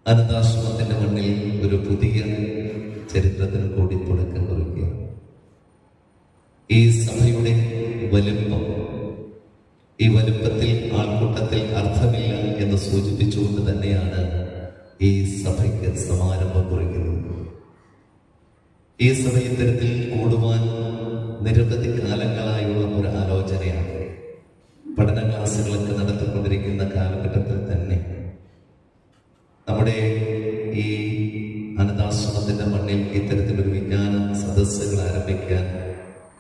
അനാഥാശ്രമത്തിന്റെ മണ്ണിൽ ഒരു പുതിയ ചരിത്രത്തിന് കൂടി തുടക്കം കുറിക്കുകയാണ്. ഈ സഭയുടെ വലുപ്പം, ഈ വലുപ്പത്തിൽ ആൾക്കൂട്ടത്തിൽ അർത്ഥമില്ല എന്ന് സൂചിപ്പിച്ചുകൊണ്ട് തന്നെയാണ് ഈ സഭയ്ക്ക് സമാരംഭം കുറിക്കുന്നത്. ഈ സഭ ഇത്തരത്തിൽ കൂടുവാൻ നിരവധി കാലങ്ങളായുള്ള ഒരു ആലോചനയാണ്. പഠന ക്ലാസ്സുകളൊക്കെ നടത്തിക്കൊണ്ടിരിക്കുന്ന കാലഘട്ടത്തിൽ തന്നെ നമ്മുടെ ഈ അനാഥാശ്രമത്തിന്റെ മണ്ണിൽ ഇത്തരത്തിലൊരു വിജ്ഞാന സദസ്സുകൾ ആരംഭിക്കാൻ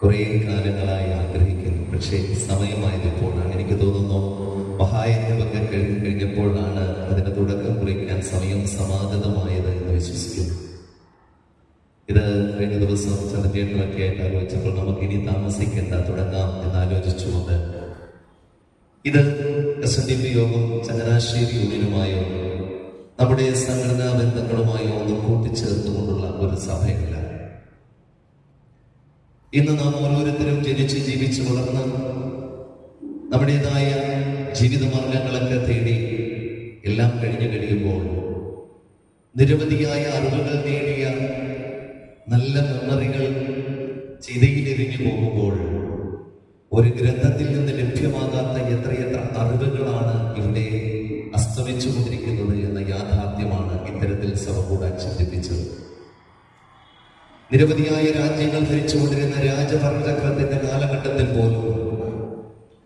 കുറേ കാലങ്ങളായി ആഗ്രഹിക്കുന്നു. പക്ഷേ സമയമായതിപ്പോഴാണ്, എനിക്ക് തോന്നുന്നു മഹായജ്ഞമൊക്കെ കഴിഞ്ഞപ്പോഴാണ് അതിന് തുടക്കം കുറിക്കാൻ സമയം സമാഗതമായത് എന്ന് വിശ്വസിക്കുന്നു. ഇത് കഴിഞ്ഞ ദിവസം ചന്ദ്രേട്ടനൊക്കെ ആയിട്ട് ആലോചിച്ചപ്പോൾ നമുക്ക് ഇനി താമസിക്കേണ്ട, തുടങ്ങാം എന്നാലോചിച്ചുകൊണ്ട് ഇത് SNDP യോഗം ചങ്ങനാശ്ശേരി യൂണിയനുമായോ നമ്മുടെ സംഘടനാ ബന്ധങ്ങളുമായോ ഒന്നും കൂട്ടിച്ചേർത്തുകൊണ്ടുള്ള ഒരു സഭയല്ല. ഇന്ന് നാം ഓരോരുത്തരും ജനിച്ച് ജീവിച്ച് വളർന്ന് നമ്മുടേതായ ജീവിത മാർഗങ്ങളൊക്കെ തേടി എല്ലാം കഴിഞ്ഞു കഴിയുമ്പോൾ നിരവധിയായ അറിവുകൾ നേടിയ നല്ല മെമ്മറികൾ ചിതയിലെറിഞ്ഞു പോകുമ്പോൾ ഒരു ഗ്രന്ഥത്തിൽ നിന്ന് ലഭ്യമാകാത്ത എത്രയെത്ര അറിവുകളാണ് ഇവിടെ അസ്തമിച്ചുകൊണ്ടിരിക്കുന്നത് എന്ന യാഥാർത്ഥ്യമാണ് ഇത്തരത്തിൽ സഭ കൂടാൻ ചിന്തിപ്പിച്ചത്. നിരവധിയായ രാജ്യങ്ങൾ ഭരിച്ചുകൊണ്ടിരുന്ന രാജഭരണചക്രത്തിന്റെ കാലഘട്ടത്തിൽ പോലും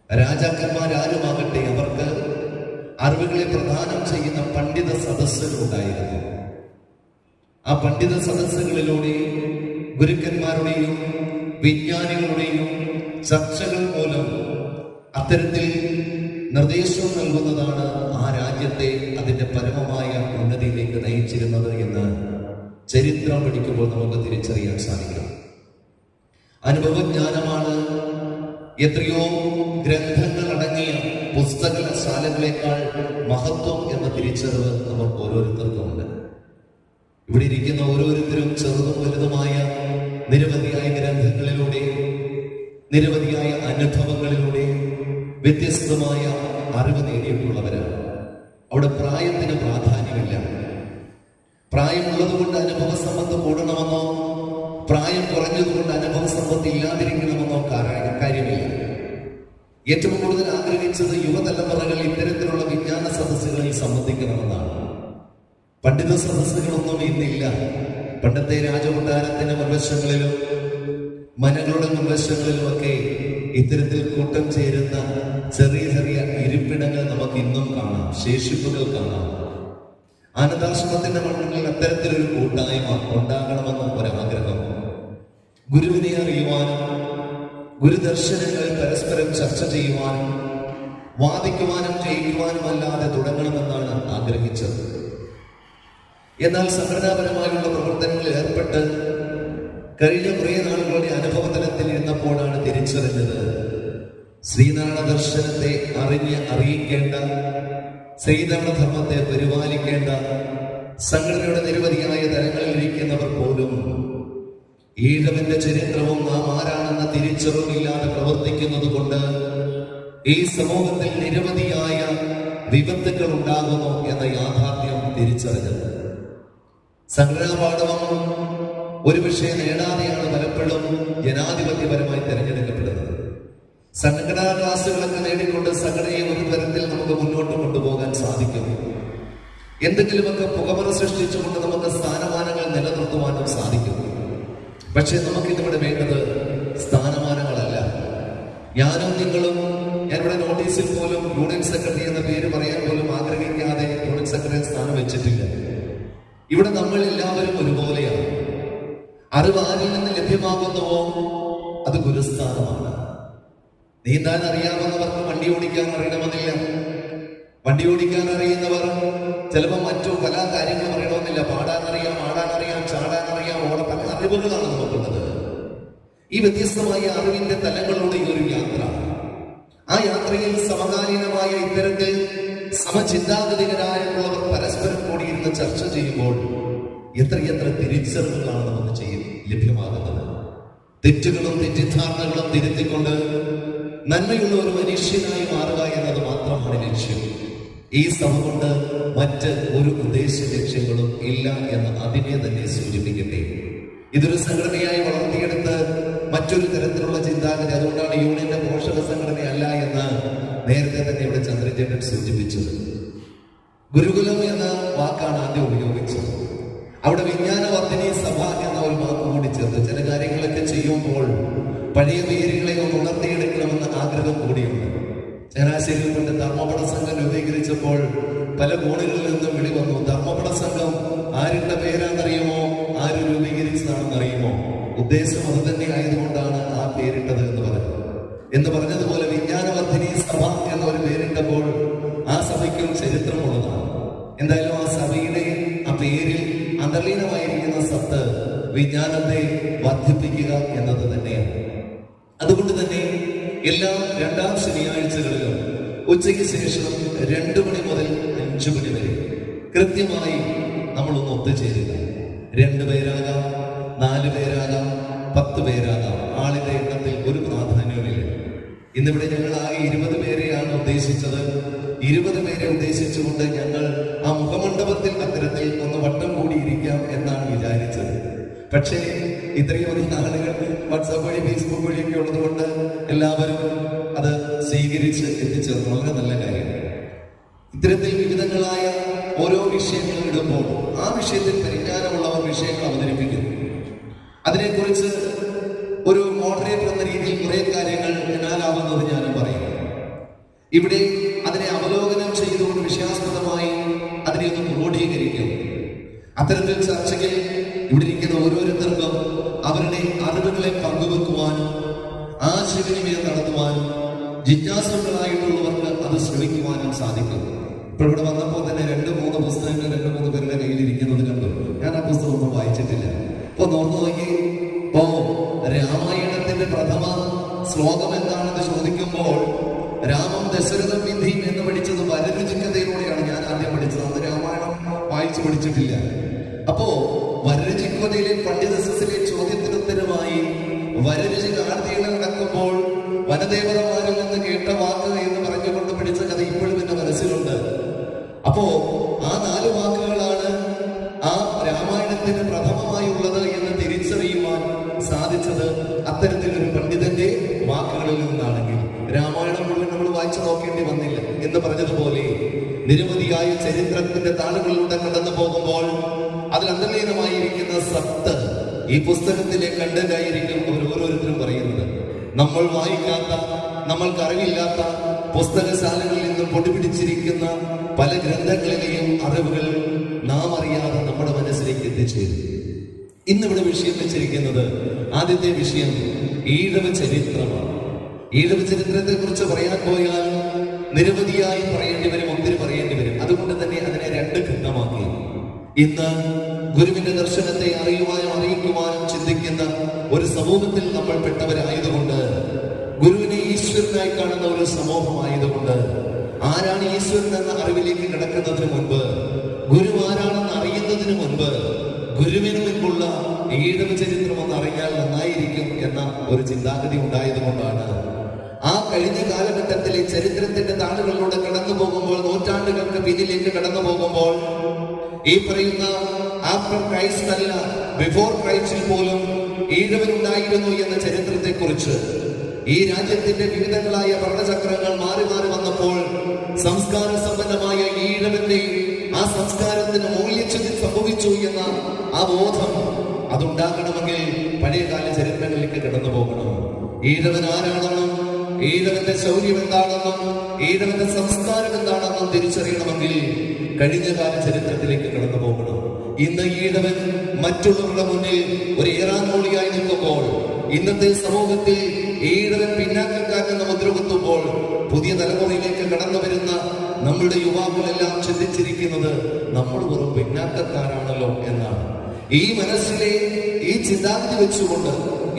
രാജാക്കന്മാരാരുമാകട്ടെ അവർക്ക് അറിവുകളെ പ്രദാനം ചെയ്യുന്ന പണ്ഡിത സദസ്സുകൾ ഉണ്ടായിരുന്നു. ആ പണ്ഡിത സദസ്സുകളിലൂടെ ഗുരുക്കന്മാരുടെയും വിജ്ഞാനികളുടെയും ചർച്ചകൾ മൂലം അത്തരത്തിൽ നിർദ്ദേശം നൽകുന്നതാണ് ആ രാജ്യത്തെ അതിന്റെ പരമമായ ഉന്നതിയിലേക്ക് നയിച്ചിരുന്നത് എന്ന് ചരിത്രം പഠിക്കുമ്പോൾ നമുക്ക് തിരിച്ചറിയാൻ സാധിക്കും. അനുഭവജ്ഞാനമാണ് എത്രയോ ഗ്രന്ഥങ്ങൾ അടങ്ങിയ പുസ്തകശാലകളെക്കാൾ മഹത്വം എന്ന തിരിച്ചറിവ് നമുക്ക് ഓരോരുത്തർക്കുമുണ്ട്. ഇവിടെ ഇരിക്കുന്ന ഓരോരുത്തരും ചെറുതും വലുതുമായ നിരവധിയായ ഗ്രന്ഥങ്ങളിലൂടെ, നിരവധിയായ അനുഭവങ്ങളിലൂടെ വ്യത്യസ്തമായ അറിവ് നേടിയിട്ടുള്ളവരാണ്. അവിടെ പ്രായത്തിന് പ്രാധാന്യമില്ല. പ്രായമുള്ളത് കൊണ്ട് അനുഭവ സമ്പത്ത് കൂടണമെന്നോ പ്രായം കുറഞ്ഞതുകൊണ്ട് അനുഭവ സമ്പത്ത് ഇല്ലാതിരിക്കണമെന്നോ കാര്യമില്ല. ഏറ്റവും കൂടുതൽ ആഗ്രഹിച്ചത് യുവതലമുറകൾ ഇത്തരത്തിലുള്ള വിജ്ഞാന സദസ്സുകളിൽ സംബന്ധിക്കണമെന്നാണ്. പണ്ഡിത സദസ്സുകളൊന്നും ഇന്നില്ല. പണ്ടത്തെ രാജകൊട്ടാരത്തിന്റെ മുൻവശങ്ങളിലും മനകളുടെ മുൻവശങ്ങളിലുമൊക്കെ ഇത്തരത്തിൽ കൂട്ടം ചേരുന്ന ചെറിയ ചെറിയ ഇരിപ്പിടങ്ങൾ നമുക്ക് ഇന്നും കാണാം, ശേഷിപ്പുകൾ കാണാം. അനാഥാശ്രമത്തിന്റെ മണ്ണിൽ അത്തരത്തിലൊരു കൂട്ടായ്മ ഉണ്ടാകണമെന്ന ഒരാഗ്രഹം, ഗുരുവിനെ അറിയുവാനും ഗുരുദർശനങ്ങൾ പരസ്പരം ചർച്ച ചെയ്യുവാനും വാദിക്കുവാനും ജയിക്കുവാനും അല്ലാതെ തുടങ്ങണമെന്നാണ് ആഗ്രഹിച്ചത്. എന്നാൽ സംഘടനാപരമായുള്ള പ്രവർത്തനങ്ങളിൽ ഏർപ്പെട്ട് കഴിഞ്ഞ കുറേ നാളുകളുടെ അനുഭവ തലത്തിൽ ഇരുന്നപ്പോഴാണ് തിരിച്ചറിഞ്ഞത്, ശ്രീനാരായണ ദർശനത്തെ അറിയിക്കേണ്ട, ശ്രീനാരായണ ധർമ്മത്തെ പരിപാലിക്കേണ്ട സംഘടനയുടെ നിരവധിയായ തലങ്ങളിൽ ഇരിക്കുന്നവർ പോലും ഈഴവന്റെ ചരിത്രവും നാം ആരാണെന്ന തിരിച്ചറിവില്ലാതെ പ്രവർത്തിക്കുന്നത് കൊണ്ട് ഈ സമൂഹത്തിൽ നിരവധിയായ വിപത്തുകൾ ഉണ്ടാകുന്നു എന്ന യാഥാർത്ഥ്യം തിരിച്ചറിഞ്ഞത്. സംഘടനാ പാഠവം ഒരു വിഷയം നേടാതെയാണ് പലപ്പോഴും ജനാധിപത്യപരമായി തിരഞ്ഞെടുക്കപ്പെടുന്നത്. സംഘടനാ ക്ലാസുകളൊക്കെ നേടിക്കൊണ്ട് സംഘടനയെ ഒരു തരത്തിൽ നമുക്ക് മുന്നോട്ട് കൊണ്ടുപോകാൻ സാധിക്കും. എന്തെങ്കിലുമൊക്കെ പുകമറ സൃഷ്ടിച്ചുകൊണ്ട് നമുക്ക് സ്ഥാനമാനങ്ങൾ നിലനിർത്തുവാനും സാധിക്കും. പക്ഷെ നമുക്കിന്നിവിടെ വേണ്ടത് സ്ഥാനമാനങ്ങളല്ല. ഞാനും നിങ്ങളും, ഞാനിവിടെ നോട്ടീസിൽ പോലും യൂണിയൻ സെക്രട്ടറി എന്ന പേര് പറയാൻ പോലും ആഗ്രഹിക്കാതെ യൂണിയൻ സെക്രട്ടറി സ്ഥാനം വെച്ചിട്ടില്ല. ഇവിടെ നമ്മൾ എല്ലാവരും ഒരുപോലെയാണ്. അറിവ് ആരിൽ നിന്ന് ലഭ്യമാകുന്നുവോ അത് ഗുരുസ്ഥാനമാണ്. നീന്താൻ അറിയാവുന്നവർക്ക് വണ്ടി ഓടിക്കാൻ അറിയണമെന്നില്ല. വണ്ടി ഓടിക്കാൻ അറിയുന്നവർ ചിലപ്പോൾ മറ്റു പല കാര്യങ്ങളും അറിയണമെന്നില്ല. പാടാനറിയാം, ആടാനറിയാം, ചാടാനറിയാം, പല അറിവുകളാണ് നമുക്കുള്ളത്. ഈ വ്യത്യസ്തമായ അറിവിന്റെ തലങ്ങളുടെ ഈ ഒരു യാത്ര, ആ യാത്രയിൽ സമകാലീനമായ ഇത്തരത്തിൽ സമചിന്താഗതികരായിട്ടുള്ളവർ പരസ്പരം കൂടിയിരുന്ന് ചർച്ച ചെയ്യുമ്പോൾ എത്രയെത്ര തിരിച്ചറിവുകളാണ് നമുക്ക് ലഭ്യമാകുന്നത്. തെറ്റുകളും തെറ്റിദ്ധാരണകളും തിരുത്തിക്കൊണ്ട് നന്മയുള്ള ഒരു മനുഷ്യനായി മാറുക എന്നത് മാത്രമാണ് ലക്ഷ്യം. ഈ സഭ കൊണ്ട് മറ്റ് ഒരു ഉദ്ദേശ ലക്ഷ്യങ്ങളും ഇല്ല എന്ന് അതിനെ തന്നെ സൂചിപ്പിക്കട്ടെ. ഇതൊരു സംഘടനയായി വളർത്തിയെടുത്ത് മറ്റൊരു തരത്തിലുള്ള ചിന്താഗതി, അതുകൊണ്ടാണ് യൂണിയന്റെ പോഷക സംഘടനയല്ല എന്ന് നേരത്തെ തന്നെ ഇവിടെ ചന്ദ്രചേട്ടൻ സൂചിപ്പിച്ചത്. ഗുരുകുലം എന്ന വാക്കാണ് ആദ്യം ഉപയോഗിച്ചത്. അവിടെ വിജ്ഞാനവർദ്ധിനി സഭ എന്ന ഒരു വാക്ക് കൂടി ചേർത്ത് ചില കാര്യങ്ങളൊക്കെ ചെയ്യുമ്പോൾ പഴയ പേരുകളെ ഒന്ന് ഉണർത്തിയെടുക്കണമെന്ന ആഗ്രഹം കൂടിയുണ്ട്. ചങ്ങനാശ്ശേരിയിൽ കൊണ്ട് ധർമ്മപട സംഘം രൂപീകരിച്ചപ്പോൾ പല കോണുകളിൽ നിന്നും വിളി വന്നു. ധർമ്മപട സംഘം ആരുടെ പേരാണെന്നറിയുമോ? ആര് രൂപീകരിച്ചതാണെന്നറിയുമോ? ഉദ്ദേശം അത് തന്നെ ആയതുകൊണ്ടാണ് ആ പേരിട്ടത് എന്ന് പറഞ്ഞതുപോലെ വിജ്ഞാനവർദ്ധിനി സഭ എന്നൊരു പേരിട്ടപ്പോൾ ആ സഭയ്ക്കും ചരിത്രമുള്ളതാണ്. എന്തായാലും ആ സഭയുടെ ആ പേരിൽ അന്തർലീനമായിരിക്കുന്ന സത്ത് വിജ്ഞാനത്തെ വർദ്ധിപ്പിക്കുക എന്നത് തന്നെയാണ്. അതുകൊണ്ട് തന്നെ എല്ലാ രണ്ടാം ശനിയാഴ്ചകളിലും ഉച്ചയ്ക്ക് ശേഷം 2 മണി മുതൽ 5 മണി വരെ കൃത്യമായി നമ്മളൊന്ന് ഒത്തുചേരുക. 2 പേരാകാം, 4 പേരാകാം, 10 പേരാകാം. ആളിന്റെ എണ്ണത്തിൽ ഒരു പ്രാധാന്യവുമില്ല. ഇന്നിവിടെ ഞങ്ങൾ ആകെ 20 പേരെയാണ് ഉദ്ദേശിച്ചത്. 20 പേരെ ഉദ്ദേശിച്ചുകൊണ്ട് ഞങ്ങൾ ആ മുഖമണ്ഡപത്തിൽ അത്തരത്തിൽ ഒന്ന് വട്ടം കൂടിയിരിക്കാം എന്നാണ് വിചാരിച്ചത്. പക്ഷേ ഇത്രയും അധികം ആളുകൾ വാട്സാപ്പ് വഴി ഫേസ്ബുക്ക് വഴിയൊക്കെ ഉള്ളത് കൊണ്ട് എല്ലാവരും അത് സ്വീകരിച്ച് എത്തിച്ചേർന്നു. വളരെ നല്ല കാര്യം. ഇത്തരത്തിൽ വിവിധങ്ങളായ ഓരോ വിഷയങ്ങൾ ഇടുമ്പോൾ ആ വിഷയത്തിൽ പരിജ്ഞാനമുള്ളവർ വിഷയങ്ങൾ അവതരിപ്പിക്കുന്നു. അതിനെക്കുറിച്ച് ഒരു മോഡറേറ്റർ എന്ന രീതിയിൽ കുറെ കാര്യങ്ങൾ എന്നാലാവുന്നത് ഞാനും പറയും. ഇവിടെ അതിനെ അവലോകനം ചെയ്തുകൊണ്ട് വിഷയാസ്പദമായി അതിനെ ഒന്ന് ക്രോഡീകരിക്കും. അത്തരത്തിൽ ചർച്ചയ്ക്ക് ഇവിടെ ഇരിക്കുന്ന ഓരോരുത്തർക്കും അവരുടെ അറിവുകളെ പങ്കുവെക്കുവാനും ആശയവിനിമയം നടത്തുവാനും ജിജ്ഞാസുകളായിട്ടുള്ളവർക്ക് അത് ശ്രമിക്കുവാനും സാധിക്കും. ഇപ്പോൾ ഇവിടെ വന്നപ്പോൾ തന്നെ 2-3 പുസ്തകങ്ങൾ 2-3 പേരുടെ കയ്യിലിരിക്കുന്നത് കണ്ടു. ഞാൻ ആ പുസ്തകം ഒന്നും വായിച്ചിട്ടില്ല. ഇപ്പൊ നോക്കി ഇപ്പോ രാമായണത്തിന്റെ പ്രഥമ ശ്ലോകം എന്താണെന്ന് ചോദിക്കുമ്പോൾ രാമം ദശരഥം വിധി എന്ന് പഠിച്ചത് വരരുചിക്കതയിലൂടെയാണ് ഞാൻ ആദ്യം പഠിച്ചത്. അന്ന് രാമായണം വായിച്ചു പഠിച്ചിട്ടില്ല. അപ്പോ വരരുചിക്കതയിലെ പണ്ഡിതസസിലെ ചോദ്യത്തിനുത്തരമായി വരരുചി കാർത്തികയിൽ നടക്കുമ്പോൾ വനദേവതമാരിൽ നിന്ന് കേട്ട വാക്ക് എന്ന് പറഞ്ഞുകൊണ്ട് പഠിച്ച കഥ ഇപ്പോഴും എന്റെ മനസ്സിലുണ്ട്. അപ്പോ ആ 4 വാക്കുകളാണ് ആ രാമായണത്തിന് പ്രഥമമായി ഉള്ളത് എന്ന് തിരിച്ചറിയുവാൻ സാധിച്ചത് അത്തരത്തിലൊരു പണ്ഡിതന്റെ വാക്കുകളിൽ നിന്നാണെങ്കിൽ രാമായണം മുഴുവൻ നമ്മൾ വായിച്ചു നോക്കേണ്ടി വന്നില്ല. എന്ന് പറഞ്ഞതുപോലെ നിരവധിയായ ചരിത്രത്തിന്റെ താളുകളിലൂടെ കടന്നു പോകുമ്പോൾ അതിൽ അന്തർലീനമായിരിക്കുന്ന സത്ത് ഈ പുസ്തകത്തിലെ കണ്ടന്റായിരിക്കും അവർ ഓരോരുത്തരും പറയുന്നത്. നമ്മൾ വായിക്കാത്ത, നമ്മൾക്ക് അറിവില്ലാത്ത പുസ്തകശാലകളിൽ നിന്നും പൊടിപിടിച്ചിരിക്കുന്ന പല ഗ്രന്ഥങ്ങളിലെയും അറിവുകൾ നാം അറിയാതെ നമ്മുടെ മനസ്സിലേക്ക് എത്തിച്ചേരും. ഇന്നിവിടെ വിഷയം വെച്ചിരിക്കുന്നത് ആദ്യത്തെ വിഷയം ഈഴവ ചരിത്രമാണ്. ഈഴവ ചരിത്രത്തെ കുറിച്ച് പറയാൻ പോയാൽ നിരവധിയായി പറയേണ്ടി വരും, ഒത്തിരി പറയേണ്ടി വരും. അതുകൊണ്ട് തന്നെ അതിനെ 2 ഘട്ടമാക്കി. ഇന്ന് ഗുരുവിന്റെ ദർശനത്തെ അറിയുവാനും അറിയിക്കുവാനും ചിന്തിക്കുന്ന ഒരു സമൂഹത്തിൽ നമ്മൾ പെട്ടവരായതുകൊണ്ട്, ഗുരുവിനെ ഈശ്വരനായി കാണുന്ന ഒരു സമൂഹമായതുകൊണ്ട്, ആരാണ് ഈശ്വരൻ എന്ന അറിവിലേക്ക് കിടക്കുന്നതിന് മുൻപ്, ഗുരു ആരാണെന്ന് അറിയുന്നതിന് മുൻപ് ഗുരുവിന് മുൻപുള്ള ഈഴവ ചരിത്രം ഒന്ന് അറിഞ്ഞാൽ നന്നായിരിക്കും എന്ന ഒരു ചിന്താഗതി ഉണ്ടായതുകൊണ്ടാണ് ആ കഴിഞ്ഞ കാലഘട്ടത്തിലെ ചരിത്രത്തിന്റെ താളുകളിലൂടെ കടന്നു പോകുമ്പോൾ, നൂറ്റാണ്ടുകൾക്ക് പിന്നിലേക്ക് കടന്നു പോകുമ്പോൾ, ഈ പറയുന്ന ആഫ്റ്റർ ക്രൈസ്റ്റ് അല്ല ബിഫോർ ക്രൈസ്റ്റിൽ പോലും ഈഴവനുണ്ടായിരുന്നു എന്ന ചരിത്രത്തെ കുറിച്ച്, ഈ രാജ്യത്തിന്റെ വിവിധങ്ങളായ ഭരണചക്രങ്ങൾ മാറി മാറി വന്നപ്പോൾ സംസ്കാര സമ്പന്നമായ ഈഴവന്റെ ആ സംസ്കാരത്തിന് മൂല്യച്യുതി സംഭവിച്ചു എന്ന ആ ബോധം അതുണ്ടാകണമെങ്കിൽ പഴയകാല ചരിത്രങ്ങളിലേക്ക് കടന്നു പോകണം. ഈഴവൻ ആരാണെന്നും ഈഴവന്റെ ശൗര്യം എന്താണെന്നും ഈഴവന്റെ സംസ്കാരം എന്താണെന്നും തിരിച്ചറിയണമെങ്കിൽ കഴിഞ്ഞകാല ചരിത്രത്തിലേക്ക് കടന്നു പോകണം. ഇന്ന് ഈഴവൻ മറ്റുള്ളവരുടെ മുന്നിൽ ഒരു ഏറാമൂളിയായി നിൽക്കുമ്പോൾ, ഇന്നത്തെ സമൂഹത്തിൽ ഈഴവൻ പിന്നാക്കക്കാരെന്ന് മുദ്രകുത്തുമ്പോൾ, പുതിയ തലമുറയിലേക്ക് കടന്നു വരുന്ന നമ്മളുടെ യുവാക്കളെല്ലാം ചിന്തിച്ചിരിക്കുന്നത് നമ്മൾ വെറും പിന്നാക്കക്കാരാണല്ലോ എന്നാണ്. ഈ മനസ്സിലെ ഈ ചിന്താഗതി വെച്ചുകൊണ്ട്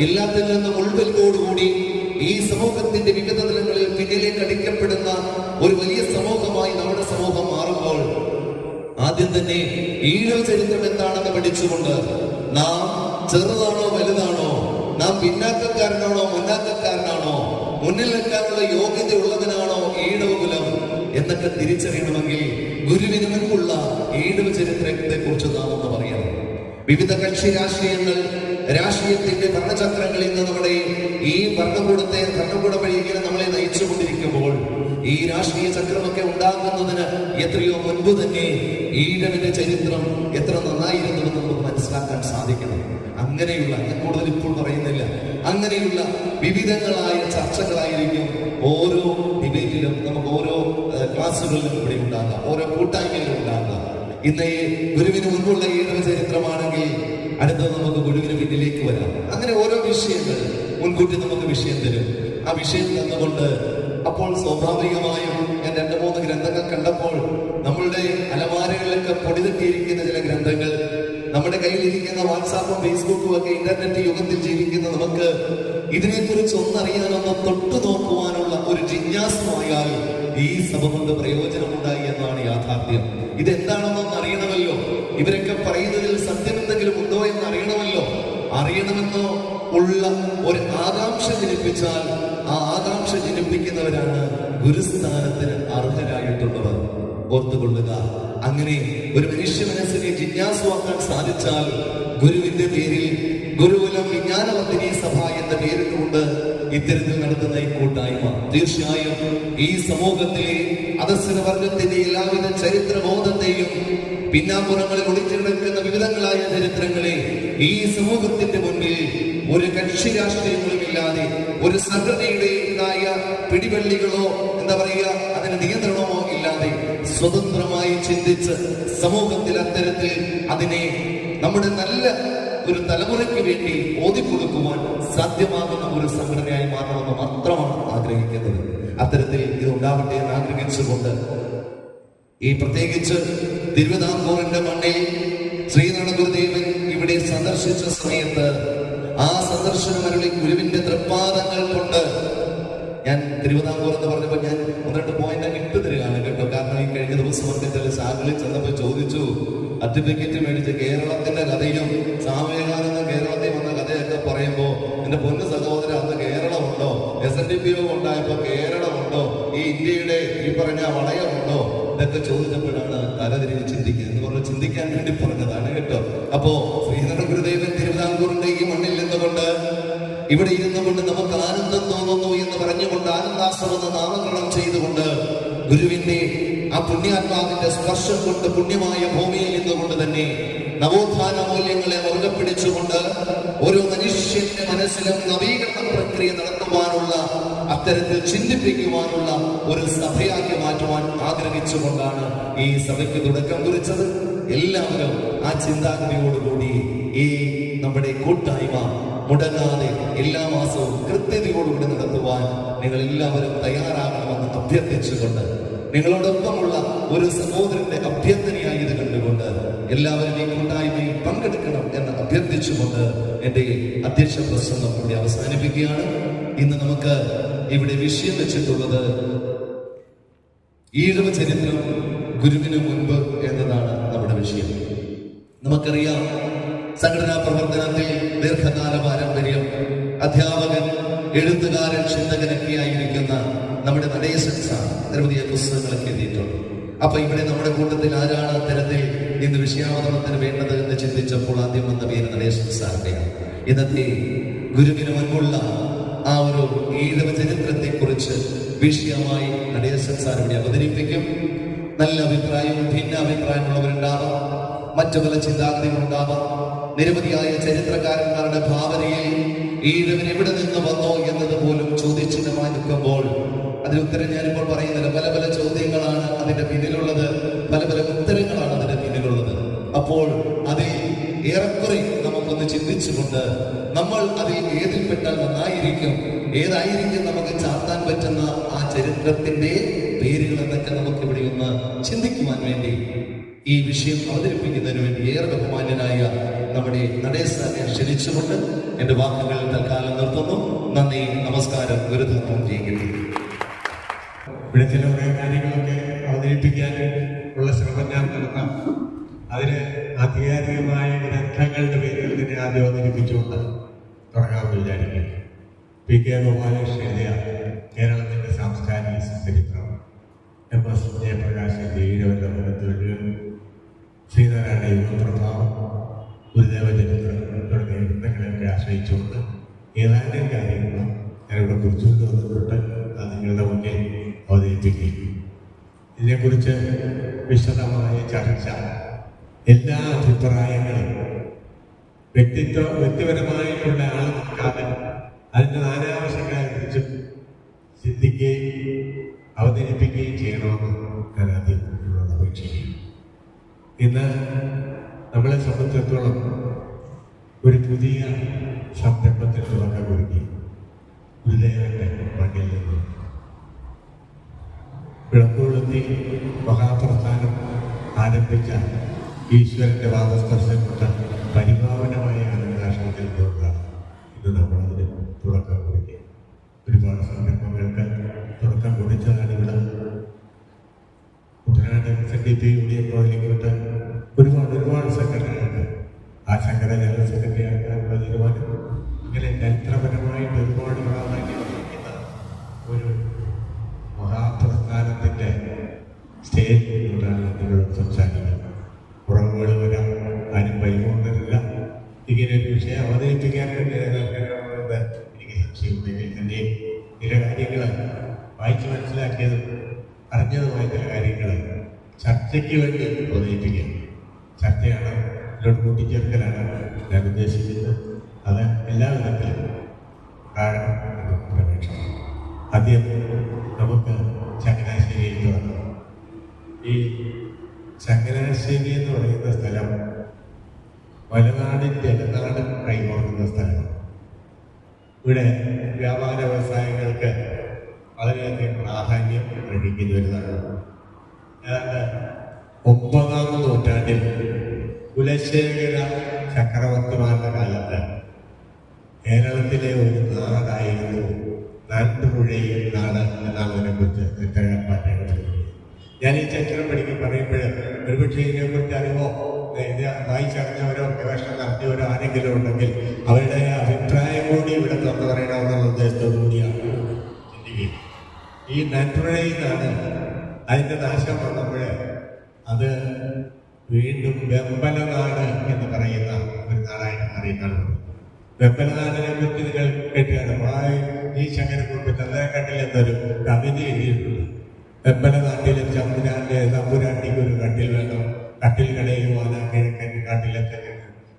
എല്ലാത്തിൽ നിന്നും ഉൾവലിയോടുകൂടി ഈ സമൂഹത്തിന്റെ വിവിധ തലങ്ങളിൽ പിന്നിലേക്ക് അടിക്കപ്പെടുന്ന ഒരു വലിയ സമൂഹമായി നമ്മുടെ സമൂഹം മാറുമ്പോൾ, ആദ്യം തന്നെ ഈഴവ ചരിത്രം എന്താണെന്ന് പഠിച്ചുകൊണ്ട് നാം ചെറുതാണോ വലുതാണോ, നാം പിന്നാക്കക്കാരനാണോ മുന്നാക്കക്കാരനാണോ, മുന്നിൽ നിൽക്കാനുള്ള യോഗ്യത ഉള്ളവനാണോ ഈഴവകുലം എന്നൊക്കെ തിരിച്ചറിയണമെങ്കിൽ ഗുരുവിന് മുൻപുള്ള ഈഴവ ചരിത്രത്തെ കുറിച്ച് നാം ഒന്ന് പറയണം. വിവിധ കക്ഷി രാഷ്ട്രീയത്തിന്റെ ഭരണചക്രങ്ങളിൽ നിന്ന് നമ്മുടെ ഈ ഭരണകൂടം വഴി ഇങ്ങനെ നമ്മളെ നയിച്ചുകൊണ്ടിരിക്കുമ്പോൾ ഈ രാഷ്ട്രീയ ചക്രമൊക്കെ ഉണ്ടാകുന്നതിന് എത്രയോ മുൻപ് തന്നെ ഈഴവന്റെ ചരിത്രം എത്ര നന്നായിരുന്നുവെന്ന് നമുക്ക് മനസ്സിലാക്കാൻ സാധിക്കണം. അങ്ങനെയുള്ള, ഞാൻ കൂടുതൽ ഇപ്പോൾ പറയുന്നില്ല, അങ്ങനെയുള്ള വിവിധങ്ങളായ ചർച്ചകളായിരിക്കും ഓരോ ഡിബേറ്റിലും നമുക്ക് ഓരോ ക്ലാസ്സുകളിലും ഇവിടെ ഉണ്ടാകാം, ഓരോ കൂട്ടായ്മയിലും ഉണ്ടാകാം. ഇന്ന് ഗുരുവിന് മുൻപുള്ള ഈഴവ ചരിത്രമാണെങ്കിൽ അടുത്തത് നമുക്ക് ഗുരുവിന് പിന്നിലേക്ക് വരാം. അങ്ങനെ ഓരോ വിഷയങ്ങൾ മുൻകൂട്ടി നമുക്ക് വിഷയം തരും. ആ വിഷയം തന്നുകൊണ്ട് അപ്പോൾ സ്വാഭാവികമായും ഞാൻ 2-3 ഗ്രന്ഥങ്ങൾ കണ്ടപ്പോൾ നമ്മളുടെ അലമാരകളിലൊക്കെ പൊടി തട്ടിയിരിക്കുന്ന ചില ഗ്രന്ഥങ്ങൾ, നമ്മുടെ കയ്യിലിരിക്കുന്ന വാട്സാപ്പും ഫേസ്ബുക്കും ഒക്കെ ഇന്റർനെറ്റ് യുഗത്തിൽ ജീവിക്കുന്ന നമുക്ക് ഇതിനെക്കുറിച്ച് ഒന്നറിയാനൊന്ന് തൊട്ടു നോക്കുവാനുള്ള ഒരു ജിജ്ഞാസമായാൽ ഈ സഭ കൊണ്ട് പ്രയോജനമുണ്ടായി എന്നാണ് യാഥാർത്ഥ്യം. ഇതെന്താണെന്നൊന്ന് അറിയണമല്ലോ, ഇവരൊക്കെ പറയുന്നതിൽ സത്യം എന്തെങ്കിലും ഉണ്ടോ എന്ന് അറിയണമെന്നോ ഉള്ള ഒരു ആകാംക്ഷ ജനിപ്പിച്ചാൽ ആ ആകാംക്ഷ ജനിപ്പിക്കുന്നവരാണ് ഗുരുസ്ഥാനത്തിന് അർഹരായിട്ടുള്ളവർ. ഓർത്തുകൊള്ളുക, അങ്ങനെ ഒരു മനുഷ്യ മനസ്സിനെ ജിജ്ഞാസുവാക്കാൻ സാധിച്ചാൽ ഗുരുവിന്റെ പേരിൽ ഗുരുകുലം വിജ്ഞാനവർദ്ധിനി സഭ എന്ന പേരിട്ടുകൊണ്ട് ഇത്തരത്തിൽ നടത്തുന്ന ഈ കൂട്ടായ്മ തീർച്ചയായും ഈ സമൂഹത്തിലെ അധസ്ഥിത വർഗത്തിന്റെ എല്ലാവിധ ചരിത്രബോധത്തെയും പിന്നാമ്പുറങ്ങളിൽ ഒളിച്ചു കിടക്കുന്ന വിവിധങ്ങളായ ചരിത്രങ്ങളെ ഈ സമൂഹത്തിന്റെ മുൻപിൽ ഒരു കക്ഷി രാഷ്ട്രീയങ്ങളും ഇല്ലാതെ, ഒരു സംഘടനയുടേതായ പിടിവള്ളികളോ അതിന് നിയന്ത്രണമോ ഇല്ലാതെ സ്വതന്ത്രമായി ചിന്തിച്ച് സമൂഹത്തിൽ അത്തരത്തിൽ അതിനെ നമ്മുടെ നല്ല ഒരു തലമുറയ്ക്ക് വേണ്ടി ഓതിക്കൊടുക്കുവാൻ സാധ്യമാകുന്ന ഒരു സംഘടനയായി മാറണമെന്ന് മാത്രമാണ് ആഗ്രഹിക്കുന്നത്. അത്തരത്തിൽ ഇത് ഉണ്ടാവട്ടെ എന്ന് ആഗ്രഹിച്ചുകൊണ്ട് ഈ പ്രത്യേകിച്ച് തിരുവിതാംകൂറിന്റെ മണ്ണിൽ ശ്രീനാരായണ ഗുരുദേവൻ ഇവിടെ സന്ദർശിച്ച സമയത്ത് ആ സന്ദർശനമരുളി ഗുരുവിന്റെ തൃപ്പാദങ്ങൾ കൊണ്ട്, ഞാൻ തിരുവിതാംകൂർ എന്ന് പറഞ്ഞപ്പോൾ ഞാൻ 1-2 പോയിന്റ് ഇട്ട് തരികയാണ് കേട്ടോ. കാരണം ഈ കഴിഞ്ഞ ദിവസം ഒക്കെ ചില ശാഖകളിൽ ചെന്നപ്പോൾ ചോദിച്ചു, സർട്ടിഫിക്കറ്റ് മേടിച്ച് കേരളത്തിന്റെ കഥയും സ്വാമിവിവേകാനന്ദ കേരളത്തിൽ വന്ന കഥയൊക്കെ പറയുമ്പോൾ എന്റെ പൊന്നു സഹോദര, അന്ന് കേരളമുണ്ടോ? SNDP ഉണ്ടായപ്പോ കേരളമുണ്ടോ? ഈ ഇന്ത്യയുടെ ഈ പറഞ്ഞ വളയമുണ്ടോ? ഇതൊക്കെ ചോദിച്ചപ്പോഴാണ് തലതിരിഞ്ഞ് ചിന്തിക്കുക എന്ന് പറഞ്ഞ് ചിന്തിക്കാൻ വേണ്ടി പറഞ്ഞതാണ് കേട്ടോ. അപ്പോ ശ്രീനാരായണ ഗുരുദേവൻ തിരുവിതാംകൂറിന്റെ ഈ മണ്ണിൽ നിന്നുകൊണ്ട് ഇവിടെ ഇരുന്നുകൊണ്ട് നമുക്ക് ആനന്ദം തോന്നുന്നു എന്ന് പറഞ്ഞുകൊണ്ട് ആനന്ദാശ്രമം നാമകരണം ചെയ്തുകൊണ്ട് ഗുരുവിന്റെ ആ പുണ്യാത്മാവിന്റെ സ്പർശം കൊണ്ട് പുണ്യമായ ഭൂമിയിൽ നിന്നുകൊണ്ട് തന്നെ നവോത്ഥാന മൂല്യങ്ങളെ മുറുകെ പിടിച്ചുകൊണ്ട് ഓരോ മനുഷ്യന്റെ മനസ്സിലും നവീകരണ പ്രക്രിയ നടത്തുവാനുള്ള, അത്തരത്തിൽ ചിന്തിപ്പിക്കുവാനുള്ള ഒരു സഭയാക്കി മാറ്റുവാൻ ആഗ്രഹിച്ചുകൊണ്ടാണ് ഈ സഭയ്ക്ക് തുടക്കം കുറിച്ചത്. എല്ലാവരും ആ ചിന്താഗതിയോടുകൂടി ഈ നമ്മുടെ കൂട്ടായ്മ മുടങ്ങാതെ എല്ലാ മാസവും കൃത്യതയോടുകൂടി നടത്തുവാൻ നിങ്ങൾ എല്ലാവരും തയ്യാറാകണമെന്ന് അഭ്യർത്ഥിച്ചുകൊണ്ട്, നിങ്ങളോടൊപ്പമുള്ള ഒരു സഹോദരന്റെ അഭ്യർത്ഥനയായി ഇത് കണ്ടുകൊണ്ട് എല്ലാവരും ഈ കൂട്ടായ്മയിൽ പങ്കെടുക്കണം എന്ന് അഭ്യർത്ഥിച്ചുകൊണ്ട് എന്റെ അധ്യക്ഷ പ്രസംഗം കൂടി അവസാനിപ്പിക്കുകയാണ്. ഇന്ന് നമുക്ക് ഇവിടെ വിഷയം വെച്ചിട്ടുള്ളത് ഈഴവ ചരിത്രം ഗുരുവിന് മുൻപ് എന്നതാണ് നമ്മുടെ വിഷയം. നമുക്കറിയാം, സംഘടനാ പ്രവർത്തനത്തിൽ ദീർഘകാല പാരമ്പര്യം, അധ്യാപകൻ, എഴുത്തുകാരൻ, ചിന്തകനൊക്കെ ആയിരിക്കുന്ന നമ്മുടെ നടേശൻ സാർ നിരവധിയ പുസ്തകങ്ങളൊക്കെ എഴുതിയിട്ടുണ്ട്. അപ്പൊ ഇവിടെ നമ്മുടെ കൂട്ടത്തിൽ ആരാണ് അത്തരത്തിൽ ഇന്ന് വിഷയാവതരണത്തിന് വേണ്ടത് എന്ന് ചിന്തിച്ചപ്പോൾ ആദ്യം വന്ന പേര് നടേശൻ സാറിന്റെയാണ്. ഇന്നത്തെ ഗുരുവിന് മുൻപുള്ള ആ ഒരു ഈഴവ ചരിത്രത്തെ കുറിച്ച് വിഷയമായി നടേശൻ സാർ ഇവിടെ അവതരിപ്പിക്കും. നല്ല അഭിപ്രായവും ഭിന്നാഭിപ്രായമുള്ളവരുണ്ടാവാം, മറ്റു പല ചിന്താഗതികളുണ്ടാവാം. നിരവധിയായ ചരിത്രകാരന്മാരുടെ ഭാവനയിൽ ഈഴവൻ എവിടെ നിന്ന് വന്നോ എന്നത് പോലും ചോദ്യചിഹ്നമായി നിൽക്കുമ്പോൾ അതിന് ഉത്തരം ഞാനിപ്പോൾ പറയുന്നില്ല. പല പല ചോദ്യങ്ങളാണ് അതിന്റെ പിന്നിലുള്ളത്, പല പല ഉത്തരങ്ങളാണ് അതിന്റെ പിന്നിലുള്ളത്. അപ്പോൾ അതിൽ ഏറെക്കുറെ നമുക്കൊന്ന് ചിന്തിച്ചുകൊണ്ട് നമ്മൾ അതിൽ ഏതിൽപ്പെട്ടാൽ നന്നായിരിക്കും, ഏതായിരിക്കും നമുക്ക് ചാർത്താൻ പറ്റുന്ന ആ ചരിത്രത്തിന്റെ പേരുകൾ എന്നൊക്കെ നമുക്ക് ഇവിടെ ഒന്ന് ചിന്തിക്കുവാൻ വേണ്ടി ഈ വിഷയം അവതരിപ്പിക്കുന്നതിന് വേണ്ടി ഏറെ ബഹുമാന്യനായ നമ്മുടെ നടേശനെ ക്ഷണിച്ചുകൊണ്ട് എന്റെ വാക്കുകൾ തൽക്കാലം നിർത്തുന്നു. നന്ദി, നമസ്കാരം, ഗുരുധർമ്മം ചെയ്യട്ടെ. ഇവിടെ ചില കുറേ കാര്യങ്ങളൊക്കെ അവതരിപ്പിക്കാൻ ഉള്ള ശ്രമം ഞാൻ നടത്താം. അതിന് ആധികാരികമായ ഗ്രന്ഥങ്ങളുടെ പേരുകൾ തന്നെ ആദ്യം അവതരിപ്പിച്ചുകൊണ്ട് തുടങ്ങാമെന്ന് വിചാരിക്കുന്നു. പി കെ ഗോപാലകൃഷ്ണൻ എഴുതിയ കേരളത്തിന്റെ സാംസ്കാരിക ചരിത്രം. MS ജയപ്രകാശിൻ്റെ ഈഴവരുടെ മുഖത്തുകൾ, ശ്രീനാരായണ യുവപ്രഭാവം, ഗുരുദേവ ചരിത്രം തുടങ്ങിയ ഗ്രന്ഥങ്ങളെയൊക്കെ ആശ്രയിച്ചുകൊണ്ട് ഏതാനും കാര്യങ്ങൾ ഞാനിവിടെ കുറിച്ചുകൊണ്ട് വന്നിട്ട് അത് നിങ്ങളുടെ മുന്നിൽ അവതരിപ്പിക്കുകയും ഇതിനെക്കുറിച്ച് വിശദമായ ചർച്ച, എല്ലാ അഭിപ്രായങ്ങളും വ്യക്തിപരമായിട്ടുള്ള ആൾ നോക്കാതെ അതിൻ്റെ നാനാവശങ്ങളെ കുറിച്ച് ചിന്തിക്കുകയും അവതരിപ്പിക്കുകയും ചെയ്യണമെന്ന് ഞാൻ ആദ്യം നിങ്ങളോട് അപേക്ഷിക്കുന്നു. ഇന്ന് നമ്മളെ സംബന്ധിച്ചിടത്തോളം ഒരു പുതിയ സംരംഭത്തിൽ തുടക്കം കുറിക്കി ഗുരുദേവന്റെ മണ്ണിൽ നിന്ന് വിളക്കുകൊളുത്തി മഹാപ്രസ്ഥാനം ആരംഭിച്ച ഈശ്വരന്റെ വാദസ്പർശം കൊണ്ട് പരിപാവനമായ അനുരാഷ്ട്രത്തിൽ നിന്നുകൊണ്ടാണ് ഇന്ന് നമ്മളതിന് തുടക്കം കുറിക്കുക. ഒരുപാട് സംരംഭങ്ങൾക്ക് തുടക്കം കുറിച്ചതാണ് ഇവിടെ കുട്ടനാട് SNDP യൂണിയൻ പ്രോജക്റ്റ് വിട്ട് ഒരുപാട് സംഘടനകളുണ്ട്. ആ സംഘടന ജനറൽ സെക്രട്ടറി ആക്കാനുള്ള തീരുമാനം, ഇങ്ങനെ ചരിത്രപരമായിട്ട് ഒരുപാട് പ്രാധാന്യം വഹിക്കുന്ന ഒരു മഹാപ്രസ്ഥാനത്തിൻ്റെ സ്റ്റേജിലൂടെയാണ് നിങ്ങളോട് സംസാരിക്കുന്നത്. കുറവുകൾ വരാം, ആരും പരിപൂർണ്ണരല്ല. ഇങ്ങനെ ഒരു വിഷയം അവതരിപ്പിക്കാൻ വേണ്ടി എനിക്ക് സംശയമുണ്ടെങ്കിൽ തന്നെ ചില കാര്യങ്ങൾ വായിച്ച് മനസ്സിലാക്കിയതും അറിഞ്ഞതുമായ ചില കാര്യങ്ങൾ ചർച്ചയ്ക്ക് വേണ്ടി അവതരിപ്പിക്കുക. ചർച്ചയാണ്, ഇതിലോട്ട് കൂട്ടിച്ചേർക്കലാണ് ഞാൻ ഉദ്ദേശിക്കുന്നത്. അത് എല്ലാ വിധത്തിലും പ്രവേശനം. ആദ്യം നമുക്ക് ചങ്ങനാശ്ശേരിയിലേക്ക് വന്നു. ഈ ചങ്ങനാശ്ശേരി എന്ന് പറയുന്ന സ്ഥലം മലനാടിൻ്റെ ഇടനാട് കൈകോർക്കുന്ന സ്ഥലമാണ്. ഇവിടെ വ്യാപാര വ്യവസായങ്ങൾക്ക് വളരെയധികം പ്രാധാന്യം ലഭിക്കുന്ന ഒരു നാടാണ്. ഏതാണ്ട് 9-ാം നൂറ്റാണ്ടിൽ കുലശേഖര ചക്രവർത്തിമാരുടെ കാലത്ത് കേരളത്തിലെ ഒരു നാടായിരുന്നു നാട്ടുപുഴയിൽ നാട് എന്നാണ് അതിനെക്കുറിച്ച് ചരിത്രകാരന്മാരെ. ഞാൻ ഈ ചരിത്രം പറയുമ്പോൾ ഒരുപക്ഷെ ഇതിനെക്കുറിച്ച് അറിവോ ഇത് വായിച്ചറിഞ്ഞവരോ ഗവേഷണം നടത്തിയവരോ ആരെങ്കിലും ഉണ്ടെങ്കിൽ അവരുടെ അഭിപ്രായം കൂടി ഇവിടെ തുറന്നു പറയണമെന്നുള്ള ഉദ്ദേശത്തോടു കൂടിയാണ് ചിന്തിക്കുക. ഈ നാട്ടുപുഴയിൽ നിന്നാണ് അതിൻ്റെ നാശം വന്നപ്പോൾ അത് വീണ്ടും വെമ്പലനാട് എന്ന് പറയുന്ന ഒരു നാടായിട്ട് അറിയുന്നതാണ്. വെമ്പലനാടിനെ കുറിച്ച് നിങ്ങൾ കേട്ടുകാണ്. ഈ ശങ്കരക്കുറിപ്പ് ചന്ദ്രക്കട്ടിൽ എന്നൊരു കവിത എഴുതിയിട്ടുണ്ട്. വെമ്പലനാട്ടിലെ തമ്പുരാട്ടിക്ക് ഒരു കട്ടിൽ വേണം, കട്ടിൽ കടയുവാൻ ആ കിഴക്കൻ കാട്ടിലത്തെ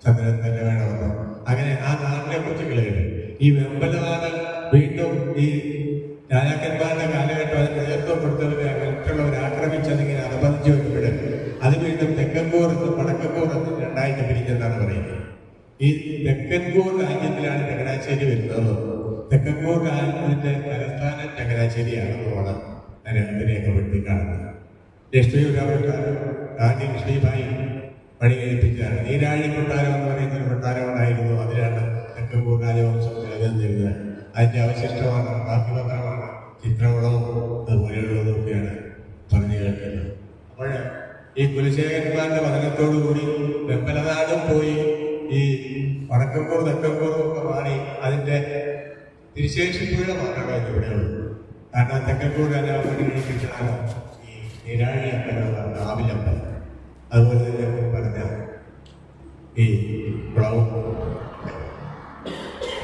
ചന്ദ്രൻ തന്നെ വേണമെന്ന്. അങ്ങനെ ആ നാടിനെ കുറിച്ച് കേൾക്കും. ഈ വെമ്പലനാട് വീണ്ടും ഈ രാജാക്കന്മാരുടെ കാലഘട്ടം അതിന് നേതൃത്വപ്പെടുത്തവരെ മറ്റുള്ളവർ ആക്രമിച്ചതിങ്ങനെ അനുബന്ധിച്ചു വരുമ്പോൾ അത് വീണ്ടും തെക്കൻകൂറത്ത് വടക്കൻകൂറത്ത് രണ്ടായിട്ട് പിരിഞ്ഞെന്നാണ് പറയുന്നത്. ഈ തെക്കൻകൂർ രാജ്യത്തിലാണ് ചങ്ങനാശ്ശേരി വരുന്നത്. തെക്കൻകൂർ രാജ്യത്തിന്റെ തലസ്ഥാനം ചങ്ങനാശ്ശേരിയാണെന്നുമാണ് അതിനകത്ത് രേഖപ്പെടുത്തി കാണുന്നത്. റാണി ലക്ഷ്മിബായി പണി കഴിപ്പിച്ചതാണ്. നീരാഴി കൊട്ടാരം എന്ന് പറയുന്ന ഒരു കൊട്ടാരം ഉണ്ടായിരുന്നു. അതിലാണ് തെക്കൻകൂർ രാജവംശം നിലനിന്നിരുന്നത്. അതിന്റെ അവശിഷ്ടമാണ്, ബാക്കിപത്രമാണ്, ചിത്രങ്ങളവും അതുപോലെയുള്ളതും ഒക്കെയാണ് പറഞ്ഞു കേൾക്കുന്നത്. അപ്പോൾ ഈ കുലശേഖരന്മാരുടെ വചനത്തോടുകൂടി വെമ്പലനാടും പോയി ഈ വടക്കൻകൂർ തെക്കൻകൂറും ഒക്കെ മാറി അതിന്റെ തിരുശേഷിപ്പുഴ മാത്രമേ ഇവിടെയുള്ളൂ. കാരണം തെക്കൻകൂർ രാജാവ് കഴിപ്പിച്ചതാണ് ഈ നീരാഴി അമ്പലമാണ്, ആവിലമ്പലം. അതുപോലെ തന്നെ പറഞ്ഞ ഈ കുളവും.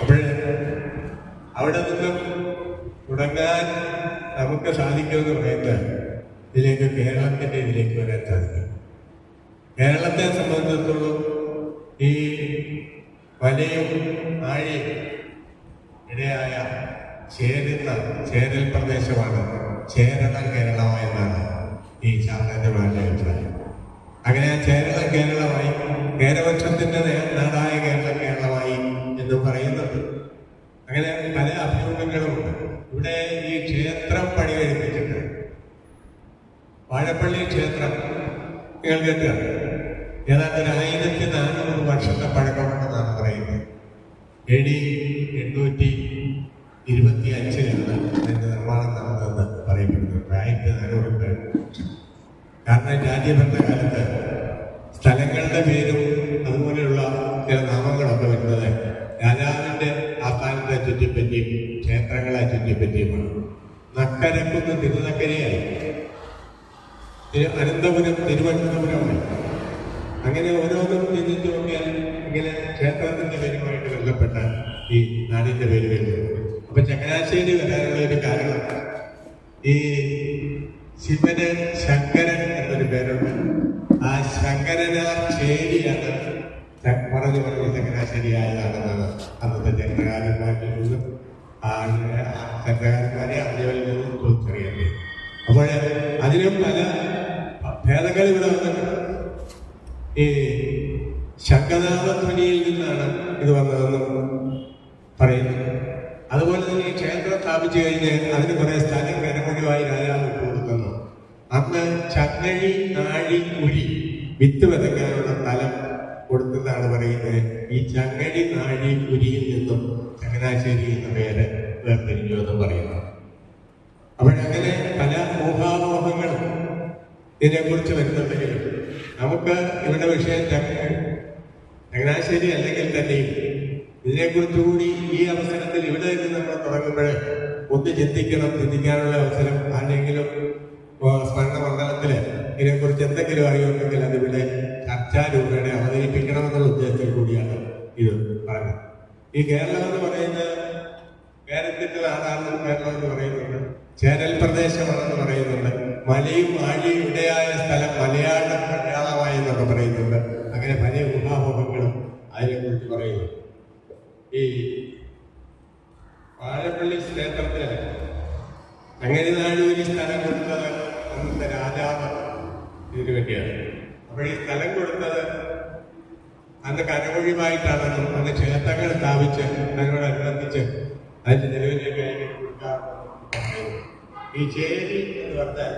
അപ്പോഴേ അവിടെ നിന്നും തുടങ്ങാൻ നമുക്ക് സാധിക്കുമെന്ന് പറയുന്നത് ഇതിലേക്ക് കേരളത്തിൻ്റെ ഇതിലേക്ക് വരാൻ സാധിക്കും. കേരളത്തെ സംബന്ധിച്ചിടത്തോളം ഈ വലയും ആഴയും ഇടയായ ചേരൽ പ്രദേശമാണ് ചേരളം കേരളമായെന്നാണ് ഈ ശാസ്ത്രജ്ഞന്മാരുടെ അഭിപ്രായം. അങ്ങനെ ചേരളം കേരളമായി, കേരളവംശത്തിൻ്റെ നാടായ കേരളമായി എന്നും പറയുന്നുണ്ട്. അങ്ങനെ പല അഭിമുഖങ്ങളുമുണ്ട്. ഇവിടെ ഈ ക്ഷേത്രം പണി കഴിപ്പിച്ചിട്ട് വാഴപ്പള്ളി ക്ഷേത്രം നിങ്ങൾ കേട്ടാണ്. ഏതാണ്ട് 1400 വർഷത്തെ പഴക്കമുണ്ടെന്നാണ് പറയുന്നത്. AD 825-ലാണ് അതിൻ്റെ നിർമ്മാണം നടന്നതെന്ന് പറയപ്പെടുന്നത്. 1400 കാരണം രാജ്യഭരണകാലത്ത് സ്ഥലങ്ങളുടെ പേരും അതുപോലെയുള്ള ചില നാമങ്ങളൊക്കെ വരുന്നത് രാജാവിൻ്റെ ആസ്ഥാനത്തെ ചുറ്റിപ്പറ്റിയും ക്ഷേത്രങ്ങളെ ചുറ്റിപ്പറ്റിയുമാണ്. നക്കരക്കുന്ന് തിരുനക്കരയായി അനന്തപുരം, തിരുവനന്തപുരമായി. അങ്ങനെ ഓരോന്നും ചിന്തിച്ചു നോക്കിയാൽ ഇങ്ങനെ ക്ഷേത്രത്തിന്റെ പേരുമായിട്ട് ബന്ധപ്പെട്ട ഈ നാടിന്റെ പേര് വരുന്നത്. അപ്പൊ ചങ്ങനാശ്ശേരി വരാനുള്ള ഒരു കാരണം, ഈ ശിവന് ശങ്കരൻ എന്നൊരു പേരുണ്ട്. ആ ശങ്കരനാർ ചേരിയാണ് പറഞ്ഞു ചങ്ങനാശ്ശേരി ആയതാണെന്നാണ് അന്നത്തെ ചരിത്രകാരന്മാരിൽ നിന്നും ചരിത്രകാരന്മാരെ അറിഞ്ഞവരിൽ നിന്നും ചോദിച്ചറിയാതെ. അപ്പോൾ അതിനും പല ഭേദങ്ങൾ ഇവിടെ വന്നിട്ടുണ്ട്. ഈ ശംഖനാഥധ്വനിയിൽ നിന്നാണ് ഇത് വന്നതെന്നും പറയുന്നു. അതുപോലെ തന്നെ ഈ ക്ഷേത്രം സ്ഥാപിച്ചു കഴിഞ്ഞ് അതിന് കുറെ സ്ഥലം കരമൊഴിവായി രാജാവ് കൊടുക്കുന്നു. അന്ന് ചങ്ങഴി, നാഴി, ഉരി വിത്ത് വിതയ്ക്കാനുള്ള സ്ഥലം കൊടുത്തതാണ് പറയുന്നത്. ഈ ചങ്ങഴി, നാഴി, ഉരിയിൽ നിന്നും ചങ്ങനാശ്ശേരി എന്ന പേര് വേർതിരിഞ്ഞു എന്നും പറയുന്നു. അപ്പോഴങ്ങനെ പല ഊഹാമോഹങ്ങളും ഇതിനെക്കുറിച്ച് വരുന്നുണ്ടെങ്കിലും നമുക്ക് ഇവിടെ വിഷയം ചങ്ങനാശ്ശേരി അല്ലെങ്കിൽ തന്നെയും ഇതിനെക്കുറിച്ചുകൂടി ഈ അവസരത്തിൽ ഇവിടെ നിന്ന് നമ്മൾ തുടങ്ങുമ്പോൾ ഒന്ന് ചിന്തിക്കാനുള്ള അവസരം ആരെങ്കിലും സ്മരണ മണ്ഡലത്തില് ഇതിനെക്കുറിച്ച് എന്തെങ്കിലും അറിയുമെങ്കിൽ അതിവിടെ ചർച്ചാരൂപേണ അവതരിപ്പിക്കണമെന്നുള്ള ഉദ്ദേശത്തിൽ കൂടിയാണ് ഇത് പറഞ്ഞത്. ഈ കേരളം എന്ന് പറയുന്നത് കേരളത്തിന്റെ നാടാണെന്ന് കേരളം എന്ന് പറയുന്നുണ്ട്, ചേരൽ പ്രദേശമാണെന്ന് പറയുന്നുണ്ട്, മലയും ആഴിയും ഇടയായ സ്ഥലം മലയാളമായി എന്നൊക്കെ പറയുന്നുണ്ട്. അങ്ങനെ പല ഊഹാമോഹങ്ങളും അതിനെക്കുറിച്ച് പറയുന്നു. ഈ വാഴപ്പള്ളി ക്ഷേത്രത്തില് അങ്ങനെ നാഴൂരി സ്ഥലം കൊടുത്തത് അന്നത്തെ രാജാവ് ഇതിനു വേണ്ടിയാണ്. അപ്പോൾ ഈ സ്ഥലം കൊടുത്തത് അന്ന് കരമൊഴിവായിട്ടാണെന്നും അന്ന് ക്ഷേത്രങ്ങൾ സ്ഥാപിച്ച് അതിനോടനുബന്ധിച്ച് അതിന്റെ നിലവിലേക്ക് അയക്കി കൊടുക്കാറുണ്ട്. ഈ ചേരി എന്ന് പറഞ്ഞാൽ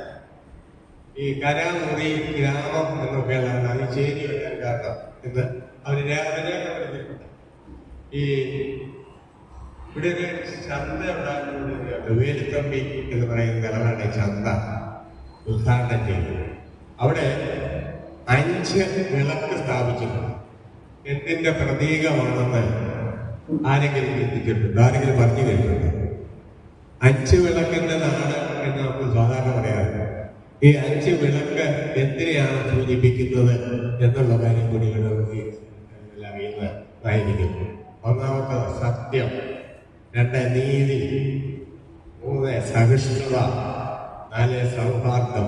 ഈ കരാമുറി ഗ്രാമം എന്നൊക്കെയാണ് ഈ ചേരി വരാൻ കാരണം എന്ന് അവരെ കണ്ടെത്തിയിട്ടുണ്ട്. ഈ ഇവിടെ ഒരു ചന്ത ഉണ്ടാകുന്നത് വേലുത്തമ്പി എന്ന് പറയുന്ന സ്ഥലമാണ് ചന്ത ഉദ്ഘാടനം ചെയ്തത്. അവിടെ 5 വിളക്ക് സ്ഥാപിച്ചിട്ടുണ്ട്. എന്തിന്റെ പ്രതീകമാണെന്ന് ആരെങ്കിലും ചിന്തിച്ചിട്ടുണ്ട്? ആരെങ്കിലും പറഞ്ഞു കേട്ടിട്ടുണ്ട്? 5 വിളക്കിന്റെ നാട് എന്ന് നമുക്ക് സാധാരണ പറയാറുണ്ട്. ഈ 5 വിളക്ക് എന്തിനെയാണ് സൂചിപ്പിക്കുന്നത് എന്നുള്ള കാര്യം കൂടി അറിയുന്നതായിരിക്കും. ഒന്നാമത്തത് സത്യം, 2 നീതി, 3 സഹിഷ്ണുത, 4 സൗഹാർദ്ദം,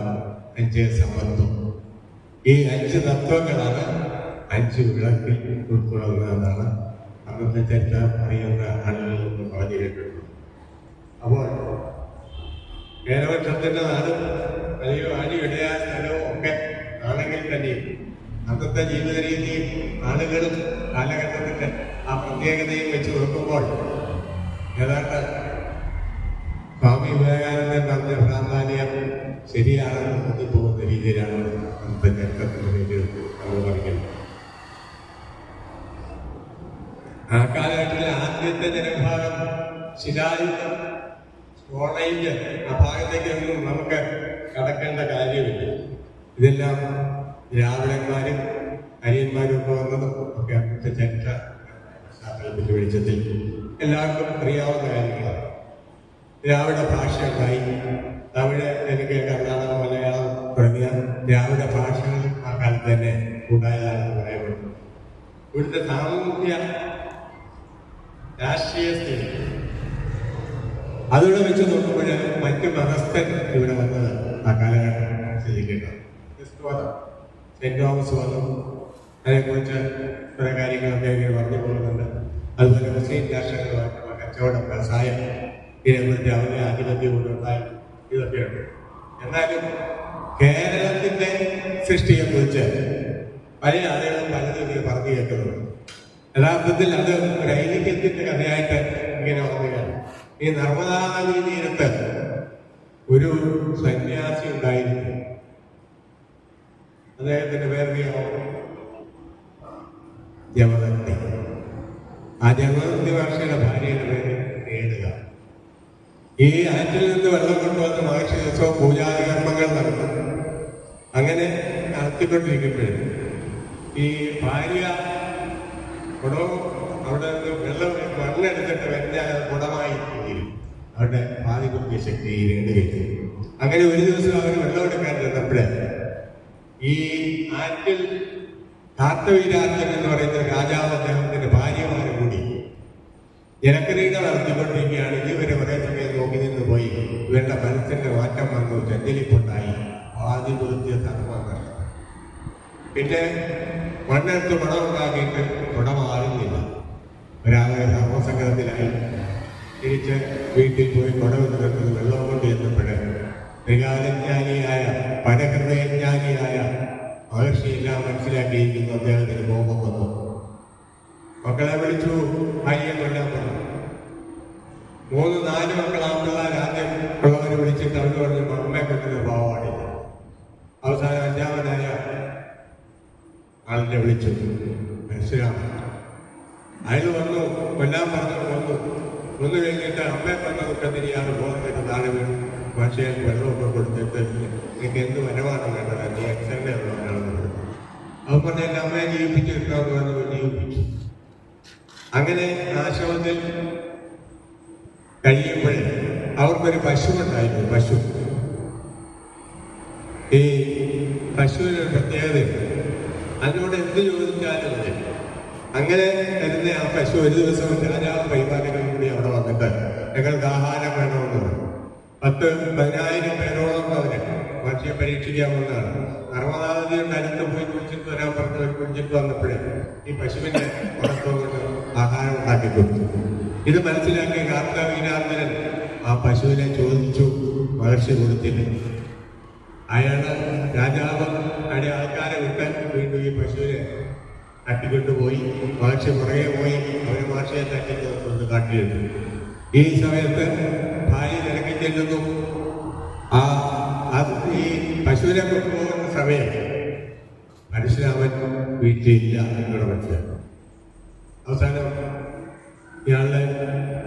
5 സമത്വം. ഈ 5 തത്വങ്ങളാണ് 5 വിളക്കിൽ ഉൾക്കൊള്ളുന്നതെന്നാണ് അന്നത്തെ ചരിത്രം അറിയുന്ന ആളുകളിൽ നിന്ന് പറഞ്ഞു കേട്ടിട്ടുണ്ട്. അപ്പോൾ കേരളത്തിന്റെ നാടും വലിയ ആഴിയിടയായ സ്ഥലവും ഒക്കെ ആണെങ്കിൽ തന്നെയും അന്നത്തെ ജീവിത രീതിയും ആളുകളും കാലഘട്ടത്തിന്റെ ആ പ്രത്യേകതയും വെച്ച് നോക്കുമ്പോൾ ഏതാണ്ട് സ്വാമി വിവേകാനന്ദൻ പറഞ്ഞ പ്രാധാന്യം ശരിയാണെന്ന് തോന്നിപ്പോകുന്ന രീതിയിലാണ് അന്നത്തെ ചരിത്രത്തിന്റെ രീതിയിൽ നമ്മൾ പഠിക്കുന്നത്. ആ കാലഘട്ടത്തിലെ ആദ്യത്തെ ജനവിഭാഗം ശിലായുധം, കോളേജ്, ആ ഭാഗത്തേക്കൊന്നും നമുക്ക് കടക്കേണ്ട കാര്യമില്ല. ഇതെല്ലാം ദ്രാവിഡന്മാരും അരിയന്മാരും ഒക്കെ വന്നതും ഒക്കെ അന്നത്തെ ചരിത്ര പശ്ചാത്തലത്തിന്റെ വെളിച്ചത്തിൽ എല്ലാവർക്കും അറിയാവുന്ന കാര്യങ്ങളാണ്. ദ്രാവിഡ ഭാഷയുണ്ടായി. തമിഴ്, തെലുങ്ക്, കർണാടക, മലയാളം തുടങ്ങിയ ദ്രാവിഡ ഭാഷകൾ ആ കാലത്ത് തന്നെ ഉണ്ടായതാണെന്ന് പറയപ്പെടുന്നു. ഇവിടുത്തെ സാമൂഹ്യ രാഷ്ട്രീയ സ്ഥിതി അതോടെ വെച്ച് നോക്കുമ്പോൾ മറ്റ് മതസ്ഥൻ ഇവിടെ വന്നത് ആ കാലഘട്ടം ശ്രദ്ധിക്കേണ്ടത്. ക്രിസ്തുമതം, സെന്റ് തോമസ് മതം, അതേക്കുറിച്ച് കുറെ കാര്യങ്ങളൊക്കെ ഇങ്ങനെ പറഞ്ഞു പോകുന്നുണ്ട്. അതുപോലെ മുസ്ലിം രാഷ്ട്രങ്ങളുമായിട്ടുള്ള കച്ചവടം, വ്യവസായം, ഇതിനെക്കുറിച്ച് അവരുടെ ആധിപത്യം കൊണ്ടുണ്ടായി ഇതൊക്കെയുണ്ട്. എന്നാലും കേരളത്തിന്റെ സൃഷ്ടിയെക്കുറിച്ച് പല ആളുകളും പലതും ഇങ്ങനെ പറഞ്ഞു കേൾക്കുന്നുണ്ട്. യഥാർത്ഥത്തിൽ അത് ഒരു ഐതിഹ്യത്തിന്റെ കഥയായിട്ട് ഇങ്ങനെ വരികയാണ്. ഈ നർമ്മദാ നദീ തീരത്ത് ഒരു സന്യാസി ഉണ്ടായിരുന്നു. അദ്ദേഹത്തിന്റെ പേരറിയാമോ? ജമദഗ്നി. ആ ജമദഗ്നി മഹർഷിയുടെ ഭാര്യയുടെ പേര് രേണുക. ഈ ആറ്റിൽ നിന്ന് വെള്ളം കൊണ്ടുവന്ന് മഹർഷി ദിവസവും പൂജാതി കർമ്മങ്ങൾ നടത്തും. അങ്ങനെ നടത്തിക്കൊണ്ടിരിക്കുമ്പോഴും ഈ ഭാര്യ കുടവും അവിടെ നിന്ന് വെള്ളം മണ്ണെടുത്തിട്ട് വരുന്ന കുടമായി തീരും. അവരുടെ ആധിപത്യ ശക്തി രേണുകയ്ക്ക്. അങ്ങനെ ഒരു ദിവസം അവർ വെള്ളം എടുക്കാൻ ചെന്നപ്പോഴേ ഈ ആറ്റിൽ കാർത്തവീരാജൻ എന്ന് പറയുന്ന രാജാവ് അദ്ദേഹത്തിന്റെ ഭാര്യമാരെ കൂടി ജലക്രീഡ നടത്തിക്കൊണ്ടിരിക്കുകയാണ്. ഇതുവരെ ഒരേ സമയം നോക്കി നിന്ന് പോയി ഇവരുടെ മനസ്സിന്റെ മാറ്റം വന്നു, ചെഞ്ചലിപ്പുണ്ടായി, ആദിപുരത്തിയ ധർമ്മങ്ങൾ. പിന്നെ മണ്ണെടുത്ത് പണമുണ്ടാക്കിയിട്ട് കുടമാറുന്നില്ല. ഒരാളെ ധർമ്മസംഘത്തിലായി തിരിച്ച് വീട്ടിൽ പോയി കുടമെടുത്തിട്ട് വെള്ളം കൊണ്ട് ചെന്നപ്പോഴേ ത്രികാലജ്ഞാനിയായ പരഹൃദയജ്ഞാനിയായ മഹർഷിയെല്ലാം മനസ്സിലാക്കിയിരിക്കുന്നു. അദ്ദേഹത്തിന് കോപം വന്നു. മക്കളെ വിളിച്ചു ഭാര്യയെ കൊല്ലാൻ പറഞ്ഞു. 3-4 മക്കളാമ്പിള്ളാർ ആദ്യം ഉള്ളവരെ വിളിച്ചിട്ട് അവർ പറഞ്ഞു അമ്മയെ കൊണ്ടുന്ന ഭാവമാണില്ല. അവസാനം 5ാമനായ ആളിനെ വിളിച്ചു മനസ്സിലാവും. അയാൾ വന്നു, കൊല്ലാൻ പറഞ്ഞു. വന്നു കഴിഞ്ഞിട്ട് അമ്മയെ കൊന്നതൊക്കെ തിരിയാറ് പോകുന്നിട്ട് താഴെ വീണു. ഭാഷയിൽ വെള്ളമൊക്കെ കൊടുത്തിട്ട് എനിക്ക് എന്ത് വരവാണ് വേണ്ടത്, നീ എക്സറിനെ ഉള്ളവരാണെന്ന് പറഞ്ഞു. അത് പറഞ്ഞ എൻ്റെ അമ്മയെ ജീവിപ്പിച്ച് കിട്ടാമെന്ന് പറഞ്ഞു ജീവിപ്പിച്ചു. അങ്ങനെ ആശ്രമത്തിൽ കഴിയുമ്പോഴേ അവർക്കൊരു പശുവുണ്ടായിരുന്നു. പശു, ഈ പശുവിനൊരു പ്രത്യേകതയുണ്ട്, അതിനോട് എന്ത് ചോദിച്ചാലും മതി. അങ്ങനെ വരുന്ന ആ പശു ഒരു ദിവസം രാജാവ് പരിപാലകരും കൂടി അവിടെ വന്നിട്ട് ഞങ്ങൾക്ക് ആഹാരം വേണമെന്ന് പറഞ്ഞു. 10,000-15,000 പേരോളം അവര് മനുഷ്യ പരീക്ഷിക്കാമെന്നാണ്. നർമ്മദാനദിയുടെ അടുത്ത് പോയി കുളിച്ചിട്ട് വരാൻ പറഞ്ഞ് കുളിച്ചിട്ട് വന്നപ്പോഴേ ഈ പശുവിന്റെ പുറത്തോ കൊണ്ട് ആഹാരം ഉണ്ടാക്കി കൊടുത്തു. ഇത് മനസ്സിലാക്കിയ കാർത്തവീരാർജുനൻ ആ പശുവിനെ ചോദിച്ചു, മഹർഷി കൊടുത്തില്ല. അയാള് രാജാവ് അവിടെ ആൾക്കാരെ വിട്ട് വീണ്ടും ഈ പശുവിനെ തട്ടിക്കൊണ്ടുപോയി. മഹർഷി പുറകെ പോയി അവര് മഹർഷിയെ തട്ടിക്കൊണ്ട് കാട്ടിയെടുത്തു. ഈ സമയത്ത് ഭാര്യ തിരക്കി ചെല്ലുന്നു. ഈ പശുവിനെ കൊണ്ടുപോകുന്ന സമയം പരശുരാമൻ വീട്ടിലില്ല എന്നുള്ള മനസ്സിലാക്കി. അവസാനം ഇയാളുടെ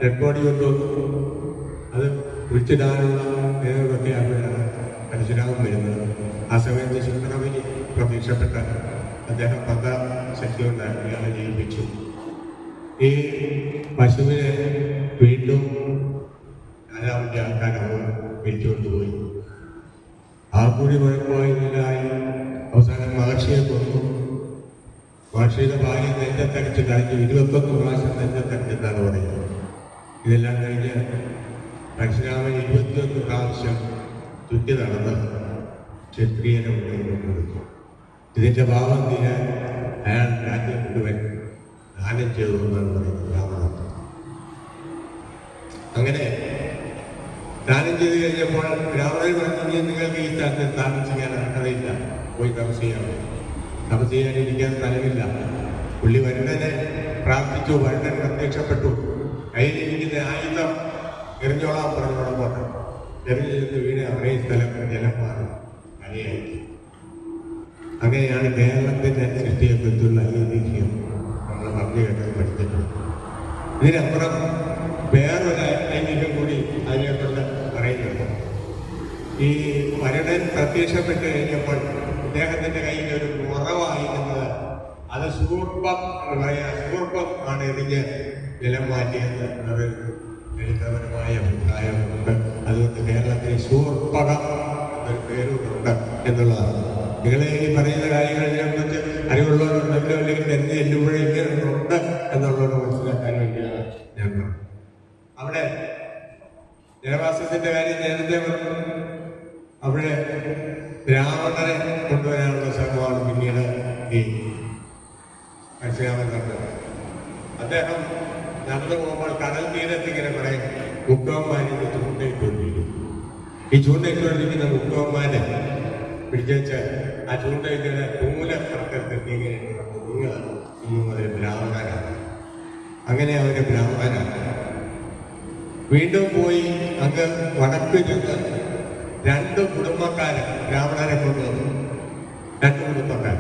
ഡെഡ് ബോഡി കൊണ്ടുവന്നു. അത് കുഴിച്ചിടാനുള്ള നേരമൊക്കെ അപ്പോഴാണ് പരശുരാമൻ വരുന്നത്. ആ സമയത്ത് ശുക്രമുനി പ്രതീക്ഷപ്പെട്ട അദ്ദേഹം ശക്തി ഉണ്ടാക്കി ഇയാളെ ജീവിപ്പിച്ചു. ഈ പശുവിനെ വീണ്ടും രാജാവിന്റെ ആൾക്കാരവർ പിടിച്ചുകൊണ്ടുപോയി. ആ കൂടി കുഴപ്പമായിരുന്നില്ലായി. അവസാനം മഹർഷിയെ കൊന്നു. മഹർഷിയുടെ ഭാര്യ നെഞ്ചത്തടിച്ച് കഴിഞ്ഞു. 21 പ്രാവശ്യം നെഞ്ചത്തടിച്ചെന്നാണ് പറയുന്നത്. ഇതെല്ലാം കഴിഞ്ഞ് പരശുരാമൻ 21 പ്രാവശ്യം ചുറ്റി നടന്ന് ക്ഷത്രിയനെ കൊണ്ടുകൊടുത്തു. ഇതിന്റെ ഭാവം തീരാൻ അയാൾ രാജ്യം മുഴുവൻ ദാനം ചെയ്തു എന്നാണ് പറയുന്നത് രാവണൻ. അങ്ങനെ ദാനം ചെയ്ത് കഴിഞ്ഞപ്പോൾ രാവണൻ പറഞ്ഞു, നിങ്ങൾക്ക് ഈ സ്ഥലത്ത് താമസിക്കാൻ അർഹതയില്ല, പോയി തപസ്സിയാൻ. തപസ്സിയാനിരിക്കാൻ സ്ഥലമില്ല. പുള്ളി വരുണനെ പ്രാർത്ഥിച്ചു. വരുണൻ പ്രത്യക്ഷപ്പെട്ടു. കയ്യിലിരിക്കുന്ന ആയുധം എറിഞ്ഞോളാൻ പറഞ്ഞോളം പോട്ടെ. എറിഞ്ഞു ചെന്ന് വീണ് അവരെ സ്ഥലം ജലം മാറി മലയായി. അങ്ങനെയാണ് കേരളത്തിന്റെ സൃഷ്ടിയെക്കുറിച്ചുള്ള ഐതിഹ്യം നമ്മൾ പറഞ്ഞു കേട്ടത് പഠിച്ചിട്ടുണ്ട്. ഇതിനപ്പുറം വേറൊരു ഐതിഹ്യം കൂടി അതിനെക്കൊണ്ട് പറയുന്നുണ്ട്. ഈ വരുണൻ പ്രത്യക്ഷപ്പെട്ട് കഴിഞ്ഞപ്പോൾ അദ്ദേഹത്തിന്റെ കയ്യിൽ ഒരു ഉറവായിരുന്നത് അത് ശൂർപ്പം എന്ന് പറയാ, ശൂർപ്പം ആണ് എറിഞ്ഞ് ജലം മാറ്റിയെന്ന് ഒരു ചരിത്രപരമായ അഭിപ്രായമുണ്ട്. അതുകൊണ്ട് കേരളത്തിൽ ശൂർപ്പകം എന്നൊരു പേരുണ്ട് എന്നുള്ളതാണ്. നിങ്ങളെ ഈ പറയുന്ന കാര്യങ്ങളെ കുറിച്ച് അറിവുള്ളവരുണ്ടെങ്കിലും അല്ലെങ്കിൽ തന്നെ എല്ലുമ്പോഴേ ഇങ്ങനെയുണ്ട് എന്നുള്ളത് മനസ്സിലാക്കാൻ വേണ്ടിയാണ് ഞാൻ പറഞ്ഞത്. അവിടെ ജനവാസത്തിന്റെ കാര്യം നേരത്തെ പറഞ്ഞു. അവിടെ രാവണനെ കൊണ്ടുവരാനുള്ള ശ്രമമാണ് പിന്നീട് ഈ പരശുരാമൻ നടന്നത്. അദ്ദേഹം നടന്നു പോകുമ്പോൾ കടൽ തീരത്ത് ഇങ്ങനെ കുറെ മുക്കവന്മാരിൽ ചൂണ്ടയിട്ടുകൊണ്ടിരിക്കുന്നു. ഈ ചൂണ്ടയിട്ടുകൊണ്ടിരിക്കുന്ന മുക്കവന്മാരെ പിടിച്ചുവെച്ച് ആ ചൂണ്ടയിലെ മൂലപ്പുറത്തെത്തി ഇങ്ങനെ നിങ്ങൾ ഇന്നും ഒരു ബ്രാഹ്മണനാണ്. അങ്ങനെ അവരെ ബ്രാഹ്മണനാണ്. വീണ്ടും പോയി അങ്ങ് വടക്ക് ചെന്ന് 2 കുടുംബക്കാര് ബ്രാഹ്മണരെ കൊണ്ടുവന്നു. 2 കുടുംബക്കാർ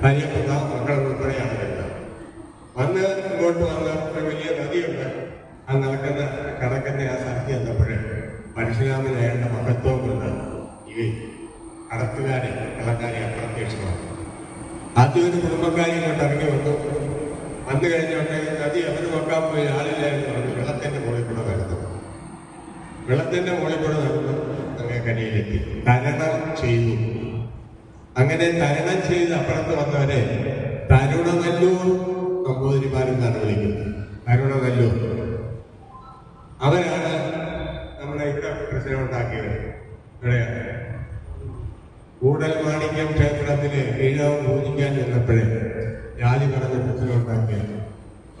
ഭാര്യ മക്കളെ ഉൾപ്പെടെയാണ് വരുന്നത്. വന്ന് ഇങ്ങോട്ട് വന്ന് ഒരു വലിയ നദിയുണ്ട്. ആ കടക്കുന്ന ആ സ്ഥലത്ത് ചെന്നപ്പോഴേ പരശുരാമൻ അയാളുടെ മഹത്വം കൊണ്ട് ഈ കടത്തുകാരെ കള്ളക്കാരെ അപ്രത്യക്ഷമാണ്. ആദ്യം ഒരു കുടുംബക്കാരി ഇങ്ങോട്ട് ഇറങ്ങി വന്നു. വന്നു കഴിഞ്ഞോട്ടെ നദി അവർ നോക്കാൻ പോയി ആളില്ലായിരുന്നു. വെള്ളത്തിന്റെ മുകളിൽ കൂടെ നടന്നു. വെള്ളത്തിന്റെ മുകളിൽ കൂടെ നടന്നു അങ്ങനെ കരയിലെത്തി. തരണം ചെയ്തു. അങ്ങനെ തരണം ചെയ്ത് അപ്പുറത്ത് വന്നവരെ തരുണനല്ലൂർ നമ്പൂതിരിമാരെന്നാണ് വിളിക്കുന്നത്. തരുണനല്ലൂർ അവരാണ് നമ്മുടെ ഇവിടെ പ്രശ്നം ഉണ്ടാക്കിയത്. ഇവിടെയാണ് കൂടൽമാണിക്യം ക്ഷേത്രത്തില് ഈഴവം പൂജിക്കാൻ ചെന്നപ്പോഴേ ജാതി പറഞ്ഞ പ്രശ്നം ഉണ്ടാക്കിയ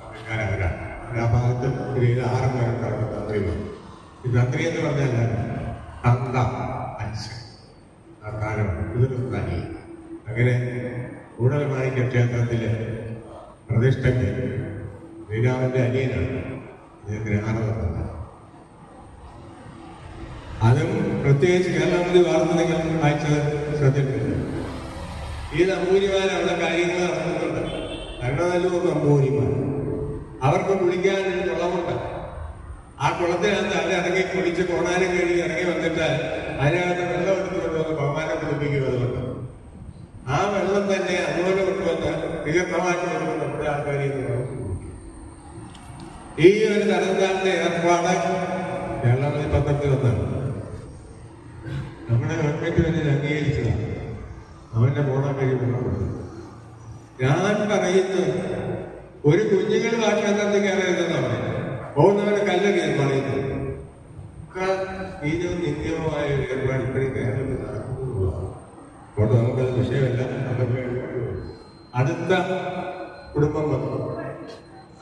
ആൾക്കാരവരാണ്. ആ ഭാഗത്ത് ഒരു 6 പേരുണ്ടാകുന്ന തന്ത്രിമാർ. ഈ തന്ത്രി എന്ന് പറഞ്ഞാൽ തന്ത അച്ഛൻ ആ കാലമാണ്. ഇതൊരു തനി. അങ്ങനെ കൂടൽമാണിക്യ ക്ഷേത്രത്തിലെ പ്രതിഷ്ഠയ്ക്ക് ശ്രീരാമന്റെ അനിയനാണ് ഇദ്ദേഹത്തിന് ആനന്ദ. അതും പ്രത്യേകിച്ച് കേരളത്തിൽ വാർത്ത നിങ്ങൾ വായിച്ചത് ശ്രദ്ധിക്കുന്നു. ഈ നമ്പൂരിമാർ അവിടെ കാര്യങ്ങൾ നടത്തുന്നുണ്ട്. കരുണനല്ലൂർ നമ്പൂരിമാർ അവർക്ക് കുളിക്കാൻ ഒരു കുളമുണ്ട്. ആ കുളത്തിനകത്ത് അവരിറങ്ങി കുളിച്ച് കോണാനും കഴുകി ഇറങ്ങി വന്നിട്ട് അതിനകത്ത് വെള്ളം എടുത്തുകൊണ്ട് വന്ന് ബഹുമാനം കുളിപ്പിക്കും. അതുകൊണ്ട് ആ വെള്ളം തന്നെ അതുപോലെ കൊണ്ടുവന്ന് തീർത്ഥമാക്കി കൊടുക്കും നമ്മുടെ ആൾക്കാരിൽ നിന്ന്. ഈ ഒരു തരംതാറിന്റെ ഏർപ്പാട് കേരളത്തിൽ പത്രത്തിൽ വന്നാണ്. നമ്മുടെ ഗവൺമെന്റ് തന്നെ അംഗീകരിച്ചതാണ്. അവന്റെ പോണ കഴിവുള്ളത്. ഞാൻ പറയുന്നു, ഒരു കുഞ്ഞുങ്ങൾ ആ ക്ഷേത്രത്തിൽ കയറരുതെന്നാണ് പറയുന്നത്. പോകുന്നവരെ കല്ലെറിയാൻ പറയുന്നത്. നീതിയും നിന്ദ്യവുമായ ഒരു ഏർപ്പാട് ഇപ്പോഴും കേരളത്തിൽ നടക്കുന്നതാണ്. അതുകൊണ്ട് നമുക്കത് വിഷയമല്ല. അതൊക്കെ അടുത്ത കുടുംബം വന്നു.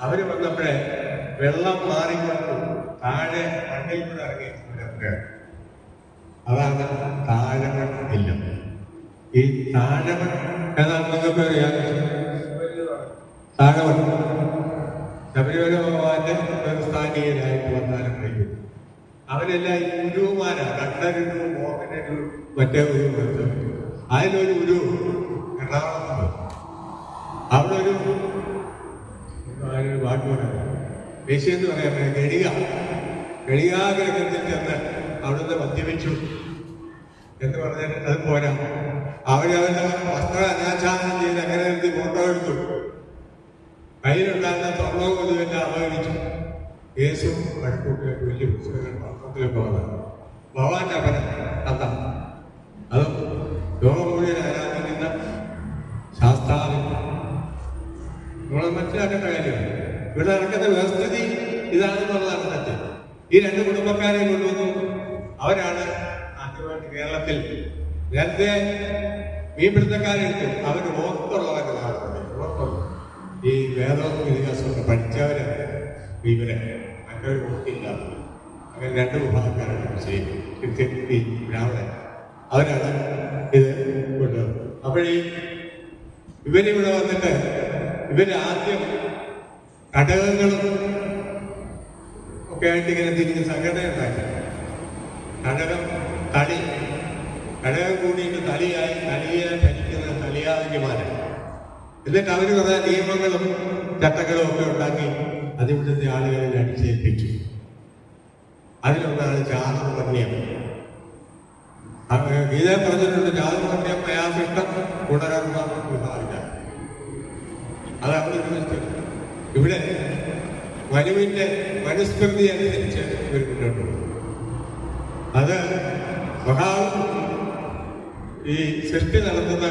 അവര് വന്നപ്പോഴേ വെള്ളം മാറിക്കൊണ്ടു താഴെ മണ്ണിൽ കൂടെ ഇറങ്ങി. അതാണ് താഴമൺ ഇല്ലം. ഈ താഴമൺ ഏതാണ് നിങ്ങൾക്ക് അറിയാം? താഴമൺ ശബരിമല ഭഗവാന്റെ സ്ഥാനീയനായിട്ട് വന്നാലും കഴിയും. അവരെല്ലാം ഈ ഗുരുമാരാണ്. കണ്ടൊരു മോഹനൊരു മറ്റേ ഒരു അതിലൊരു ഗുരു എറണാകുളത്ത്. അവിടെ ഒരു വാക്ക് പറയാം, ദേശീയെന്ന് പറയാൻ ഗണികാഗ്രഹത്തിൽ ചെന്ന് അവിടുന്ന് മദ്യപിച്ചു എന്ന് പറഞ്ഞാൽ അത് പോരാ. അവരവരുടെ വസ്ത്ര അനാച്ഛാദനം ചെയ്ത് അങ്ങനെ എഴുതി ഫോട്ടോ എടുത്തു. കയ്യിലുണ്ടായിരുന്ന സ്വർണ്ണവും ഇതുമെല്ലാം അപകരിച്ചു. യേശു വഴക്കൂട്ടിയ വലിയ പുസ്തകങ്ങൾ പത്രത്തിലൊക്കെ വന്നത് ഭഗവാന്റെ അപരം അന്ത അതും ലോകം മുഴുവൻ ആരാധിക്കുന്ന ശാസ്താവിൻ. നമ്മൾ മനസ്സിലാക്കേണ്ട കാര്യമാണ്. ഇവിടെ നടക്കുന്ന വ്യവസ്ഥിതി ഇതാണെന്നുള്ളതാണ് സത്യം. ഈ 2 കുടുംബക്കാരെ കൊണ്ടുവന്നു. അവരാണ് ആദ്യമായിട്ട് കേരളത്തിൽ നേരത്തെ മീൻപിടുത്തക്കാരെടുത്തു. അവർ ഓർത്തുള്ളവരാണ്. ഈ വേദവും ഇതിഹാസമൊക്കെ പഠിച്ചവര് ഇവരെ മറ്റൊരു വൃത്തിയില്ലാത്ത അങ്ങനെ 2 വിഭാഗക്കാരാണ്. ശരി ബ്രാഹ്മണൻ അവരാണ് ഇത് കൊണ്ടുവന്നത്. അപ്പോഴീ ഇവരിവിടെ വന്നിട്ട് ഇവര് ആദ്യം ഘടകങ്ങളും ഒക്കെ ആയിട്ട് ഇങ്ങനെ തിരിഞ്ഞ് സംഘടന ഉണ്ടാക്കി. ഘടകം കൂടിയിട്ട് തലിയെ ഭരിക്കുന്ന തലിയാതിമാരാണ്. എന്നിട്ട് അവർ കുറേ നിയമങ്ങളും ചട്ടങ്ങളും ഒക്കെ ഉണ്ടാക്കി അതിവിടുത്തെ ആളുകളിൽ അടിച്ചേൽപ്പിച്ചു. അതിലൊന്നാണ് ജാതകപണ്യം. ഗീത പറഞ്ഞിട്ടുണ്ട്, ജാതകപണ്യം അയാൾക്കിഷ്ടം ഗുണകർമ്മ വിഭാഗില്ല. അത് അവിടെ ഇവിടെ മനുവിന്റെ മനുസ്മൃതി അനുസരിച്ച് ഇവർ മുന്നോട്ട് പോകും. അത് ഈ സൃഷ്ടി നടത്തുന്ന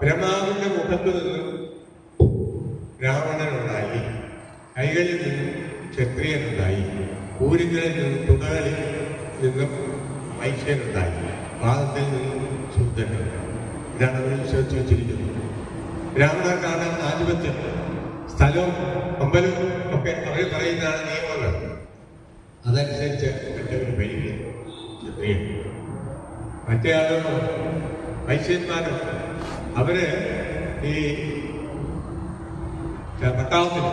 ബ്രഹ്മാവിന്റെ മുഖത്ത് നിന്ന് ബ്രാഹ്മണനുണ്ടായി, കൈകളിൽ നിന്നും ക്ഷത്രിയനുണ്ടായി, ഊരുകളിൽ നിന്നും തുടകളിൽ നിന്നും വൈശ്യനുണ്ടായി, പാദത്തിൽ നിന്നും ശുദ്ധനുണ്ടായി. ഇതാണ് അവർ വിശ്വസിച്ച് വെച്ചിരിക്കുന്നത്. ബ്രാഹ്മണർക്കാണ് ആധിപത്യം. സ്ഥലവും അമ്പലവും ഒക്കെ അവർ പറയുന്നതാണ് നിയമങ്ങൾ. അതനുസരിച്ച് മറ്റവർ ഭരിക്കും. ക്ഷത്രിയൻ മറ്റേ ആളുകൾ വൈശ്യന്മാരും അവര് ഈ പട്ടാളത്തിൽ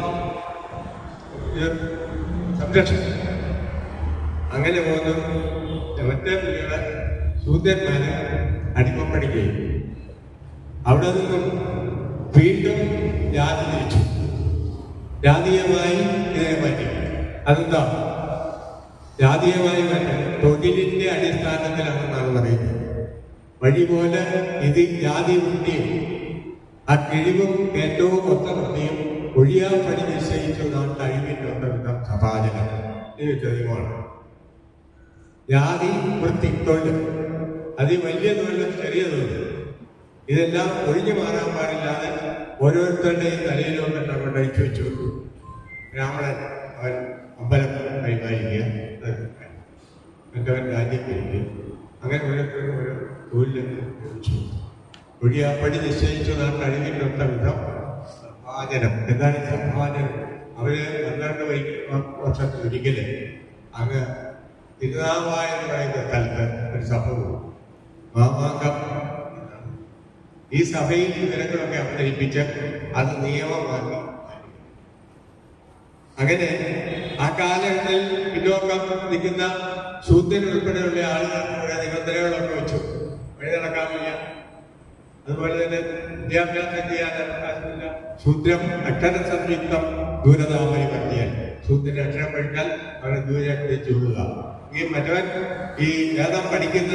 സംരക്ഷണം അങ്ങനെ പോകുന്നു. മറ്റേ പുള്ളികളെ ശൂദ്രന്മാരെ അടിമപ്പണിക്കുകയും അവിടെ നിന്നും വീണ്ടും ജാതി തിരിച്ചു. ജാതീയമായി ഇതിനെ മാറ്റി. അതെന്താ ജാതീയമായി മാറ്റി? തൊഴിലിന്റെ അടിസ്ഥാനത്തിലാണെന്നാണ് പറയുന്നത്. വഴി പോലെ ഇത് ജാതി വൃത്തിയും ആ കിഴിവും ഏറ്റവും ഒത്ത വൃത്തിയും ഒഴിയാൻ പണി നിശ്ചയിച്ചു നാം കഴിവിനുള്ള വിധം സഭാചനം. ഇത് തെളിവാണ്. ജാതി വൃത്തി തൊഴിൽ, അത് വലിയ തൊഴിലും ചെറിയ തൊഴിൽ ഇതെല്ലാം ഒഴിഞ്ഞു മാറാൻ പാടില്ലാതെ ഓരോരുത്തരുടെയും തലയിലോട്ട് അങ്ങോട്ട് അഴിച്ചു വെച്ചു കൊടുത്തു. ബ്രാഹ്മണൻ അവൻ അമ്പലം കൈകാരിക്കുക, മറ്റവൻ രാജ്യം കഴിക്കുക, അങ്ങനെ ഓരോരുത്തരും ഓരോ തൊഴിൽ ലഭിച്ചു. ഒഴിയാപ്പടി നിശ്ചയിച്ചതാണ് കഴിഞ്ഞിട്ടൊത്ത വിധം സമ്പാദനം. എന്താണ് ഈ സമ്പാദനം? അവര് 12 വർഷത്തിലൊരിക്കല് അങ്ങ് തിരുനാവായ എന്ന് പറയുന്ന സ്ഥലത്ത് ഒരു സഭ മാമാങ്കം. ഈ സഭയിൽ വിവരങ്ങളൊക്കെ അവതരിപ്പിച്ച് അത് നിയമമാക്കി. അങ്ങനെ ആ കാലഘട്ടത്തിൽ പിന്നോക്കം നിൽക്കുന്ന ശൂദ്രനുൾപ്പെടെയുള്ള ആളുകൾക്ക് കുറെ നിബന്ധനകളൊക്കെ വെച്ചു. വഴി നടക്കാൻ വയ്യ, അതുപോലെ തന്നെ വിദ്യാഭ്യാസം ചെയ്യാൻ അവകാശമില്ല. ശൂദ്രം അക്ഷരസംയുക്തം ദൂരതാമരി പറ്റിയാൽ ശൂദ്രന്റെ അക്ഷരം പഠിച്ചാൽ അവരെ ദൂരെ പിടിച്ചു വിടുക. ഈ മറ്റവൻ ഈ വേദം പഠിക്കുന്ന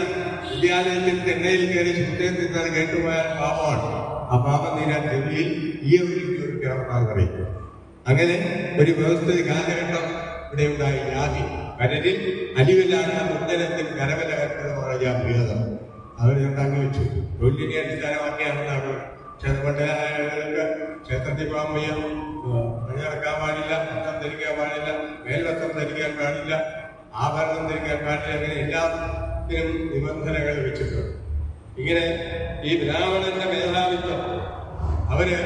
വിദ്യാലയത്തിൽ തെന്നയിൽ കയറി ശൂദ്രൻ നിന്നത് കേട്ടുപോയാൽ പാപമാണ്. ആ പാപം തീരാൻ ചെവിയിൽ ഈ ഒരു കേരളമാണ് പറയുന്നത്. അങ്ങനെ ഒരു വ്യവസ്ഥിതി കാലഘട്ടം ഇവിടെ ഉണ്ടായി. ജാതി കരലിൽ അലിവില്ലാത്ത മുദ്ദനത്തിൽ കരവല കർത്തമാണ് ജാതീയത. അവരുണ്ടാക്കി വെച്ചു. തൊഴിലിനെ അടിസ്ഥാനമാക്കിയാണെന്നാണ് ക്ഷേത്രപണ്ഡിതർക്ക് ക്ഷേത്രത്തിൽ പോകാൻ വയ്യ, പണി നടക്കാൻ പാടില്ല, വസ്ത്രം ധരിക്കാൻ പാടില്ല, മേൽവസ്ത്രം ധരിക്കാൻ പാടില്ല, ആഭരണം ധരിക്കാൻ പാടില്ല. അങ്ങനെ എല്ലാത്തിനും നിബന്ധനകൾ വെച്ചിട്ടുണ്ട്. ഇങ്ങനെ ഈ ബ്രാഹ്മണന്റെ മേധാവിത്വം അവര്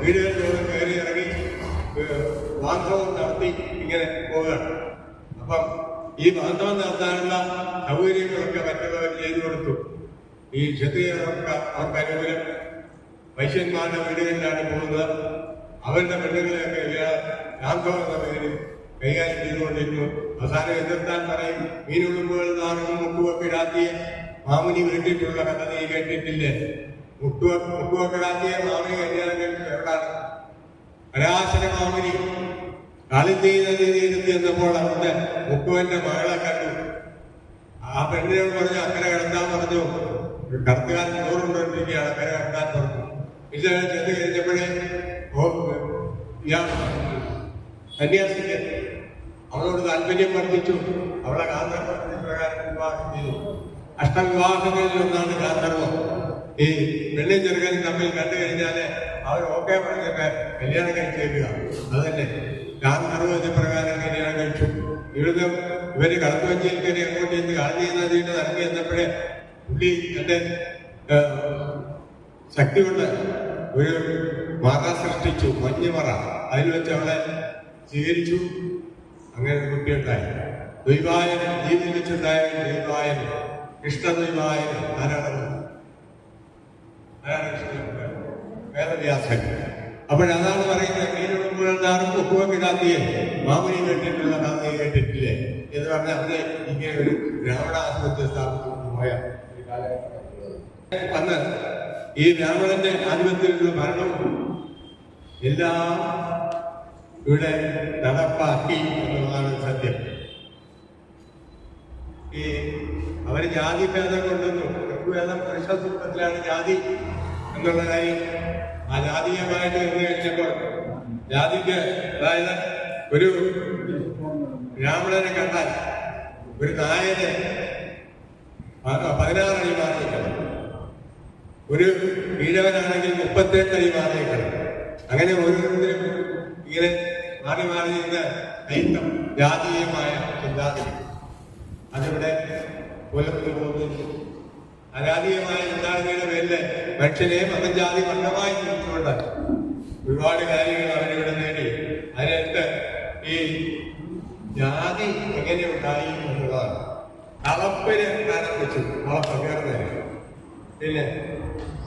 വീടുകളിലൂടെ കയറി ഇറങ്ങി ബാന്ധവം നടത്തി ഇങ്ങനെ പോവുകയാണ്. അപ്പം ഈ ബാന്ധവം നടത്താനുള്ള സൗകര്യങ്ങളൊക്കെ മറ്റുള്ളവർ ചെയ്തു കൊടുത്തു. ഈ ക്ഷത്രിയർക്ക് അവർക്ക് അനുകൂലം. വൈശ്യന്മാരുടെ വീടുകളിലാണ് പോകുന്നത്. അവരുടെ പെണ്ണുങ്ങളെയൊക്കെ ബാന്ധവം എന്ന പേരിൽ കൈകാര്യം ചെയ്തുകൊണ്ടിരുന്നു. അവസാനം എതിർത്താൻ പറയും, മീനുളുമ്പുകൾ നാറും മുട്ടുവൊക്കെ ഇടാത്തിയ മാമുനി വീട്ടിട്ടുള്ള കഥ നീ കേട്ടിട്ടില്ലേ? മുട്ടുവൊക്കെ ഇടാത്തിയ മാമുനി കല്യാണം കഴിച്ചു എവിടാണ്? പരാശര മാമുനി കാളിന്തി നദി തീരത്ത് ചെന്നപ്പോൾ അവിടുത്തെ മുക്കുവന്റെ മകളെ കണ്ടു. ആ പെണ്ണിനോട് പറഞ്ഞു അക്കരെ കിടക്കാൻ പറഞ്ഞു. കടത്തുകാരൻ 100 കൊണ്ടിരിക്കുകയാണ്, അക്കരെ കിടക്കാൻ പറഞ്ഞു. പിന്നെ ചെന്ന് കഴിഞ്ഞപ്പോഴേ ഇയാൾ സന്യാസിക്ക് അവളോട് താല്പര്യം വർദ്ധിച്ചു. അവളെ ഗാന്ധർവ പ്രകാരം വിവാഹം ചെയ്തു. അഷ്ടവിവാഹങ്ങളിൽ ഒന്നാണ് ഗാന്ധർവം. ഈ പെണ്ണും ചെറുക്കനും തമ്മിൽ കണ്ടു കഴിഞ്ഞാല് അവർ ഓക്കെ പറഞ്ഞൊക്കെ കല്യാണം കഴിച്ചേക്കുക. അതല്ലേ ഗാന്ധർവ പ്രകാരം കല്യാണം കഴിച്ചു. ഇവര് കടത്തുവഞ്ചിയിൽ കയറി അങ്ങോട്ട് ചെന്ന് ഗാന്ധി നദിയുടെ ഇറങ്ങി എന്നപ്പോഴേ പുള്ളി എന്റെ ശക്തി കൊണ്ട് ഒരു മറ സൃഷ്ടിച്ചു, മഞ്ഞുമറ. അതിൽ വെച്ച് അവളെ സ്വീകരിച്ചു. അങ്ങനെ ഒരു കുട്ടിയുണ്ടായി. ദ്വൈവായനം ജീവിതത്തിൽ വെച്ചുണ്ടായ ദ്വൈവായനം, കൃഷ്ണദ്വൈവായനം. ആരാണ് വേദവ്യാസൻ. അപ്പോഴതാണ് പറയുന്നത്, മീനുടുമ്പോഴാറും ഒപ്പുവെക്കിടാത്തിയെ മാമുനി കേട്ടിട്ടുള്ള കഥയെ കേട്ടിട്ടില്ലേ എന്ന് പറഞ്ഞാൽ അവരെ ഇങ്ങനെ ഒരു ബ്രാഹ്മണ ആത്മഹത്യ സ്ഥാപിച്ചു പോയ അന്ന് ഈ ബ്രാഹ്മണന്റെ ആധിപത്യത്തിലുള്ള ഭരണവും എല്ലാം ഇവിടെ നടപ്പാക്കി എന്നുള്ളതാണ് സത്യം. ഈ അവര് ജാതി ഭേദം കൊണ്ടുവന്നു. ഋഗ്വേദം പുരുഷസൂക്തത്തിലാണ് ജാതി എന്നുള്ള കാര്യം. ആ ജാതീയമായിട്ട് വന്നു കഴിഞ്ഞപ്പോൾ ജാതിക്ക്, അതായത് ഒരു ബ്രാഹ്മണനെ കണ്ടാൽ ഒരു നായന് 16 അടി മാറി നിൽക്കണം, ഒരു ഈഴവനാണെങ്കിൽ 38 അടി മാറി നിൽക്കണം. അങ്ങനെ ഓരോരുത്തരും ഇങ്ങനെ മാറി മാറി നിന്ന് നയിത്തം ജാതീയമായ ചിന്താഗതി അതിവിടെ പുലർന്നു പോകുന്നു. അജാതീയമായ ചിന്താഗതിയുടെ പേരില് മനുഷ്യനെ മതജാതി മണ്ഡമായി തിരിച്ചുകൊണ്ട് ഒരുപാട് കാര്യങ്ങൾ അവരിവിടെ നേടി. അതിനകത്ത് ഈ ജാതി എങ്ങനെ ഉണ്ടായി എന്നുള്ളതാണ്. കളപ്പിന് സ്ഥാനം വെച്ചു, കളപ്പ് കയറുന്നതിന്. പിന്നെ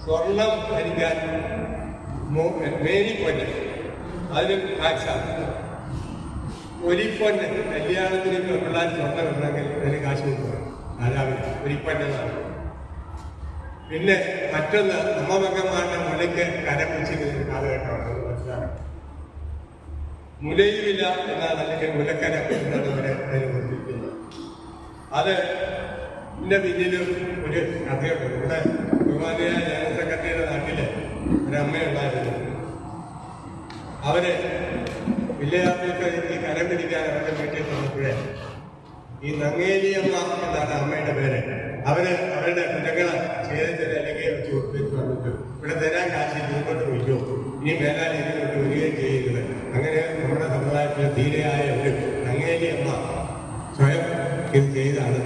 സ്വർണം ധരിക്കാൻ മേരിപ്പൊന്ന്, അതിനും ടാക്സാണ്. ഒരിപ്പൊന്ന് കല്യാണത്തിന് പിള്ളേർ സ്വർണ്ണം ഉണ്ടെങ്കിൽ അതിന് കാശ് കൊടുക്കണം രാജാവിന്, ഒരിപ്പൊന്നാണ്. പിന്നെ മറ്റൊന്ന് അമ്മമകന്മാരുടെ മുലയ്ക്ക് കരം വെച്ചിരിക്കുന്ന കാലഘട്ടമാണ്. അത് മനസ്സിലാക്കണം. മുലയുമില്ല എന്നാണ്, അല്ലെങ്കിൽ മുലക്കരം എന്നാണ് അവരെ അതിന് കൊടുത്തിരിക്കുന്നത്. അത് ഇതിന്റെ പിന്നിലും ഒരു കഥയുണ്ട്. ഇവിടെ ബഹുമാനിയായ ജനറൽ സെക്രട്ടറിയുടെ നാട്ടില് ഒരമ്മയുണ്ടായിരുന്നു. അവര് വില്ലേജ് ഈ കരം പിടിക്കാൻ അവരുടെ വീട്ടിൽ വന്നപ്പോഴേ ഈ നങ്ങേലിയമ്മ എന്നാണ് അമ്മയുടെ പേര്. അവരുടെ കുറ്റങ്ങളെ ചെയ്തിട്ട് അല്ലെങ്കിൽ വന്നിട്ട് ഇവിടെ തരാൻ കാശ് ഇങ്ങോട്ട് വയ്ക്കോ, ഇനി മേലാൽ ഇങ്ങോട്ട് വരികയും ചെയ്യരുത്. അങ്ങനെ നമ്മുടെ സമുദായത്തിലെ ധീരയായ ഒരു അങ്ങേലിയമ്മ സ്വയം ഇത് ചെയ്താണ്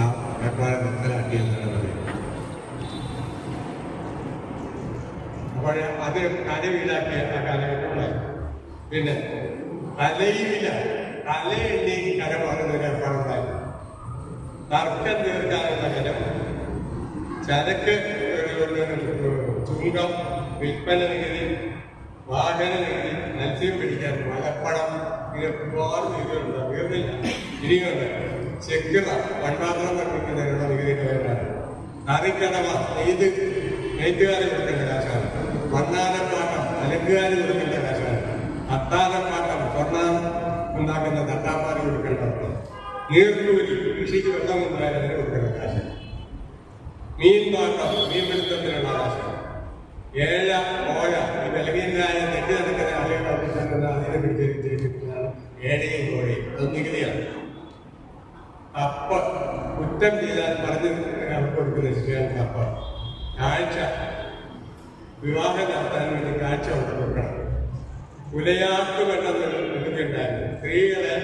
ആ വേർപാട് മനസ്സിലാക്കിയെന്നാണ് പറയുന്നത്. അപ്പോൾ അത് കരവീടാക്കിയ ആ കാലഘട്ടമായി. പിന്നെ തലയുമില്ല, തലയെണ്ണി കരമാകുന്നൊരു ഏർപ്പാടുണ്ടായി. തർക്കം തീർക്കാനുള്ള കരം, ചരക്ക് ചുങ്കം, വിൽപ്പന നികുതി, വാഹന നികുതി, മത്സ്യം പിടിക്കാൻ മലപ്പണം, ഇങ്ങനെ ഒരുപാട് നികുതികളുണ്ട്. തീർന്നില്ല, ഇനിയുണ്ട്. ചെക്കിറ പണ്ടാത്രം നിർമ്മിക്കുന്നതിനുള്ള നികുതിയുടെ പേരാണ്. കറിക്കടമ നെയ്ത്തുകാർ കൊടുക്കേണ്ട കാശാണ്. മണ്ണാനപ്പാട്ടം അലങ്കുകാർ കൊടുക്കേണ്ട കാശാണ്. അത്താനപ്പാട്ടം സ്വർണ്ണം ഉണ്ടാക്കുന്ന തട്ടാപ്പാൽ കൊടുക്കേണ്ടതാണ്. നീർക്കൂലി കൃഷിക്ക് വെള്ളം ഉണ്ടായാൽ അതിന് കൊടുക്കേണ്ട കാശ്. മീൻപാട്ടം മീൻപിടുത്തത്തിനുള്ള കാശ്. ഏഴ ഓഴ ഈ ബലഹീനരായ തെറ്റി നടക്കുന്ന ആളുകളെ അതിനെ പിടിച്ചിരിക്കുന്നതാണ് ഏഴയും കോഴയും. അത് നികുതിയാണ്. കപ്പ കുറ്റം ചെയ്താൽ പറഞ്ഞ് അവർക്ക് കൊടുക്കുന്ന ശരിയാണ് കപ്പ. കാഴ്ച വിവാഹം നടത്താൻ വേണ്ടി കാഴ്ച കൊടുക്കണം. ഉലയാട്ട് വേണ്ടെന്നൊരു നികുതിയുണ്ടായിരുന്നു. സ്ത്രീകളെ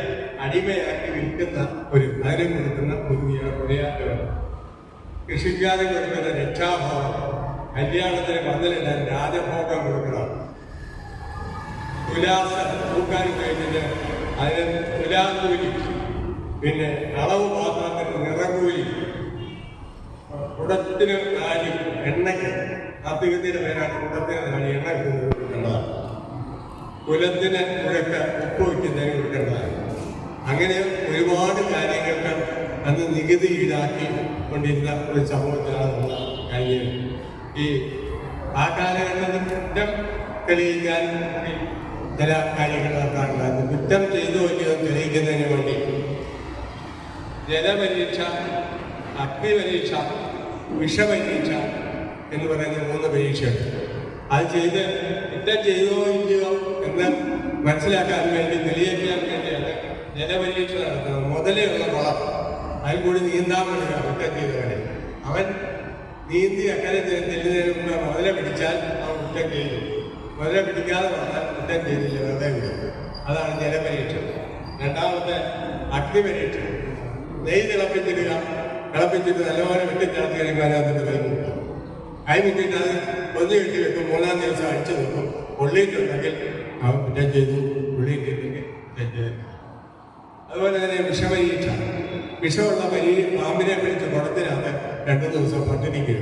അടിമയാക്കി വിൽക്കുന്ന അതിന് കൊടുക്കുന്ന ഉലയാട്ട് വേണം. കൃഷിക്കാരെ കൊടുക്കുന്ന രക്ഷാഭാവം, കല്യാണത്തിന് പന്തലിടാൻ രാജഭോഗം കൊടുക്കണം. തുലാസ തൂക്കാൻ കഴിഞ്ഞിട്ട് അതിന് തുലാക്കൂലി, പിന്നെ അളവ് പാത്രത്തിന് നിറകൂലി, കുടത്തിന് നാലി, എണ്ണയ്ക്ക് അധികത്തിന്റെ പേരാണ് കുടത്തിന് നാലി, എണ്ണ കൊടുക്കേണ്ടതാണ്. കുലത്തിന് കുഴക്ക് ഉപ്പ് വയ്ക്കുന്നതിന് കൊടുക്കേണ്ടതാണ്. അങ്ങനെ ഒരുപാട് കാര്യങ്ങൾക്ക് അന്ന് നികുതി ഈടാക്കി കൊണ്ടിരുന്ന ഒരു സമൂഹത്തിലാണ് നമ്മൾ കഴിഞ്ഞത്. ഈ ആ കാലഘട്ടത്തിൽ കുറ്റം തെളിയിക്കാൻ ചില കാര്യങ്ങൾ നടത്താറുണ്ടായിരുന്നു. കുറ്റം ചെയ്തു വലിയ തെളിയിക്കുന്നതിന് വേണ്ടി ജലപരീക്ഷ, അഗ്നിപരീക്ഷ, വിഷപരീക്ഷ എന്ന് പറയുന്ന 3 പരീക്ഷയുണ്ട്. അത് ചെയ്ത് കുറ്റം ചെയ്തോ ഇല്ലയോ എന്ന് മനസ്സിലാക്കാൻ വേണ്ടി തെളിയിക്കാൻ വേണ്ടിയാണ് ജലപരീക്ഷ നടത്തുന്നത്. മുതലെയുള്ള കുളം അതിൽ കൂടി നീന്താൻ വേണ്ടിയ കുറ്റം ചെയ്തവനെ അവൻ നീന്തി അക്കരെ ചെല്ലുന്നതിന് മുമ്പ് മുതലെ പിടിച്ചാൽ അവൻ കുറ്റം ചെയ്തു. മുതലെ പിടിക്കാതെ പറഞ്ഞാൽ കുറ്റം ചെയ്തില്ല, വെറുതെ വിടും. അതാണ് ജലപരീക്ഷ. രണ്ടാമത്തെ അഗ്നിപരീക്ഷ. നെയ്യ് തിളപ്പിച്ചിടുക, തിളപ്പിച്ചിട്ട് നല്ലപോലെ വെട്ടിത്തിളത്തി കഴിയുമ്പോൾ അതിനകത്ത് കൈമുട്ടുക. കൈമുട്ടിട്ട് അത് കൊന്നു കെട്ടി വെക്കും. 3-ാം ദിവസം അടിച്ചു വെക്കും. പൊള്ളിയിട്ടുണ്ടെങ്കിൽ അവൻ കുറ്റം ചെയ്തു, പൊള്ളിയിട്ടില്ലെങ്കിൽ കുറ്റം ചെയ്തു. അതുപോലെ തന്നെ വിഷപരീക്ഷ. വിഷമുള്ള പാമ്പിനെ പിടിച്ച് കുടത്തിനകത്ത് 2 ദിവസം പട്ടിണിക്ക്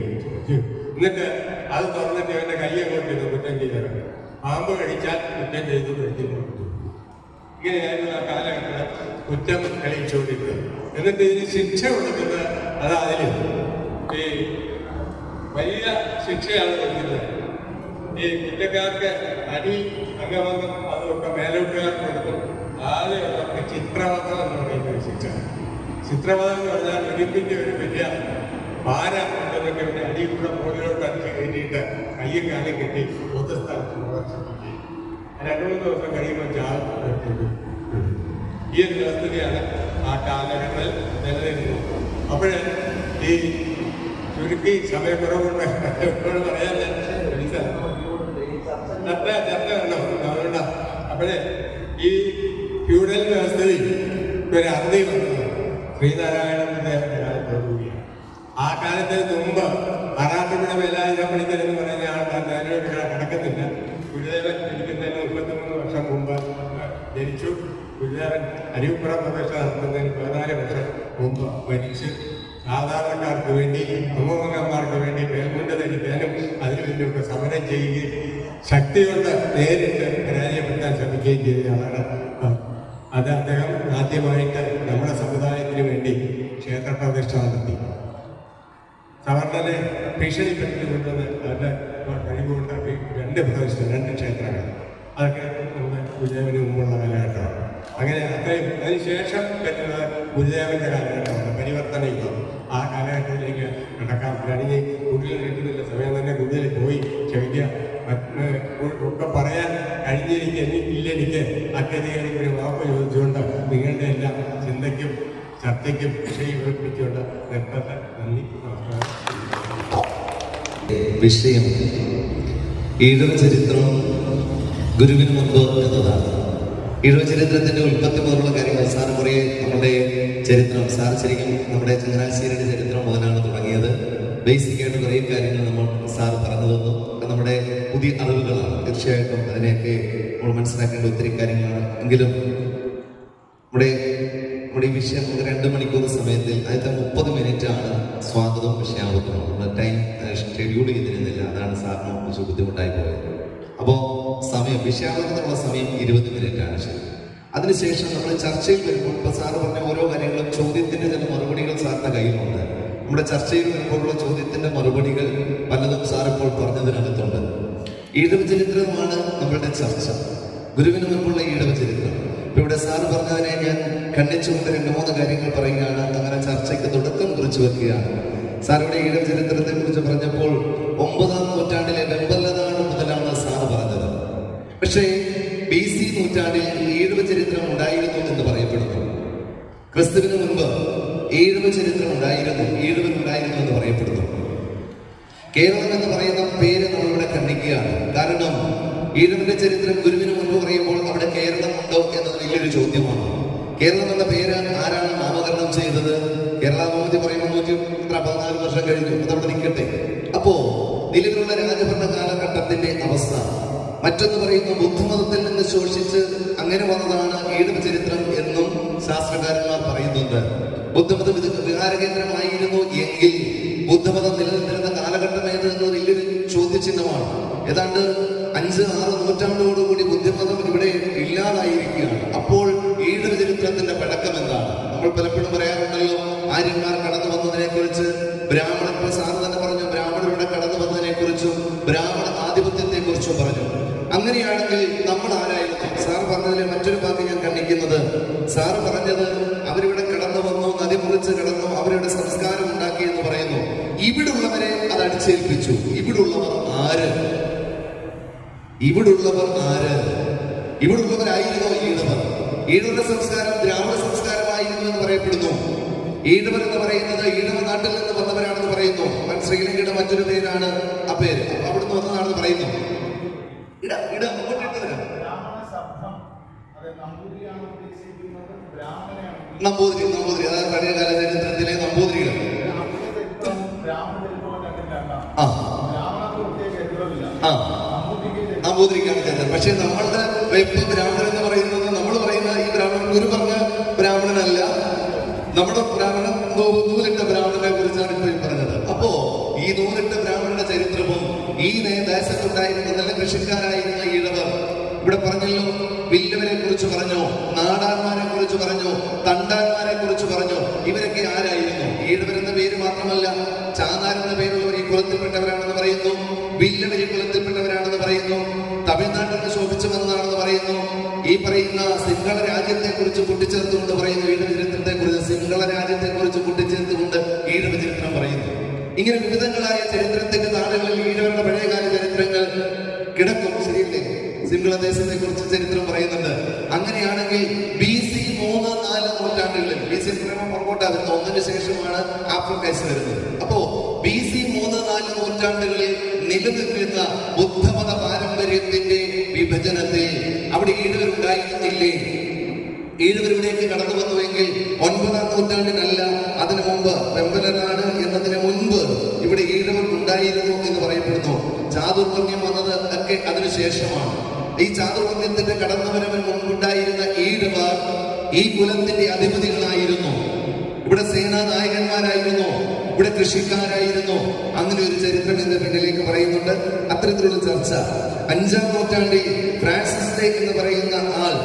എന്നിട്ട് അത് തുറന്നിട്ട് അവൻ്റെ കൈ അങ്ങോട്ട് ഇടും കുറ്റം ചെയ്തവർക്ക്. പാമ്പ് കഴിച്ചാൽ കുറ്റം ചെയ്തു, കഴിച്ചില്ല. ഇങ്ങനെയായിരുന്നു ആ കാലഘട്ടത്തിൽ കുറ്റം തെളിയിച്ചുകൊണ്ടിരുന്നത്. എന്നിട്ട് ഇതിന് ശിക്ഷ കൊടുക്കുന്നത് അതിൽ ഈ വലിയ ശിക്ഷയാണ് കൊടുക്കുന്നത്. ഈ കുറ്റക്കാർക്ക് അടി അംഗബന്ധം അതൊക്കെ മേലോട്ടുകാർക്ക് കൊടുക്കും. ആദ്യമുള്ളവർക്ക് ചിത്രവധം എന്ന് പറയുന്ന ഒരു ശിക്ഷ. ചിത്രവധം എന്ന് പറഞ്ഞാൽ ഇടുപ്പിന്റെ ഒരു വലിയ പാര കൊണ്ടതൊക്കെ ഇവിടെ അടിയുടെ മുകളിലോട്ട് അടിച്ച് കയറ്റിയിട്ട് കയ്യും കാലും കെട്ടി പൊതുസ്ഥലത്ത് പ്രദർശിപ്പിക്കുകയും 2-3 ദിവസം കഴിയുമ്പോൾ ചാൽ ഈ ഒരു വ്യവസ്ഥയാണ് ആ കാലഘട്ടത്തിൽ നിലനിൽക്കുന്നത്. അപ്പോഴേ ഈ ചുരുക്കി സമയക്കുറവുണ്ട് പറയാൻ ചർച്ച കണ്ടോ അതുകൊണ്ടാ. അപ്പോഴേ ഈ ഫ്യൂഡൽ വ്യവസ്ഥയിൽ ഒരു അറുതി വന്നത് ശ്രീനാരായണന്റെ കാലത്തോടുകൂടിയാണ്. ആ കാലത്തിന് മുമ്പ് ആറാട്ടുപുഴ വേലായുധം പണിക്കൽ എന്ന് പറയുന്ന ആൾക്കാർ അതിനോട് കിടക്കുന്നില്ല. ഗുരുദേവൻ ഇരിക്കുന്നതിന് 33 വർഷം മുമ്പ് ജനിച്ചു. ഗുരുദേവൻ അരിപ്പുറം പ്രദേശ നടത്തുന്നതിന് 14 വർഷം മുമ്പ് മരിച്ച് സാധാരണക്കാർക്ക് വേണ്ടി, സമൂഹന്മാർക്ക് വേണ്ടി മേൽമുണ്ട് ധരിക്കാനും അതിനുവേണ്ടിയൊക്കെ സമരം ചെയ്യുകയും ശക്തി കൊണ്ട് നേരിട്ട് പരാജയപ്പെടുത്താൻ ശ്രമിക്കുകയും ചെയ്ത ആളാണ്. അത് അദ്ദേഹം ആദ്യമായിട്ട് നമ്മുടെ സമുദായത്തിന് വേണ്ടി ക്ഷേത്രപ്രതിഷ്ഠ നടത്തി. സവർണനെ ഭീഷണിപ്പെടുത്തിക്കൊണ്ടുവന്ന് അവരുടെ കഴിവുകൊണ്ട് 2 പ്രതിഷ്ഠ, 2 ക്ഷേത്രങ്ങൾ അതൊക്കെ നമ്മുടെ ഗുരുദേവന് മുമ്പുള്ള കാലഘട്ടമാണ്. അങ്ങനെ അത്രയും അതിനുശേഷം വരുന്നത് ഗുരുദേവന്റെ കാലഘട്ടമാണ്, പരിവർത്തന യുഗം. ആ കാലഘട്ടത്തിലേക്ക് നടക്കാൻ കഴിഞ്ഞ് കൂടുതൽ കിട്ടുന്നില്ല. സമയം തന്നെ കൂടുതൽ പോയി ക്ഷമിക്കുക. ഒക്കെ പറയാൻ കഴിഞ്ഞിരിക്കുക ഇല്ലെനിക്ക് അത്യധികം ഒരു വാക്ക് ചോദിച്ചുകൊണ്ട് നിങ്ങളുടെ എല്ലാ ചിന്തയ്ക്കും ചർച്ചയ്ക്ക് വിഷയീകരിപ്പിച്ചുകൊണ്ട് നിർത്തുന്ന നന്ദി, നമസ്കാരം. വിഷയം ഈഴവ ചരിത്രം ഗുരുവിന് മുമ്പ് എന്നതാണ്. ഈഴവ ചരിത്രത്തിന്റെ ഉൽപ്പത്തി മുതലുള്ള കാര്യങ്ങൾ സാർ കുറേ നമ്മുടെ ചരിത്രം സാർ ശരിക്കും നമ്മുടെ ചങ്ങനാശ്ശേരിയുടെ ചരിത്രം മുതലാണ് തുടങ്ങിയത്. ബേസിക്കായിട്ട് കുറേ കാര്യങ്ങൾ നമ്മൾ സാർ പറഞ്ഞു തന്നു. നമ്മുടെ പുതിയ അറിവുകളാണ്. തീർച്ചയായിട്ടും അതിനെയൊക്കെ നമ്മൾ മനസ്സിലാക്കേണ്ട ഒത്തിരി കാര്യങ്ങളാണ്. എങ്കിലും നമ്മുടെ ഈ വിഷയം 2 മണിക്കൂർ സമയത്തിൽ ആദ്യത്തെ 30 മിനിറ്റാണ് സ്വാഗതവും വിഷയാവതരണവും. നമ്മൾ ടൈം ഷെഡ്യൂൾ ചെയ്തിരുന്നില്ല. അതാണ് സാറിന് കുറച്ച് ബുദ്ധിമുട്ടായി പോയത്. അപ്പോൾ വിഷയാവതരണത്തിനുള്ള സമയം 20 മിനിറ്റാണ്. ശരി. അതിനുശേഷം നമ്മൾ ചർച്ചയിൽ വരുമ്പോൾ ഇപ്പോൾ സാറ് പറഞ്ഞ ഓരോ കാര്യങ്ങളും ചോദ്യത്തിന്റെ ചില മറുപടികൾ സാറിന്റെ കയ്യിലുണ്ട്. നമ്മുടെ ചർച്ചയിൽ വരുമ്പോഴുള്ള ചോദ്യത്തിന്റെ മറുപടികൾ പലതും സാർ ഇപ്പോൾ പറഞ്ഞതിനകത്തുണ്ട്. ഈഴവ ചരിത്രമാണ് നമ്മളുടെ ചർച്ച. ഗുരുവിന് മുൻപുള്ള ഈഴവ ചരിത്രം. ഇപ്പൊ ഇവിടെ സാറ് പറഞ്ഞതിനെ ഞാൻ ഖണ്ഡിച്ചുകൊണ്ട് 2-3 കാര്യങ്ങൾ പറയുകയാണ്. അങ്ങനെ ചർച്ചയ്ക്ക് തുടക്കം കുറിച്ച് വെക്കുകയാണ്. സാറിവിടെ ഈഴവ ചരിത്രത്തെ കുറിച്ച് പറഞ്ഞപ്പോൾ 9-ാം നൂറ്റാണ്ടിലെ വെമ്പലനാട് മുതലാണ് സാറ് പറഞ്ഞത്. പക്ഷേ BC നൂറ്റാണ്ടിൽ ഈഴവ ചരിത്രം ഉണ്ടായിരുന്നു എന്ന് പറയപ്പെടുന്നു. ക്രിസ്തുവിന് മുൻപ് ഈഴവ ചരിത്രം ഈഴവനുണ്ടായിരുന്നു എന്ന് പറയപ്പെടുന്നു. കേരളം എന്ന് പറയുന്ന പേര് നമ്മളിവിടെ ഖണ്ഡിക്കുകയാണ്. കാരണം ഈഴവന്റെ ചരിത്രം ഗുരുവിന് മുൻപ് പറയുമ്പോൾ അവിടെ കേരളം ഉണ്ടോ എന്നത് വലിയൊരു ചോദ്യമാണ്. കേരളം എന്ന പേര് ആരാണ് നാമകരണം ചെയ്തത്? കേരള മോദി പറയുമ്പോൾ 114 വർഷം കഴിഞ്ഞു. അതവിടെ നിൽക്കട്ടെ. അപ്പോ നിലവിലുള്ള രാജഭരണ കാലഘട്ടത്തിന്റെ അവസ്ഥ. മറ്റൊന്ന് പറയുന്നു ബുദ്ധമതത്തിൽ നിന്ന് ശോഷിച്ച് അങ്ങനെ വന്നതാണ് ഈഴവ ചരിത്രം എന്നും ശാസ്ത്രകാരന്മാർ പറയുന്നുണ്ട്. ബുദ്ധമതം വിഹാരകേന്ദ്രമായിരുന്നു എങ്കിൽ ബുദ്ധമതം നിലനിന്നിരുന്ന കാലഘട്ടം ഏത് എന്നത് വലിയൊരു ചോദ്യചിഹ്നമാണ്. ഏതാണ്ട് 5-6 നൂറ്റാണ്ടോടുകൂടി ബുദ്ധമതം ഇവിടെ ഇല്ലാതായിരിക്കുകയാണ്. അപ്പോൾ ഈഴവ ചരിത്രത്തിന്റെ പഴക്കം എന്താണ്? നമ്മൾ പലപ്പോഴും പറയാറുണ്ടല്ലോ, ആര്യന്മാർ കടന്നു വന്നതിനെ കുറിച്ച്, ബ്രാഹ്മണർ സാറ് തന്നെ പറഞ്ഞു, ബ്രാഹ്മണരുടെ കടന്നു വന്നതിനെ കുറിച്ചും ബ്രാഹ്മണ ആധിപത്യത്തെ കുറിച്ചും പറഞ്ഞു. അങ്ങനെയാണെങ്കിൽ നമ്മൾ ആരായിരുന്നു? സാർ പറഞ്ഞതിലെ മറ്റൊരു ഭാഗം ഞാൻ ഖണ്ഡിക്കുന്നത്, സാറ് പറഞ്ഞത് അവരിവിടെ കടന്നു വന്നു, നദി മുറിച്ച് കടന്നു, അവരുടെ സംസ്കാരം ഉണ്ടാക്കി എന്ന് പറയുന്നു. ഇവിടുള്ളവരെ അത് അടിച്ചേൽപ്പിച്ചു. ഇവിടുള്ളവർ ആര്? ഇവിടുള്ളവരായിരുന്നോ ഈഴവർ? ഈഴവരുടെ സംസ്കാരം ദ്രാവിഡ സംസ്കാരമായിരുന്നു എന്ന് പറയപ്പെടുന്നു. ഈഴവർ എന്ന് പറയുന്നത് ഈഴവ നാട്ടിൽ നിന്ന് വന്നവരാണെന്ന് പറയുന്നു. ശ്രീലങ്കയുടെ മറ്റൊരു പേരാണ് ആ പേര്. അവിടുന്ന് വന്നതാണെന്ന് പറയുന്നു. നമ്പൂതിരി, അതായത് പഴയകാല ചരിത്രത്തിലെ നമ്പൂതിരികൾ. നമ്പൂതിരിക്കാണ് ചരിത്രം. പക്ഷെ നമ്മളുടെ വെപ്പ് ബ്രാഹ്മണൻ എന്ന് പറയുന്നത്, നമ്മൾ പറയുന്ന ഈ ബ്രാഹ്മണൻ, ഗുരു പറഞ്ഞ ബ്രാഹ്മണനല്ല, നമ്മുടെ ബ്രാഹ്മണൻ നൂലിട്ട ബ്രാഹ്മണനെ കുറിച്ചാണ് ഇപ്പോൾ പറഞ്ഞത്. അപ്പോ ഈ നൂലിട്ട ബ്രാഹ്മണന്റെ ചരിത്രവും ഈ ദേശത്തുണ്ടായിരുന്ന നല്ല കൃഷിക്കാരായിരുന്ന ഈഴവർ ഇവിടെ പറഞ്ഞല്ലോ. വില്ലവരെ കുറിച്ച് പറഞ്ഞു, നാടാന്മാരെ കുറിച്ച് പറഞ്ഞു, തണ്ടാന്മാരെ കുറിച്ച് പറഞ്ഞു. ഇവരൊക്കെ ആരായിരുന്നു? ഈഴവരെന്ന പേര് മാത്രമല്ല, ചാന്നാരെന്ന പേരുള്ളവർ ഈ കുലത്തിൽപ്പെട്ടവരാണെന്ന് പറയുന്നു. വില്ലവർ ഈ കുലത്തിൽപ്പെട്ടവരാണെന്ന് പറയുന്നു. തമിഴ്നാട്ടിൽ നിന്ന് ശോഭിച്ചു വന്നതാണെന്ന് പറയുന്നു. ഈ പറയുന്ന സിംഹള രാജ്യത്തെ കുറിച്ച് കൂട്ടിച്ചേർത്തുകൊണ്ട് പറയുന്നു. ഈഴവ ചരിത്രത്തെ കുറിച്ച്, സിംഹള രാജ്യത്തെ കുറിച്ച് കൂട്ടിച്ചേർത്തുകൊണ്ട് ഈഴവ ചരിത്രം പറയുന്നു. ഇങ്ങനെ വിവിധങ്ങളായ ചരിത്രത്തിന്റെ താളുകളിൽ ഈഴവരുടെ പഴയകാല ചരിത്രങ്ങൾ കിടക്കും. ശരിയല്ലേ? സിംഹള ദേശത്തെ കുറിച്ച് ചരിത്രം പറയുന്നുണ്ട്. അങ്ങനെയാണെങ്കിൽ BC 3-4 നൂറ്റാണ്ടുകളിൽ, BC പുറകോട്ടാ വരുന്നത്, 1-ന് ശേഷമാണ് ആഫ്രിക്കൈസ് വരുന്നത്. അപ്പോ BC 3-4 നൂറ്റാണ്ടുകളിൽ നിലനിൽക്കുന്ന ബുദ്ധമത പാരമ്പര്യത്തിന്റെ വിഭജനത്തിൽ അവിടെ ഈഴവരുണ്ടായിരുന്നില്ലേ? ഈഴവരിവിടേക്ക് കടന്നു വന്നുവെങ്കിൽ 9-ാം നൂറ്റാണ്ടിനല്ല, അതിനു മുമ്പ്, വെമ്പലനാട് എന്നതിന് മുൻപ് ഇവിടെ ഈഴവർ ഉണ്ടായിരുന്നു എന്ന് പറയപ്പെടുന്നു. ചാതുർവർണ്ണ്യം വന്നത് ഒക്കെ അതിനുശേഷമാണ്. ഈ ചാതുർവർണ്ണ്യത്തിന്റെ കടന്നുവരവിന് മുമ്പുണ്ടായിരുന്ന ഈഴവർ ഈ കുലത്തിന്റെ അധിപതികളായിരുന്നു. ഇവിടെ സേനാനായകന്മാരായിരുന്നു, ഇവിടെ കൃഷിക്കാരായിരുന്നു. അങ്ങനെ ഒരു ചരിത്രം ഇതിന്റെ പിന്നിലേക്ക് പറയുന്നുണ്ട്. അത്തരത്തിലുള്ള ചർച്ച 5-ാം നൂറ്റാണ്ടിൽ ഫ്രാൻസിസ് ഡേ എന്ന് പറയുന്ന ആൾ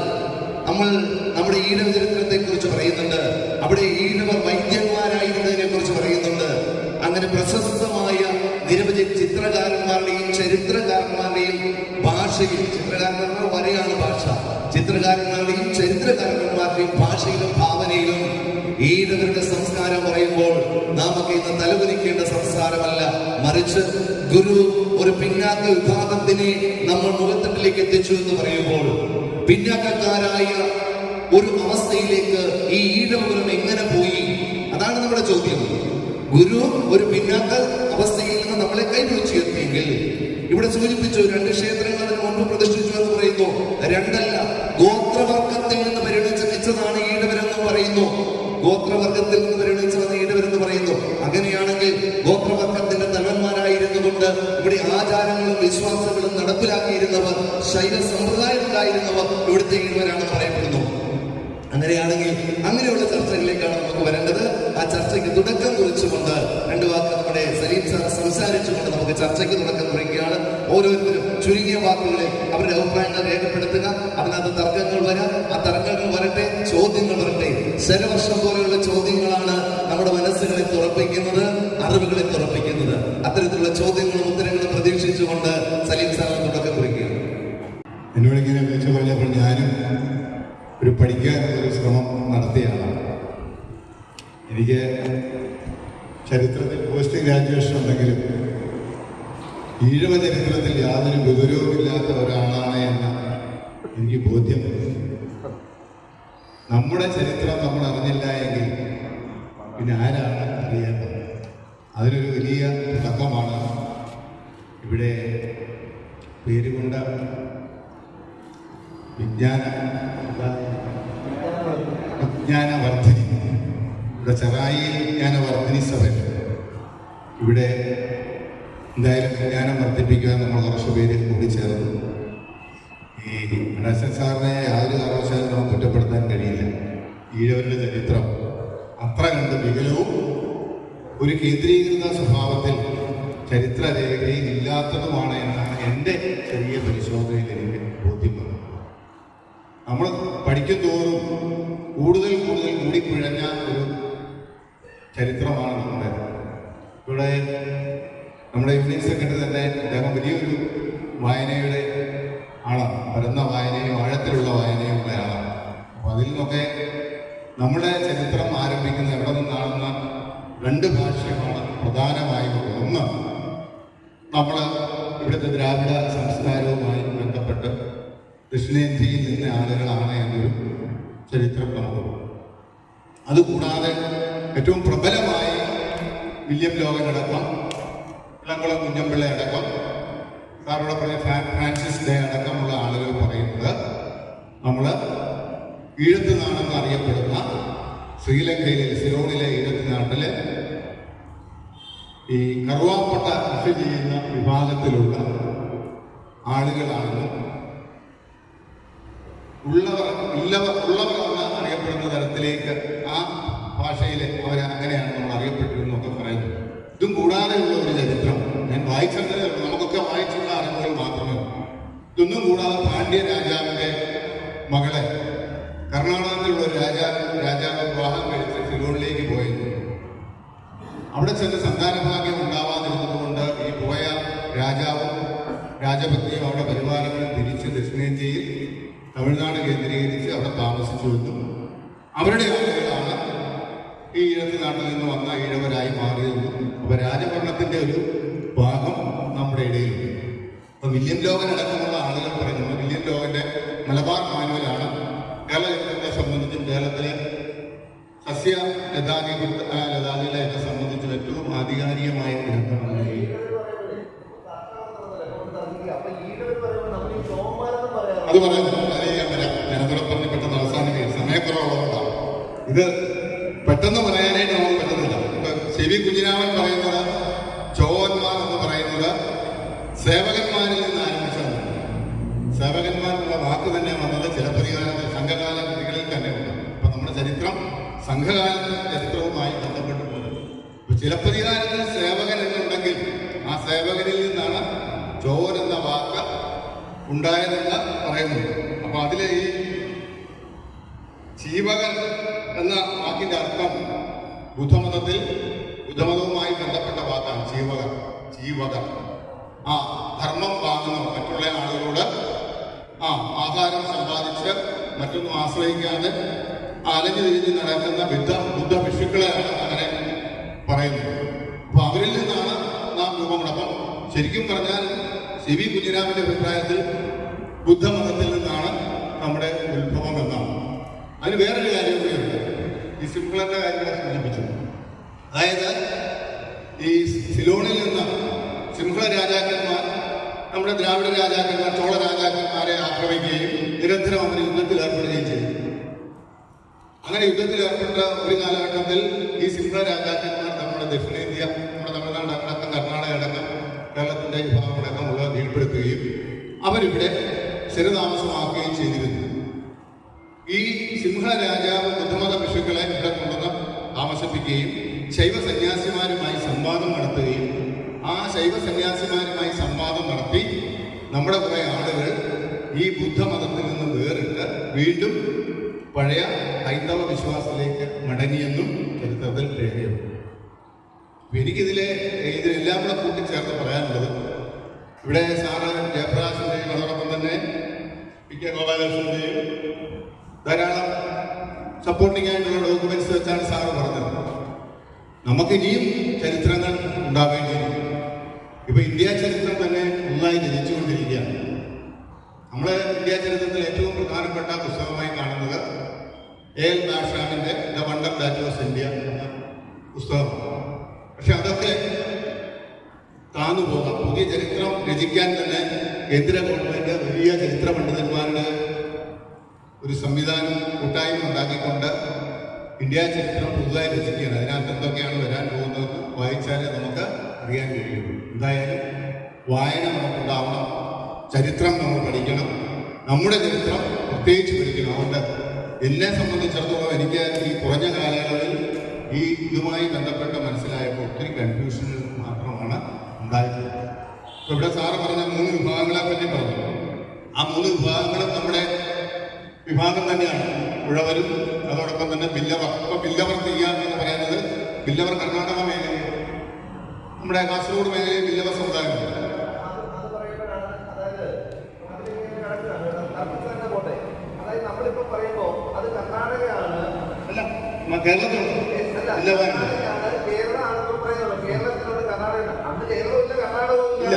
നമ്മുടെ ഈഴവ ചരിത്രത്തെ കുറിച്ച് പറയുന്നുണ്ട്. അവിടെ ഈഴവർ വൈദ്യന്മാരായിരുന്നതിനെ കുറിച്ച് പറയുന്നുണ്ട്. അങ്ങനെ പ്രശസ്തമായ നിരവധി ചിത്രകാരന്മാരുടെയും ചരിത്രകാരന്മാരുടെയും ഭാഷയിൽ, ചിത്രകാരന്മാരുടെ വരെയാണ് ഭാഷ, ചിത്രകാരന്മാരുടെയും ചരിത്രകാരന്മാരുടെയും ഭാഷയിലും ഭാവനയിലും ഈഴവരുടെ സംസ്കാരം പറയുമ്പോൾ നാമൊക്കെ ഇന്ന് തലകുനിക്കേണ്ട സംസ്കാരമല്ല, മറിച്ച് ഗുരു ഒരു പിന്നാക്ക വിഭാഗത്തിനെ നമ്മൾ മുഖത്തട്ടിലേക്ക് എത്തിച്ചു എന്ന് പറയുമ്പോൾ പിന്നാക്കക്കാരായ ഒരു അവസ്ഥയിലേക്ക് ഈ ഈഴവകുലം എങ്ങനെ പോയി? അതാണ് നമ്മുടെ ചോദ്യം. ഗുരു ഒരു പിന്നാക്ക അവസ്ഥയിൽ നിന്ന് നമ്മളെ കൈപിടിച്ചുയർത്തിയെങ്കിൽ, ഇവിടെ സൂചിപ്പിച്ചു 2 ക്ഷേത്രങ്ങൾ അതിന് മുമ്പ് പ്രതിഷ്ഠിച്ചു എന്ന് പറയുന്നു. 2 അല്ല, ഗോത്രവർഗത്തിൽ നിന്ന് പരിണമിച്ചതാണ് ഈഴവരെന്ന് പറയുന്നു. ഗോത്രവർഗത്തിൽ നിന്ന് പരിണമിച്ചതാണ് ഈഴവരെന്ന് പറയുന്നു. അങ്ങനെയാണെങ്കിൽ ഗോത്രവർഗത്തിന്റെ തലവന്മാരായിരുന്നു കൊണ്ട് ഇവിടെ ആചാരങ്ങളും വിശ്വാസങ്ങളും നടപ്പിലാക്കിയിരുന്നവർ, ശൈല സമ്പ്രദായം ഉണ്ടായിരുന്നവർ ഇവിടുത്തെ ഈഴവരാണെന്ന് പറയപ്പെടുന്നു. അങ്ങനെയാണെങ്കിൽ അങ്ങനെയുള്ള ചർച്ചകളിലേക്കാണ് നമുക്ക് വരേണ്ടത്. ആ ചർച്ചയ്ക്ക് തുടക്കം കുറിച്ചുകൊണ്ട് 2 വാക്ക് നമ്മുടെ സലീം സാർ സംസാരിച്ചുകൊണ്ട് നമുക്ക് ചർച്ചയ്ക്ക് തുടക്കം കുറിക്കുകയാണ്. ഓരോരുത്തരും ചുരുങ്ങിയ വാക്കുകളിൽ അവരുടെ അഭിപ്രായങ്ങൾ രേഖപ്പെടുത്തുക. അതിനകത്ത് തർക്കങ്ങൾ വരാം, ആ തർക്കങ്ങൾ വരട്ടെ, ചോദ്യങ്ങൾ വരട്ടെ. ശരവർഷം പോലെയുള്ള ചോദ്യങ്ങളാണ് നമ്മുടെ മനസ്സുകളെ തുറപ്പിക്കുന്നത്, അറിവുകളെ തുറപ്പിക്കുന്നത്. അത്തരത്തിലുള്ള ചോദ്യങ്ങളും ഉത്തരങ്ങളും പ്രതീക്ഷിച്ചുകൊണ്ട് സലീം സാർ തുടക്കം കുറിക്കുകയാണ്. എന്നോടിങ്ങനെ വിളിച്ചു പറഞ്ഞപ്പോൾ ഞാനും ഒരു പഠിക്കാനുള്ളൊരു ശ്രമം നടത്തിയാണ്. എനിക്ക് ചരിത്രത്തിൽ പോസ്റ്റ് ഗ്രാജുവേഷൻ ഉണ്ടെങ്കിലും ഈഴവ ചരിത്രത്തിൽ യാതൊരു വിവരവുമില്ലാത്ത ഒരാളാണ് എന്ന് എനിക്ക് ബോധ്യമുണ്ട്. നമ്മുടെ ചരിത്രം നമ്മൾ അറിഞ്ഞില്ല എങ്കിൽ പിന്നെ ആരാണ് അറിയേണ്ടത്? അതിനൊരു വലിയ തുടക്കമാണ് ഇവിടെ പേരുകൊണ്ട വിജ്ഞാനവർദ്ധിനി, ഇവിടെ ചെറായിയിൽ വിജ്ഞാനവർദ്ധിനി സഭ. ഇവിടെ എന്തായാലും വിജ്ഞാനം വർദ്ധിപ്പിക്കാൻ നമ്മൾ കുറച്ച് പേര് കൂടിച്ചേർന്നു. ഈ ഗണേശൻ സാറിനെ യാതൊരു കാരണവശാലും നമുക്ക് കുറ്റപ്പെടുത്താൻ കഴിയില്ല. ഈഴവരുടെ ചരിത്രം അത്ര കണ്ട് വികലവും ഒരു കേന്ദ്രീകൃത സ്വഭാവത്തിൽ ചരിത്രരേഖയിൽ ഇല്ലാത്തതുമാണ് എന്നാണ് എൻ്റെ ചെറിയ പരിശോധനയിൽ എനിക്ക് ബോധ്യപ്പെടുന്നത്. നമ്മൾ പഠിക്കും തോറും കൂടുതൽ കൂടിപ്പിഴഞ്ഞ ഒരു ചരിത്രമാണ് നമ്മുടെ. ഇവിടെ നമ്മുടെ യൂണിയൻ സെക്രട്ടറി തന്നെ അദ്ദേഹം വലിയൊരു വായനയുടെ ആളാണ്. പരന്ന വായനയും ആഴത്തിലുള്ള വായനയും ഉള്ള ആളാണ്. അപ്പോൾ അതിൽ നിന്നൊക്കെ നമ്മുടെ ചരിത്രം ആരംഭിക്കുന്നത് എവിടെ നിന്നാണെന്ന 2 ഭാഷകളാണ് പ്രധാനമായും. ഒന്ന്, നമ്മൾ ഇവിടുത്തെ ദ്രാവിഡ സംസ്കാരവുമായി ബന്ധപ്പെട്ട് ദക്ഷിണേന്ത്യയിൽ നിന്ന് ആളുകളാണ് എന്നൊരു ചരിത്രം നമുക്ക്. അതുകൂടാതെ ഏറ്റവും പ്രബലമായി വില്യം ലോഗനടക്കം, ഇളംകുളം കുഞ്ഞമ്പിള്ള അടക്കം, സാറിവിടെ പറഞ്ഞ ഫ്രാൻസിസ് ഡേ അടക്കമുള്ള ആളുകൾ പറയുന്നത് നമ്മൾ ഈഴത്ത് നാടെന്ന് അറിയപ്പെടുന്ന ശ്രീലങ്കയിലെ സിലോണിലെ ഈഴത്ത് നാട്ടിലെ ഈ കറുവാപ്പട്ട കൃഷി ചെയ്യുന്ന വിഭാഗത്തിലുള്ള ആളുകളാണെന്നും ഉള്ളവർ അറിയപ്പെടുന്ന തരത്തിലേക്ക് ആ ഭാഷയിൽ അവരങ്ങനെയാണ് നമ്മൾ അറിയപ്പെട്ടിരുന്നൊക്കെ പറയുന്നു. ഇതും കൂടാതെയുള്ള ഒരു ചരിത്രം ഞാൻ വായിച്ചത്, നമുക്കൊക്കെ വായിച്ചുള്ള അറിവുകൾ മാത്രമേ ഉള്ളൂ. ഇതൊന്നും കൂടാതെ പാണ്ഡ്യ രാജാവിന്റെ മകളെ കർണാടകത്തിലുള്ള ഒരു രാജാവ് വിവാഹം കഴിച്ച് സിലോണിലേക്ക് പോയിരുന്നു. അവിടെ ചെന്ന് സന്താനഭാഗ്യം ഉണ്ടാവാതിരുന്നതുകൊണ്ട് ഈ പോയ രാജാവും രാജപത്നിയും അവിടെ പരിപാലനം തിരിച്ച് ദക്ഷിണേന്ത്യയിൽ തമിഴ്നാട് കേന്ദ്രീകരിച്ച് അവിടെ താമസിച്ചു വന്നു. അവരുടെ ആളുകളാണ് ഈ ഈഴത്ത് നാട്ടിൽ നിന്ന് വന്ന ഈഴവരായി മാറിയത്. അപ്പൊ രാജഭരണത്തിന്റെ ഒരു ഭാഗം നമ്മുടെ ഇടയിലുണ്ട്. അപ്പൊ വില്യം ലോഗൻ അടക്കമുള്ള ആളുകൾ പറയുന്നത്, വില്യം ലോഗന്റെ മലബാർ മാനുവലാണ് കേരളത്തെ സംബന്ധിച്ചും കേരളത്തിലെ സസ്യ ലതാദികളെ സംബന്ധിച്ചും ഏറ്റവും ആധികാരികമായ ഗ്രന്ഥമാണ്. അത് പറയുന്നത് ഞാനതോടെ പറഞ്ഞ് പെട്ടെന്ന് അവസാനിക്കുകയാണ്, സമയക്കുറവുള്ളതുകൊണ്ടാണ്. ഇത് പെട്ടെന്ന് പറയാനായിട്ട് നമുക്ക് പറ്റുന്നില്ല. ഇപ്പൊ ചെവി കുഞ്ഞിരാമൻ പറയുന്നത് ചോവന്മാർ എന്ന് പറയുന്നത് സേവകന്മാരിൽ നിന്ന് ആരംഭിച്ചതാണ്. സേവകന്മാർ എന്നുള്ള വാക്ക് തന്നെ വന്നത് ചിലപ്പതികാലത്തിൽ സംഘകാല കൃതികളിൽ തന്നെ ഉണ്ട്. അപ്പൊ നമ്മുടെ ചരിത്രം സംഘകാലത്തെ ചരിത്രവുമായി ബന്ധപ്പെട്ട് പോകുന്നത്. ഇപ്പൊ ചിലപ്പതികാലത്തിൽ സേവകൻ എന്നുണ്ടെങ്കിൽ ആ സേവകനിൽ നിന്നാണ് ചോവൻ എന്ന വാക്ക് ഉണ്ടായതെന്ന് പറയുന്നുണ്ട്. അപ്പൊ അതിലെ ഈ ചീവകൻ എന്ന വാക്കിന്റെ അർത്ഥം ബുദ്ധമതവുമായി ബന്ധപ്പെട്ട വാക്കാണ് ചീവകർ. ആ ധർമ്മം വാങ്ങുന്ന മറ്റുള്ള ആളുകളോട് ആഹാരം സമ്പാദിച്ച് മറ്റൊന്നും ആശ്രയിക്കാതെ അലഞ്ഞു തിരിഞ്ഞ് നടക്കുന്ന ബുദ്ധ ഭിക്ഷുക്കളെയാണ് അങ്ങനെ പറയുന്നത്. അപ്പൊ അവരിൽ നിന്നാണ് നാം രൂപമുടക്കം. ശരിക്കും പറഞ്ഞാൽ സി വി കുഞ്ഞിരാമന്റെ അഭിപ്രായത്തിൽ ബുദ്ധമതത്തിൽ നിന്നാണ് നമ്മുടെ ഉത്ഭവം എന്നാണ്. അതിന് വേറൊരു കാര്യം കൂടിയുണ്ട്. ഈ സിംഹളന്റെ കാര്യം സൂചിപ്പിച്ചു. അതായത് ഈ സിലോണിൽ നിന്ന് സിംഹള രാജാക്കന്മാർ നമ്മുടെ ദ്രാവിഡ രാജാക്കന്മാർ ചോള രാജാക്കന്മാരെ ആക്രമിക്കുകയും നിരന്തരം അവർ യുദ്ധത്തിൽ ഏർപ്പെടുകയും ചെയ്തു. അങ്ങനെ യുദ്ധത്തിൽ ഏർപ്പെട്ട ഒരു കാലഘട്ടത്തിൽ ഈ സിംഹള രാജാക്കന്മാർ നമ്മുടെ ദക്ഷിണേന്ത്യ, നമ്മുടെ തമിഴ്നാട് അടക്കം കർണാടക അടക്കം കേരളത്തിന്റെ വിഭാഗമടക്കമുള്ള കീഴ്പ്പെടുത്തുകയും അവരിവിടെ സ്ഥിരതാമസമാക്കുകയും ചെയ്തിരുന്നു. ഈ സിംഹള രാജാവ് ബുദ്ധമത ഭിക്ഷുക്കളെ ഇവിടെ കൊണ്ടുവന്ന് താമസിപ്പിക്കുകയും ശൈവ സന്യാസിമാരുമായി സംവാദം നടത്തുകയും ആ ശൈവ സന്യാസിമാരുമായി സംവാദം നടത്തി നമ്മുടെ കുറെ ആളുകൾ ഈ ബുദ്ധമതത്തിൽ നിന്ന് വേറിട്ട് വീണ്ടും പഴയ ഹൈന്ദവ വിശ്വാസത്തിലേക്ക് മടങ്ങിയെന്നും ചരിത്രത്തിൽ രേഖയുണ്ട്. ഇതിലെല്ലാം കൂടെ കൂട്ടിച്ചേർത്ത് പറയാനുള്ളത്, ഇവിടെ സാറ് ജയപ്രകാശിന്റെയും അതോടൊപ്പം തന്നെ പി കെ ഗോപാലകൃഷ്ണന്റെയും ധാരാളം സപ്പോർട്ടിംഗ് ആയിട്ടുള്ള ഡോക്യുമെന്റ്സ് വെച്ചാണ് സാറ് പറഞ്ഞത്. നമുക്ക് ഇനിയും ചരിത്രങ്ങൾ ഉണ്ടാവേണ്ടിയിരിക്കും. ഇപ്പൊ ഇന്ത്യ ചരിത്രം തന്നെ ഒന്നായി ജനിച്ചുകൊണ്ടിരിക്കുകയാണ്. നമ്മള് ഇന്ത്യ ചരിത്രത്തിൽ ഏറ്റവും പ്രധാനപ്പെട്ട പുസ്തകമായി കാണുന്നത് എൽ മാഷാമിന്റെ the wonder that was India എന്ന പുസ്തകമാണ്. പക്ഷെ അതൊക്കെ താന്നു പോകാം. പുതിയ ചരിത്രം രചിക്കാൻ തന്നെ കേന്ദ്ര ഗവൺമെന്റ് വലിയ ചരിത്ര പണ്ഡിതന്മാരുടെ ഒരു സംവിധാനം കൂട്ടായ്മ ഉണ്ടാക്കിക്കൊണ്ട് ഇന്ത്യ ചരിത്രം പുതുതായി രചിക്കുകയാണ്. അതിനകത്ത് എന്തൊക്കെയാണ് വരാൻ പോകുന്നത് വായിച്ചാലേ നമുക്ക് അറിയാൻ കഴിയുള്ളൂ. എന്തായാലും വായന നമുക്കുണ്ടാവണം, ചരിത്രം നമ്മൾ പഠിക്കണം, നമ്മുടെ ചരിത്രം പ്രത്യേകിച്ച് പഠിക്കണം. അതുകൊണ്ട് എന്നെ സംബന്ധിച്ചിടത്തോളം എനിക്ക് ഈ കുറഞ്ഞ കാലയളവിൽ ഈ ഇതുമായി ബന്ധപ്പെട്ട് മനസ്സിലായപ്പോൾ ഒത്തിരി കൺഫ്യൂഷനുകൾ മാത്രമാണ് ഉണ്ടായിട്ടുള്ളത്. ഇപ്പൊ ഇവിടെ സാറ് പറഞ്ഞ 3 വിഭാഗങ്ങളെ പറ്റി പറഞ്ഞു. ആ 3 വിഭാഗങ്ങളും നമ്മുടെ വിഭാഗം തന്നെയാണ്. ഉഴവരും അതോടൊപ്പം തന്നെ ബില്ലവർ. ഇപ്പൊ ബില്ലവർ തീയാൻ എന്ന് പറയുന്നത് ബില്ലവർ കർണാടക മേഖലയിൽ, നമ്മുടെ കാസർഗോഡ് മേഖലയിൽ ബില്ലവർ സമുദായമുണ്ട്. അല്ല, കേരളത്തിലുണ്ട് ഇല്ല.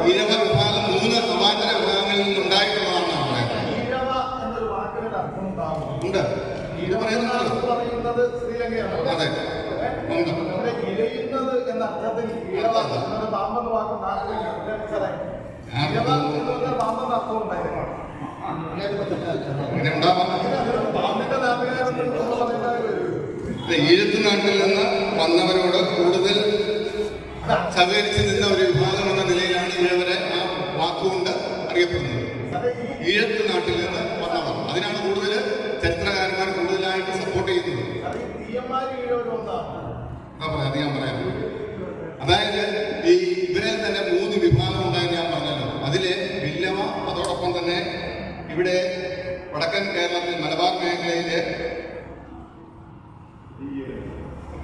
ഈഴവ വിഭാഗം 3 സമാന്തര വിഭാഗങ്ങളിൽ നിന്നുണ്ടായിട്ടുള്ളതാണ് ഉണ്ട്. ഇത് പറയുന്നത് അതെ ഉണ്ട്. അങ്ങനെ ഉണ്ടാവാം. ഈഴത്ത് നാട്ടിൽ നിന്ന് വന്നവരോട് കൂടുതൽ സഹകരിച്ച് നിന്ന ഒരു വിഭാഗം എന്ന നിലയിലാണ് ഇവരെ ആ വാക്കുകൊണ്ട് അറിയപ്പെടുന്നത്. ഈഴത്ത് നാട്ടിൽ നിന്ന് വന്നവർ, അതിനാണ് കൂടുതൽ ചരിത്രകാരന്മാർ കൂടുതലായിട്ട് സപ്പോർട്ട് ചെയ്യുന്നത്. അത് ഞാൻ പറയാം. അതായത് ഈ ഇവരെ തന്നെ 3 വിഭാഗം ഉണ്ടായെന്ന് ഞാൻ പറഞ്ഞല്ലോ. അതിലെ ബില്ലവ, അതോടൊപ്പം തന്നെ ഇവിടെ വടക്കൻ കേരളത്തിൽ മലബാർ മേഖലയിലെ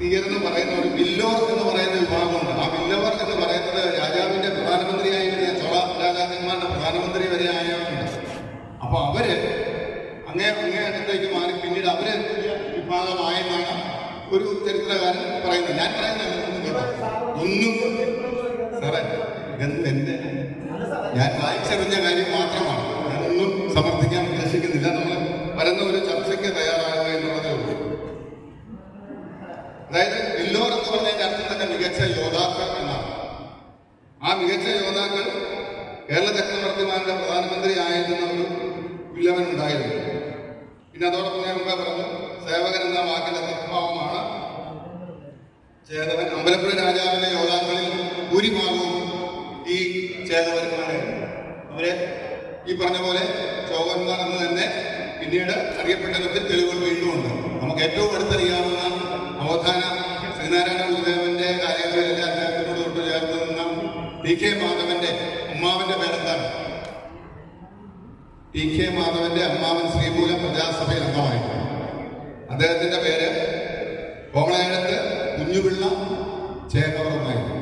തീയെന്ന് പറയുന്ന ഒരു ബില്ലോർ എന്ന് പറയുന്ന വിഭാഗമുണ്ട്. ആ ബില്ലവർ എന്ന് പറയുന്നത് രാജാവിന്റെ പ്രധാനമന്ത്രിയായിരുന്ന ചോള രാജാക്കന്മാരുടെ പ്രധാനമന്ത്രി വരെ ആയവരുണ്ട്. അപ്പൊ അവര് അങ്ങേയറ്റത്തേക്ക് മാറി പിന്നീട് അവര് വിഭാഗമായെന്നാണ് ഒരു ചരിത്രകാരൻ പറയുന്നത്. ഞാൻ പറയുന്നത് ഒന്നും സാറേ എന്റെ ഞാൻ വായിച്ചറിഞ്ഞ കാര്യം മാത്രമാണ്. ഞാനൊന്നും സമർത്ഥിക്കാൻ ഉദ്ദേശിക്കുന്നില്ല. നമ്മൾ വരുന്ന ഒരു ചർച്ചയ്ക്ക് തയ്യാറാകുക എന്നുള്ളതേ ഉള്ളൂ. അതായത് ബില്ലോർ എന്ന് പറഞ്ഞതിന്റെ അർത്ഥം തന്നെ മികച്ച യോദ്ധാക്കൾ എന്നാണ്. ആ മികച്ച യോദ്ധാക്കൾ കേരള ചക്രവർത്തിമാരുടെ പ്രധാനമന്ത്രി ആയിരുന്ന ഒരു ബില്ലവൻ ഉണ്ടായിരുന്നു. പിന്നെ അതോടൊപ്പം ഞാൻ മുമ്പേ പറഞ്ഞു, സേവകൻ എന്ന വാക്കിന്റെ തത്വമാണ് ചേതവൻ. അമ്പലപ്പുഴ രാജാവിന്റെ യോദ്ധാക്കളിൽ ഭൂരിഭാഗവും ഈ ചേതവന്മാരെ, അവരെ ഈ പറഞ്ഞ പോലെ ചോകന്മാർ എന്ന് തന്നെ പിന്നീട് അറിയപ്പെട്ടതിൽ തെളിവുകൾ വീണ്ടുമുണ്ട്. നമുക്ക് ഏറ്റവും അടുത്തറിയാവുന്ന അവധാന ശ്രീനാരായണ ഗുരുദേവന്റെ കാര്യങ്ങളിലെ അദ്ദേഹത്തിനോട് തൊട്ട് ചേർന്ന് നിന്ന ടി കെ മാധവന്റെ അമ്മാവന്റെ പേരെന്താണ്? ടി കെ മാധവന്റെ അമ്മാവൻ ശ്രീമൂലം പ്രജാസഭയിൽ അംഗമായിരുന്നു. അദ്ദേഹത്തിന്റെ പേര് കോമളയത്ത് കുഞ്ഞുപിള്ള ചേകവർ എന്നായിരുന്നു.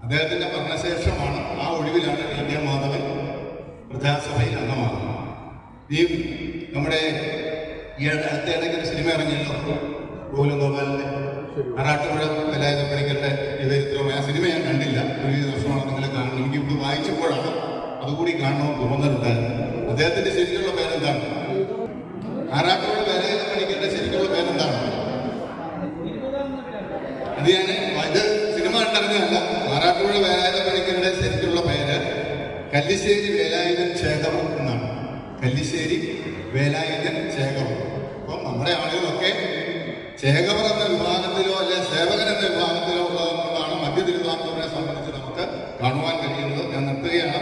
അദ്ദേഹത്തിന്റെ മരണശേഷമാണ്, ആ ഒഴിവിലാണ് ടി കെ മാധവൻ പ്രജാസഭയിൽ അംഗമാകുന്നത്. ഈ നമ്മുടെ ഈ അടുത്തിടയ്ക്ക് ഒരു സിനിമ ഇറങ്ങിയല്ലോ, ഗോകുലഗോപാലിന്റെ അറാട്ടുപുഴ വേലായുധ പണിക്കരുടെ ചരിത്രവും. ആ സിനിമ ഞാൻ കണ്ടില്ല, ഒരു വർഷമാണ് നിങ്ങൾ കാണുന്നത്. എനിക്ക് ഇവിടെ വായിച്ചപ്പോഴാണ് അതുകൂടി കാണുന്നത്. അദ്ദേഹത്തിന്റെ ശരിക്കുള്ള പേരെന്താണ്? ആറാട്ടുപുഴ വേലായുധ പണിക്കരുടെ ശരിക്കുള്ള പേരെന്താണ്? അത് ഇത് സിനിമ കണ്ടറിഞ്ഞതല്ല. ആറാട്ടുപുഴ വേലായുധ പണിക്കരുടെ ശരിക്കുള്ള പേര് കല്ലിശ്ശേരി വേലായുധൻ ശേഖരം എന്നാണ്. കല്ലിശ്ശേരി വേലായുധൻ ശേഖരം. അപ്പം നമ്മുടെ ആളുകളൊക്കെ ശേഖവർ എന്ന വിഭാഗത്തിലോ അല്ലെ സേവകൻ എന്ന വിഭാഗത്തിലോ ഉള്ളതെന്നുള്ളതാണ് മധ്യ തിരുവിതാംകൂറിനെ സംബന്ധിച്ച് നമുക്ക് കാണുവാൻ കഴിയുന്നത്. ഞാൻ നിർത്തുകയാണ്.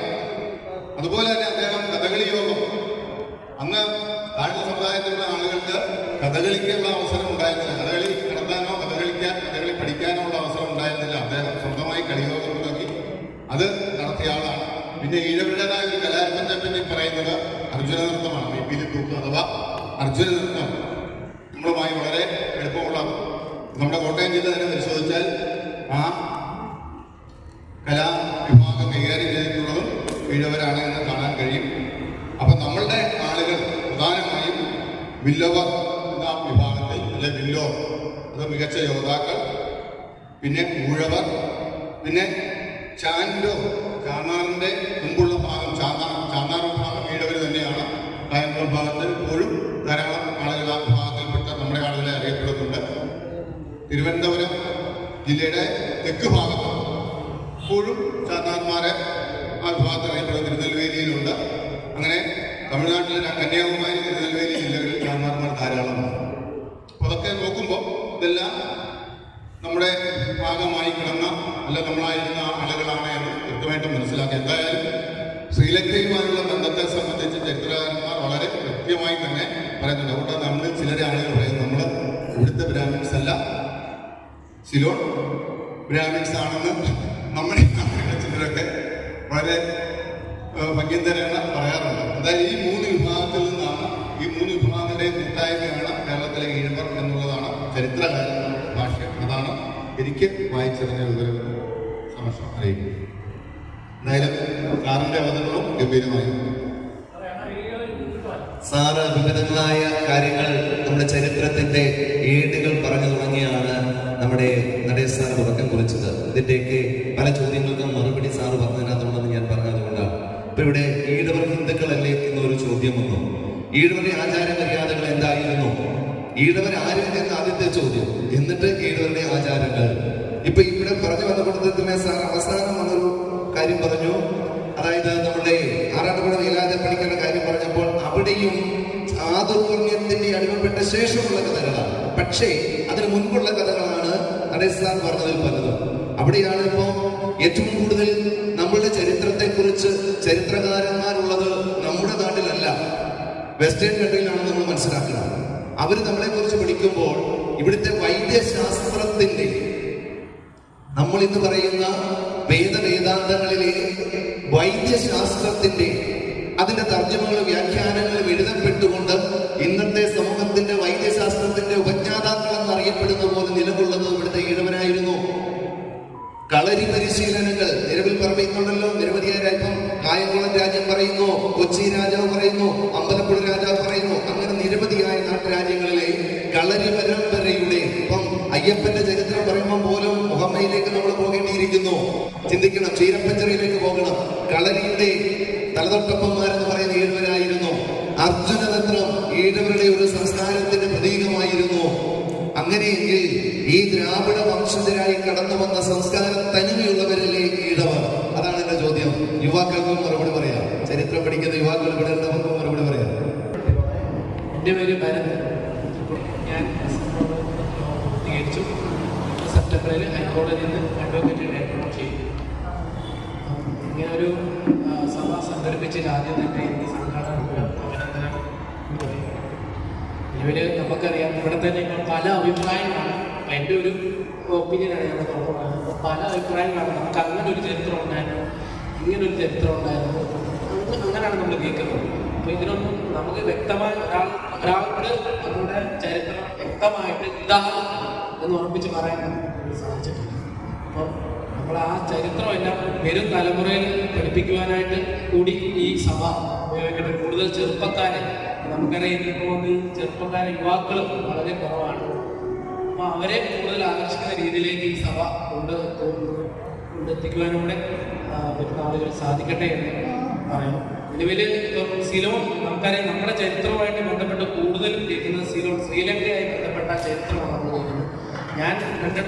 അതുപോലെ തന്നെ അദ്ദേഹം കഥകളി യോഗം, അന്ന് താഴ്ന്ന സമുദായത്തിലുള്ള ആളുകൾക്ക് കഥകളിക്കുള്ള അവസരം ഉണ്ടായിരുന്നില്ല. കഥകളി നടത്താനോ കഥകളി പഠിക്കാനോ ഉള്ള അവസരം ഉണ്ടായിരുന്നില്ല. അദ്ദേഹം സ്വന്തമായി കളിയോഗം തുടങ്ങി അത് നടത്തിയ ആളാണ്. പിന്നെ ഈഴവരുടേതായ ഒരു കലാരൂപത്തെ പറ്റി പറയുന്നത് അർജുന നൃത്തമാണ്. വീപ്പിലി തൂക്ക് അഥവാ അർജുന നൃത്തം നമ്മളുമായി വളരെ എളുപ്പമുള്ള, നമ്മുടെ കോട്ടയം ജില്ല തന്നെ പരിശോധിച്ചാൽ ആ കലാവിഭാഗം കൈകാര്യം ചെയ്തിട്ടുള്ളതും ഈഴവരാണ് എന്ന് കാണാൻ കഴിയും. അപ്പൊ നമ്മളുടെ ആളുകൾ പ്രധാനമായും വില്ലവർ എന്ന വിഭാഗത്തിൽ, അല്ലെ വില്ലോർ, അത് മികച്ച യോദ്ധാക്കൾ, പിന്നെ ഊഴവർ, പിന്നെ ചാൻഡോ, ചാന്നാറിന്റെ മുമ്പുള്ള ഭാഗം ചാന്നാർ വിഭാഗം ഈഴവർ തന്നെയാണ്. കായംകുളം ഭാഗത്ത് ഇപ്പോഴും ധാരാളം ആളുകൾ ആ വിഭാഗത്തിൽപ്പെട്ട നമ്മുടെ ആളുകളെ അറിയപ്പെടുന്നുണ്ട്. തിരുവനന്തപുരം ജില്ലയുടെ തെക്ക് ഭാഗത്ത് ഇപ്പോഴും ചാന്നാർമാരെ ആ വിഭാഗത്തിൽ അറിയപ്പെടുന്ന തിരുനെൽവേലിയിലുണ്ട്. അങ്ങനെ തമിഴ്നാട്ടിലെ കന്യാകുമാരി, തിരുനെൽവേലി ജില്ലകളിൽ ചാന്നാർമാർ ധാരാളമാണ്. അപ്പൊ അതൊക്കെ നോക്കുമ്പോൾ ഇതെല്ലാം നമ്മുടെ ഭാഗമായി കിടന്ന അല്ല നമ്മളായിരുന്ന ആളുകളാണ് എന്ന് കൃത്യമായിട്ട് മനസ്സിലാക്കുക. എന്തായാലും ശ്രീലങ്കയുമായുള്ള ബന്ധത്തെ സംബന്ധിച്ച് ചരിത്രകാരന്മാർ വളരെ കൃത്യമായി തന്നെ പറയുന്നുണ്ട്. അതുകൊണ്ട് നമ്മളിൽ ചിലരെ ആളുകൾ പറയുന്നത് നമ്മൾ ഇവിടുത്തെ ബ്രാഹ്മിൻസ് അല്ല, സിലോൺ ബ്രാഹ്മിൻസ് ആണെന്ന് നമ്മുടെ ചിലരൊക്കെ വളരെ ഭംഗ്യന്തരാണ് പറയാറുണ്ട്. അതായത് ഈ മൂന്ന് വിഭാഗത്തിൽ നിന്നാണ്, ഈ മൂന്ന് വിഭാഗങ്ങളുടെ കൂട്ടായ്മയാണ് കേരളത്തിലെ ഈഴവർ എന്നുള്ളതാണ് ചരിത്രകാരന്മാരുടെ ഭാഷ്യം. അതാണ് എനിക്ക് വായിച്ചതിന്റെ വിവരം സമക്ഷം അറിയിക്കുന്നത്. എന്തായാലും സാറിന്റെ അവതരണവും ഗംഭീരമായി. സാറ് വിവിധങ്ങളായ കാര്യങ്ങൾ നമ്മുടെ ചരിത്രത്തിന്റെ ഏടുകൾ പറഞ്ഞു തുടങ്ങിയാണ് നമ്മുടെ നടേശ് സാർ തുടക്കം കുറിച്ചത്. ഇതിന്റെയൊക്കെ പല ചോദ്യങ്ങൾക്കും മറുപടി സാറ് പറഞ്ഞതിനകത്തുണ്ടെന്ന് ഞാൻ പറഞ്ഞതുകൊണ്ടാണ്. ഇപ്പൊ ഇവിടെ ഈഴവർ ഹിന്ദുക്കളല്ലേ എന്നൊരു ചോദ്യം വന്നു. ഈഴവരുടെ ആചാരമര്യാദകൾ എന്തായിരുന്നു, ഈഴവർ ആരും എന്ന ആദ്യത്തെ ചോദ്യം, എന്നിട്ട് ഈഴവരുടെ ആചാരങ്ങൾ. ഇപ്പൊ ഇവിടെ പറഞ്ഞു വന്ന കൂട്ടത്തിൽ സാർ അവസാനം വന്നൊരു കാര്യം പറഞ്ഞു. അതായത് നമ്മുടെ ആറാട്ടുപുഴ വേലായുധ പണിക്കരുടെ കാര്യം പറഞ്ഞപ്പോൾ അവിടെയും ചാതുർവർണ്ണയത്തിന്റെ അടിമപ്പെട്ട ശേഷമുള്ള കഥകളാണ്. പക്ഷേ അതിന് മുൻപുള്ള കഥകളാണ് നടേശ് സാർ പറഞ്ഞതിൽ പലതും. അവിടെയാണ് ഇപ്പോ ഏറ്റവും കൂടുതൽ നമ്മളുടെ ചരിത്രത്തെ കുറിച്ച് ചരിത്രകാരന്മാരുള്ളത് നമ്മുടെ നാട്ടിലല്ല, വെസ്റ്റേൺ കൺട്രിയിലാണ് നമ്മൾ മനസ്സിലാക്കുന്നത്. അവർ നമ്മളെ കുറിച്ച് പഠിക്കുമ്പോൾ ഇവിടുത്തെ വൈദ്യശാസ്ത്രത്തിന്റെ, നമ്മൾ ഇന്ന് പറയുന്ന വേദാന്തങ്ങളിലെ വൈദ്യശാസ്ത്രത്തിന്റെ അതിന്റെ തർജ്ജമകളും വ്യാഖ്യാനങ്ങളും എഴുതപ്പെട്ടുകൊണ്ട് ഇന്നത്തെ സമൂഹത്തിന്റെ വൈദ്യശാസ്ത്രത്തിന്റെ ഉപജ്ഞാതാക്കൾ എന്നറിയപ്പെടുന്ന പോലെ നിലകൊള്ളുന്നത് ഇവിടുത്തെ ഈഴവനായിരുന്നു. കളരി പരിശീലനങ്ങൾ നിലവിൽ പറയുന്നുണ്ടല്ലോ. നിരവധിയായ ഇപ്പം കായംകുളം രാജ്യം പറയുന്നു, കൊച്ചി രാജാവ് പറയുന്നു, അമ്പലപ്പുഴ രാജാവ് പറയുന്നു. അങ്ങനെ നിരവധിയായ നാട്ടുരാജ്യങ്ങളിലെ കളരി പരമ്പരയുടെ, ഇപ്പം അയ്യപ്പന്റെ ചരിത്രം പറയുമ്പോൾ പോലും മുഹമ്മയിലേക്ക് നമ്മൾ പോകേണ്ടിയിരിക്കുന്നു. ചിന്തിക്കണം, ക്ഷീരപ്പഞ്ചറിയിലേക്ക് പോകണം. കളരിയുടെ തലതൊട്ടപ്പന്മാരെന്ന് പറയുന്ന ഈഴവരായിരുന്നു. അർജുനതന്ത്രം ഈഴവരുടെ ഒരു സംസ്കാരത്തിന്റെ പ്രതീകമായിരുന്നു. അങ്ങനെയെങ്കിൽ ഈ ദ്രാവിഡ വംശജരായി കടന്നു വന്ന സംസ്കാര തനിമയുള്ളവരല്ലേ ഈഴവർ? അതാണ് എന്റെ ചോദ്യം. യുവാക്കൾക്കും മറുപടി പറയാം, ചരിത്രം പഠിക്കുന്ന യുവാക്കൾ ഇവിടെ ഉള്ളവർക്കും മറുപടി പറയാം. എൻ്റെ പേര് ഭരത്. ഞാൻ പൂർത്തീകരിച്ചു. സെപ്റ്റംബറിൽ ഹൈക്കോടതിയിൽ നിന്ന് അഡ്വക്കേറ്റ് ഡയറക്ടർ ചെയ്തു. ഇങ്ങനൊരു സഭ സംഘടിപ്പിച്ചതിൽ ആദ്യം തന്നെ ഈ സംഘാടകർക്ക് അഭിനന്ദനം. ഇവര് നമുക്കറിയാം, ഇവിടെ തന്നെ പല അഭിപ്രായങ്ങളാണ്. അപ്പം എൻ്റെ ഒരു ഒപ്പീനിയനാണ് ഞാൻ നോക്കുന്നത്. പല അഭിപ്രായങ്ങളാണ്. നമുക്ക് അങ്ങനെ ഒരു ചരിത്രം ഉണ്ടായിരുന്നു, ഇങ്ങനൊരു ചരിത്രം ഉണ്ടായിരുന്നു, അങ്ങനെയാണ് നമ്മൾ കേൾക്കുന്നത്. അപ്പോൾ ഇതിനൊന്നും നമുക്ക് വ്യക്തമായി ഒരാൾക്ക് നമ്മുടെ ചരിത്രം വ്യക്തമായിട്ട് ഇതാണ് എന്ന് ഉറപ്പിച്ച് പറയാൻ സാധിച്ചിട്ടില്ല. അപ്പോൾ നമ്മൾ ആ ചരിത്രമെല്ലാം വരും തലമുറയിൽ പഠിപ്പിക്കുവാനായിട്ട് കൂടി ഈ സഭ ഉപയോഗിക്കട്ടെ. കൂടുതൽ ചെറുപ്പക്കാരെ, നമുക്കറിയാം ഇപ്പോൾ ചെറുപ്പക്കാരെ യുവാക്കൾ വളരെ കുറവാണ്. അപ്പോൾ അവരെ കൂടുതൽ ആകർഷിക്കുന്ന രീതിയിലേക്ക് ഈ സഭ കൊണ്ടെത്തിക്കുവാനൂടെ വരുന്ന ആളുകൾ സാധിക്കട്ടെ എന്ന് പറയുന്നു. നിലവിൽ ഇപ്പം സിലോൺ നമുക്കറിയാം, നമ്മുടെ ചരിത്രവുമായിട്ട് ബന്ധപ്പെട്ട് കൂടുതലും കേൾക്കുന്നത് സിലോൺ ശ്രീലങ്കയുമായി ബന്ധപ്പെട്ട ചരിത്രമാണ് നമ്മൾ കേൾക്കുന്നത്. ഞാൻ